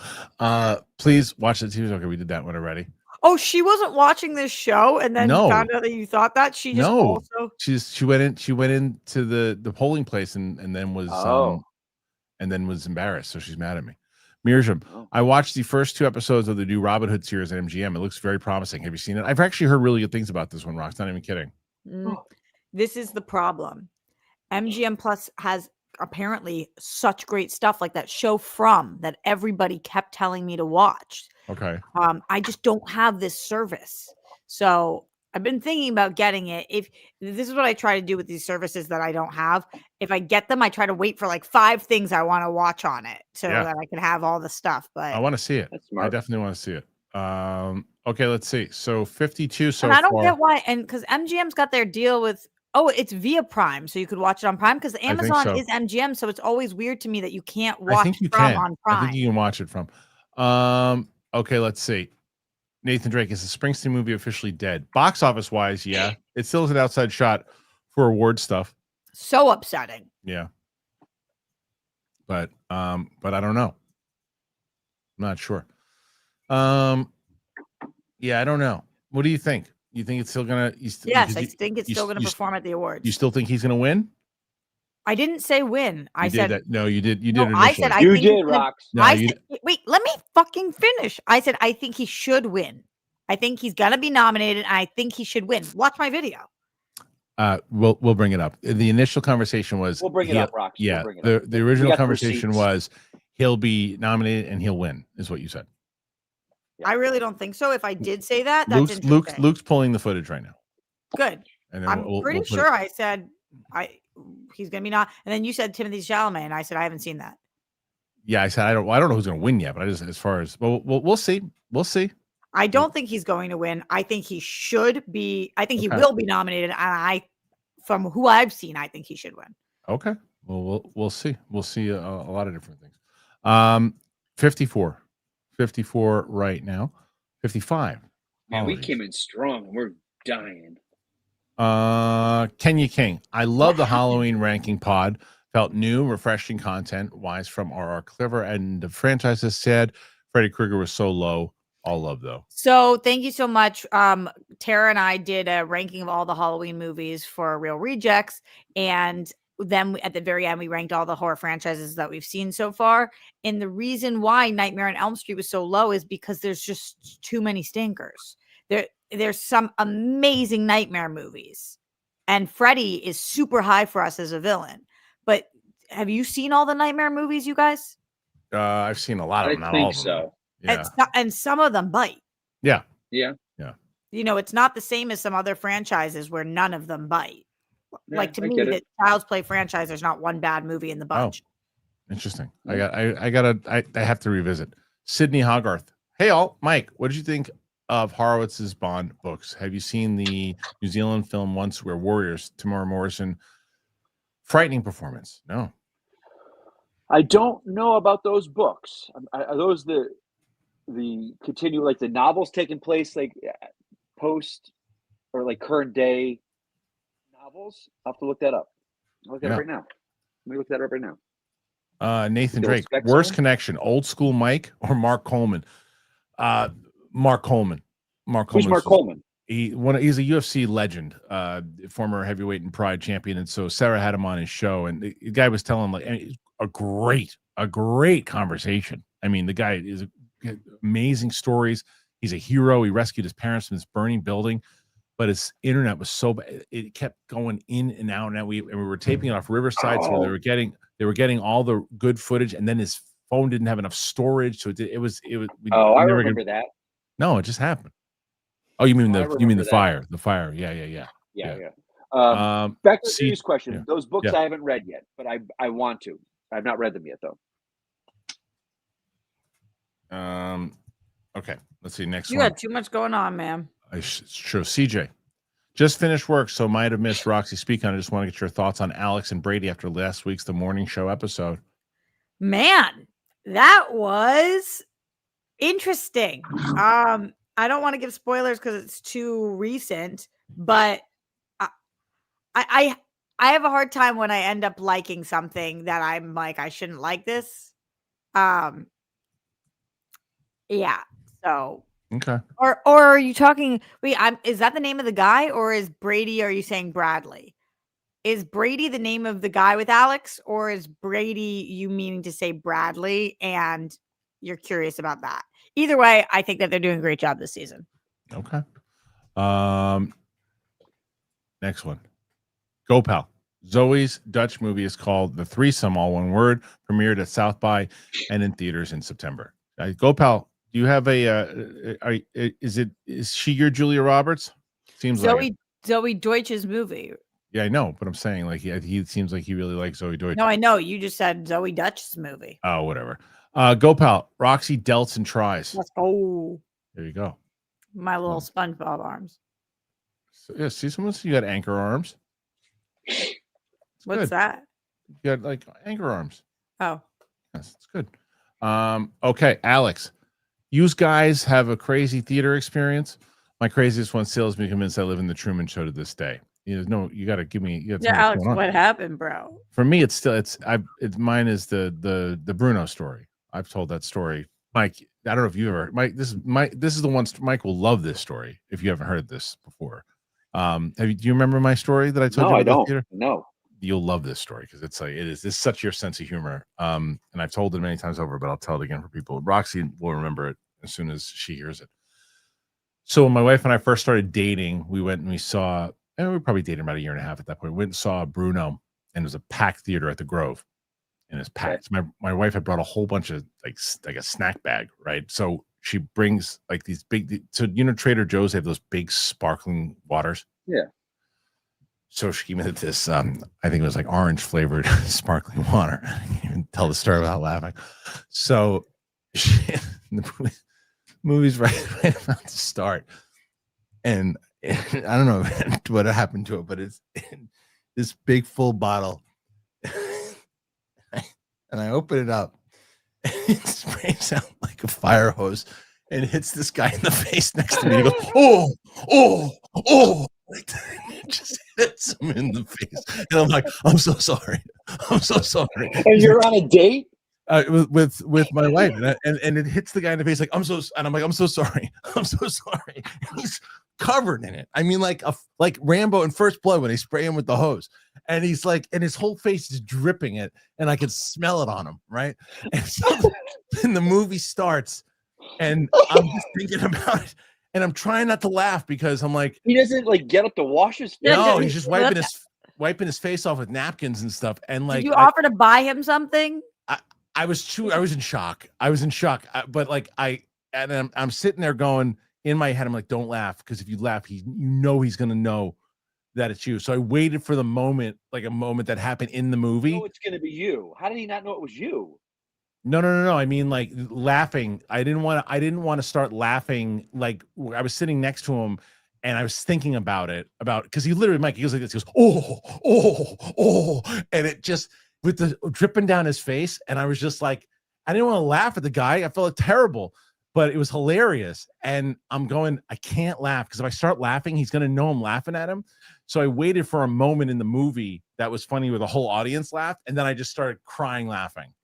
Please watch the TV show. Okay, we did that one already. Oh, she wasn't watching this show and then found out that you thought that. She just also she went into the polling place and then was embarrassed. So she's mad at me. Mirjam, I watched the first 2 episodes of the new Robin Hood series at MGM. It looks very promising. Have you seen it? I've actually heard really good things about this one, Rox. Not even kidding. This is the problem. MGM Plus has apparently such great stuff like that show From that everybody kept telling me to watch. Okay. I just don't have this service. So I've been thinking about getting it. If this is what I try to do with these services that I don't have, if I get them, I try to wait for like 5 things I want to watch on it so that I can have all the stuff. But I want to see it. I definitely want to see it. Okay, let's see. So 52 so far. And I don't get why, and because MGM's got their deal with it's via Prime, so you could watch it on Prime because Amazon is MGM, so it's always weird to me that you can't watch From on Prime. I think you can watch it from. Okay, let's see. Nathan Drake, is the Springsteen movie officially dead? Box office wise, yeah. It still is an outside shot for award stuff. So upsetting. Yeah. But I don't know. I'm not sure. Yeah, I don't know. What do you think? You think it's still gonna? Yes, I think it's still gonna perform at the awards. You still think he's gonna win? I didn't say win. I said that. No, you did. You no, did. I said you did, Rox. No, I said, wait, let me fucking finish. I said I think he should win. I think he's gonna be nominated. And I think he should win. Watch my video. We'll bring it up. The initial conversation was we'll bring it up, Rox. Yeah, we'll the original conversation was he'll be nominated and he'll win. Is what you said. I really don't think so. If I did say that, that's interesting. Luke's pulling the footage right now. Good. And then I'm pretty sure I said he's gonna be not. And then you said Timothée Chalamet, and I said I haven't seen that. Yeah, I said I don't know who's gonna win yet, but I just as far as we'll see. We'll see. I don't think he's going to win. I think he should be. I think he will be nominated. And from who I've seen, I think he should win. Okay. Well, we'll see. We'll see a lot of different things. 54 right now. 55. Man, we came in strong and we're dying. Kenya King. I love the Halloween ranking pod. Felt new, refreshing content. Wise from RR Clever. And the franchise has said Freddy Krueger was so low. All love though. So thank you so much. Tara and I did a ranking of all the Halloween movies for Real Rejects. And then at the very end, we ranked all the horror franchises that we've seen so far. And the reason why Nightmare on Elm Street was so low is because there's just too many stinkers. There's some amazing Nightmare movies. And Freddy is super high for us as a villain. But have you seen all the Nightmare movies, you guys? I've seen a lot of them. I think so. Yeah. And some of them bite. Yeah. Yeah. Yeah. You know, it's not the same as some other franchises where none of them bite. Yeah, like to me, the Child's Play franchise, there's not one bad movie in the bunch. Oh, interesting. I have to revisit. Sydney Hogarth. Hey all, Mike, what did you think of Horowitz's Bond books? Have you seen the New Zealand film Once We're Warriors? Tamara Morrison. Frightening performance. No. I don't know about those books. Are those the continue, like the novels taking place like post or like current day novels? I'll have to look that up. I'll look that up right now. Let me look that up right now. Nathan Drake, worst connection, old school Mike or Mark Coleman? Mark Coleman. Who's Mark Coleman? He's a UFC legend, former heavyweight and Pride champion. And so Sarah had him on his show, and the guy was telling like a great conversation. I mean, the guy is amazing stories. He's a hero. He rescued his parents from this burning building, but his internet was so bad. It kept going in and out. And we were taping it off Riverside, so they were getting all the good footage, and then his phone didn't have enough storage, so it was. I remember that. No, it just happened. Oh, you mean the fire? The fire. Yeah. Back to the serious question. Yeah. Those books I haven't read yet, but I want to. I've not read them yet, though. Okay. Let's see. Next one. You got too much going on, man. It's true. CJ, just finished work, so might have missed Roxy speak on. I just want to get your thoughts on Alex and Brady after last week's The Morning Show episode. Man, that was interesting. I don't want to give spoilers because it's too recent, but I have a hard time when I end up liking something that I'm like, I shouldn't like this. Yeah. So okay. Or are you talking? Wait, is that the name of the guy, or is Brady? Are you saying Bradley? Is Brady the name of the guy with Alex, or is Brady you meaning to say Bradley? And you're curious about that. Either way, I think that they're doing a great job this season. Okay. Next one. Go Pal. Zoe's Dutch movie is called The Threesome, all one word. Premiered at South by and in theaters in September. Go Pal. Do you have a? Is she your Julia Roberts? Seems like Zoe Deutsch's movie. Yeah, I know, but I'm saying like he seems like he really likes Zoe Deutsch. No, I know. You just said Zoe Dutch's movie. Oh, whatever. Go Pal. Roxy delts and tries. Let's go. There you go. My little SpongeBob arms. So, yeah, see, you got anchor arms. What's that? You got like anchor arms. Oh, yes, it's good. Okay, Alex. You guys have a crazy theater experience. My craziest one still has me convinced I live in the Truman Show to this day. You got to give me. Alex, what happened, bro? For me, mine is the Bruno story. I've told that story, Mike. I don't know if you ever, Mike. This is the one. Mike will love this story if you haven't heard this before. Do you remember my story that I told you? No, I don't. Theater? No. You'll love this story because it's such your sense of humor. And I've told it many times over, but I'll tell it again for people. Roxy will remember it as soon as she hears it. So when my wife and I first started dating, we went and we saw, and we were probably dating about a year and a half at that point. We went and saw Bruno, and it was a packed theater at the Grove. And it's packed. Okay. My wife had brought a whole bunch of like a snack bag, right? So she brings like these big, so Trader Joe's, they have those big sparkling waters. Yeah. So she gave me this, I think it was like orange flavored sparkling water. I can't even tell the story without laughing. So the movie's right about to start. And I don't know what happened to it, but it's this big full bottle. And I open it up. And it sprays out like a fire hose and hits this guy in the face next to me. He goes, oh. Like, it just hits him in the face. And I'm like, I'm so sorry. I'm so sorry. And you're on a date? With my wife. And it hits the guy in the face like, I'm so sorry. I'm so sorry. And he's covered in it. I mean, like Rambo in First Blood when they spray him with the hose. And he's like, and his whole face is dripping it, and I could smell it on him, right? And so then the movie starts, and I'm just thinking about it. And I'm trying not to laugh because I'm like, he doesn't like get up to wash his face. No, he's just wiping his face off with napkins and stuff. And like, did you offer to buy him something? I was in shock. But like I'm sitting there going in my head, I'm like, don't laugh, because if you laugh, he's gonna know that it's you. So I waited for the moment, like a moment that happened in the movie. Oh, it's gonna be you. How did he not know it was you? No. I mean, like laughing. I didn't want to start laughing. Like I was sitting next to him, and I was thinking about because he literally, Mike, he goes like this. He goes, oh, and it just with the dripping down his face, and I was just like, I didn't want to laugh at the guy. I felt terrible, but it was hilarious. And I'm going, I can't laugh because if I start laughing, he's gonna know I'm laughing at him. So I waited for a moment in the movie that was funny where the whole audience laughed, and then I just started crying laughing.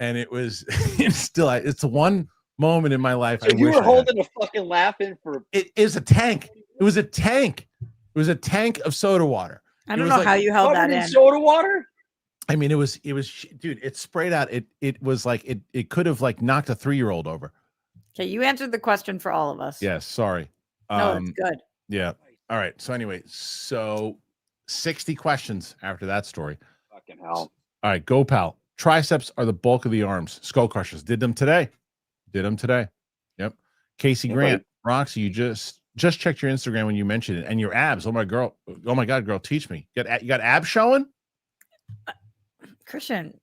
And it was it's the one moment in my life. So you were holding a fucking laugh in for it is a tank. It was a tank. It was a tank of soda water. I don't know how you held that in. Soda water? I mean, it was dude, it sprayed out. It was like it could have like knocked a 3-year-old over. Okay, you answered the question for all of us. Yes, sorry. No, it's good. Yeah. All right. So anyway, 60 questions after that story. Fucking hell. All right, Go Pal. Triceps are the bulk of the arms. Skull crushers. Did them today. Yep. Casey Grant. Roxy, you just checked your Instagram when you mentioned it, and your abs. Oh my God, girl, teach me. You got abs showing? Kristian.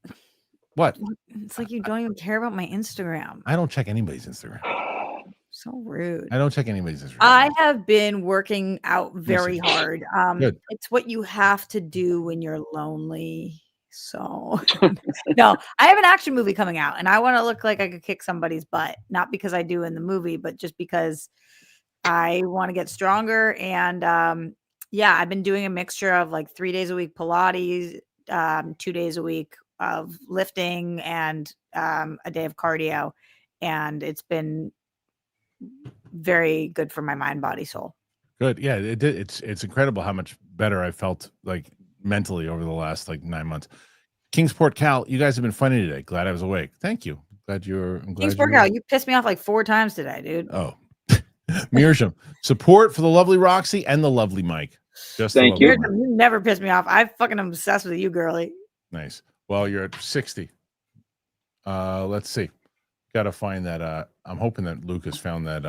What? It's like you don't even care about my Instagram. I don't check anybody's Instagram. So rude. I don't check anybody's Instagram. I have been working out very hard. Good. It's what you have to do when you're lonely. So no, I have an action movie coming out, and I want to look like I could kick somebody's butt, not because I do in the movie, but just because I want to get stronger. And I've been doing a mixture of like 3 days a week Pilates, 2 days a week of lifting, and a day of cardio, and it's been very good for my mind, body, soul. Good. Yeah, it's incredible how much better I felt like mentally over the last like 9 months. Kingsport Cal, you guys have been funny today. Glad I was awake. Thank you. I'm glad Kingsport Cal, you pissed me off like 4 times today, dude. Oh. Mearsham, support for the lovely Roxy and the lovely Mike. Just Thank you. You never piss me off. I fucking am obsessed with you, girly. Nice. Well, you're at 60. Let's see. Got to find that. I'm hoping that Lucas found that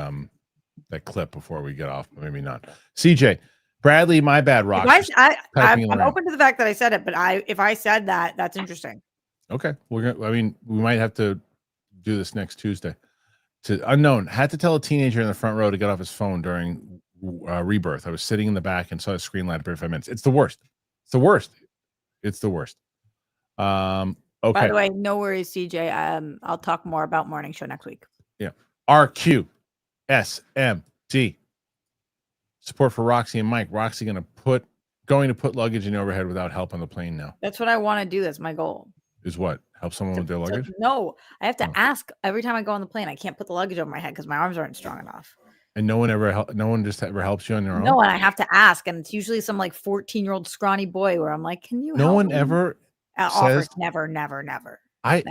that clip before we get off, but maybe not. CJ, Bradley, my bad. Rock. I'm open to the fact that I said it, but if I said that, that's interesting. Okay, we're gonna. I mean, we might have to do this next Tuesday. To unknown, had to tell a teenager in the front row to get off his phone during Rebirth. I was sitting in the back and saw the screen light up every 5 minutes. It's the worst. It's the worst. It's the worst. Okay. By the way, no worries, CJ. I'll talk more about morning show next week. Yeah. RQ SMT. Support for Roxy and Mike. Roxy going to put luggage in overhead without help on the plane now. That's what I want to do. That's my goal. Is what? Help someone with their luggage? No, I have to ask every time I go on the plane. I can't put the luggage over my head because my arms aren't strong enough. And no one just ever helps you on your own? No, and I have to ask. And it's usually some like 14-year-old scrawny boy where I'm like, can you help No one me? ever offers never. I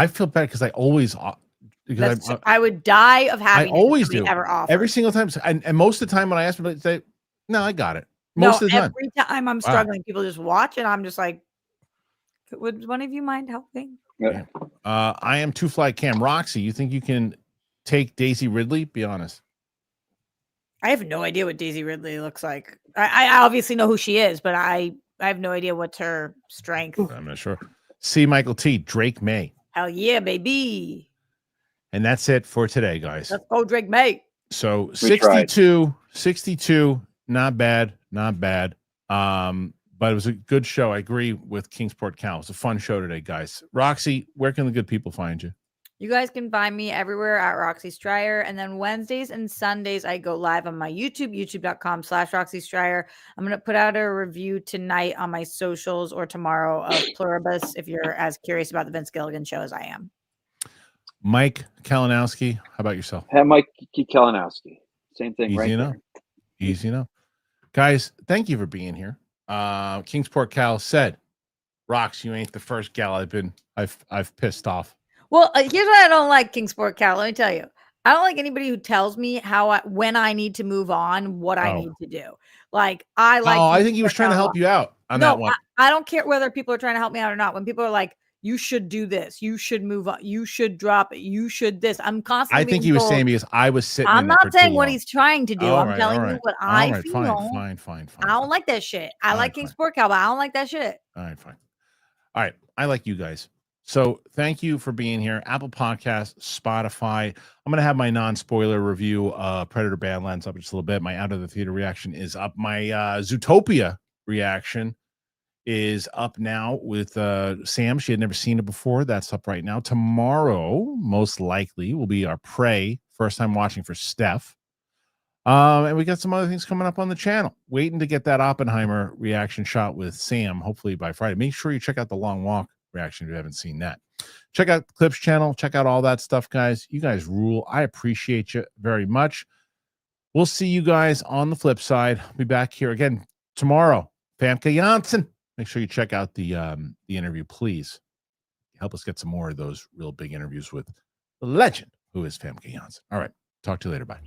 feel bad because I always because I would die of happiness. I always do. Ever offer. Every single time. And most of the time when I ask them, they say, no, I got it. Most of the time. Every time I'm struggling, people just watch and I'm just like, would one of you mind helping? Yeah. I am Two Fly Cam. Roxy, you think you can take Daisy Ridley? Be honest. I have no idea what Daisy Ridley looks like. I obviously know who she is, but I have no idea what's her strength. I'm not sure. C. Michael T. Drake May. Hell yeah, baby. And that's it for today, guys. Let's go, Drake May. So 62, not bad. But it was a good show. I agree with Kingsport Cal. It was a fun show today, guys. Roxy, where can the good people find you? You guys can find me everywhere at Roxy Stryer. And then Wednesdays and Sundays, I go live on my YouTube, youtube.com/Roxy Stryer. I'm going to put out a review tonight on my socials or tomorrow of Pluribus if you're as curious about the Vince Gilligan show as I am. Mike Kalinowski, how about yourself? Mike Kalinowski. Same thing, right? Easy enough. Guys, thank you for being here. Kingsport Cal said, Rox, you ain't the first gal I've pissed off. Well, here's what I don't like, Kingsport Cal. Let me tell you. I don't like anybody who tells me when I need to move on, what I need to do. Like, I think he was trying to help you out on that one. I don't care whether people are trying to help me out or not. When people are like, you should do this, you should move on, you should drop it, you should this. I'm constantly. I think he was saying because I was sitting. I'm not saying what he's trying to do. I'm telling you what I feel. Fine. I don't like that shit. I like Kingsport Cal, but I don't like that shit. All right, fine. All right, I like you guys. So thank you for being here. Apple Podcasts, Spotify. I'm going to have my non-spoiler review, Predator Badlands, up just a little bit. My Out of the Theater reaction is up. My Zootopia reaction is up now with Sam. She had never seen it before. That's up right now. Tomorrow, most likely, will be our Prey. First time watching for Steph. And we got some other things coming up on the channel. Waiting to get that Oppenheimer reaction shot with Sam, hopefully by Friday. Make sure you check out the Long Walk reaction if you haven't seen that. Check out the Clips channel. Check out all that stuff, guys. You guys rule. I appreciate you very much. We'll see you guys on the flip side. I'll be back here again tomorrow. Famke Janssen. Make sure you check out the interview, please. Help us get some more of those real big interviews with the legend who is Famke Janssen. All right. Talk to you later. Bye.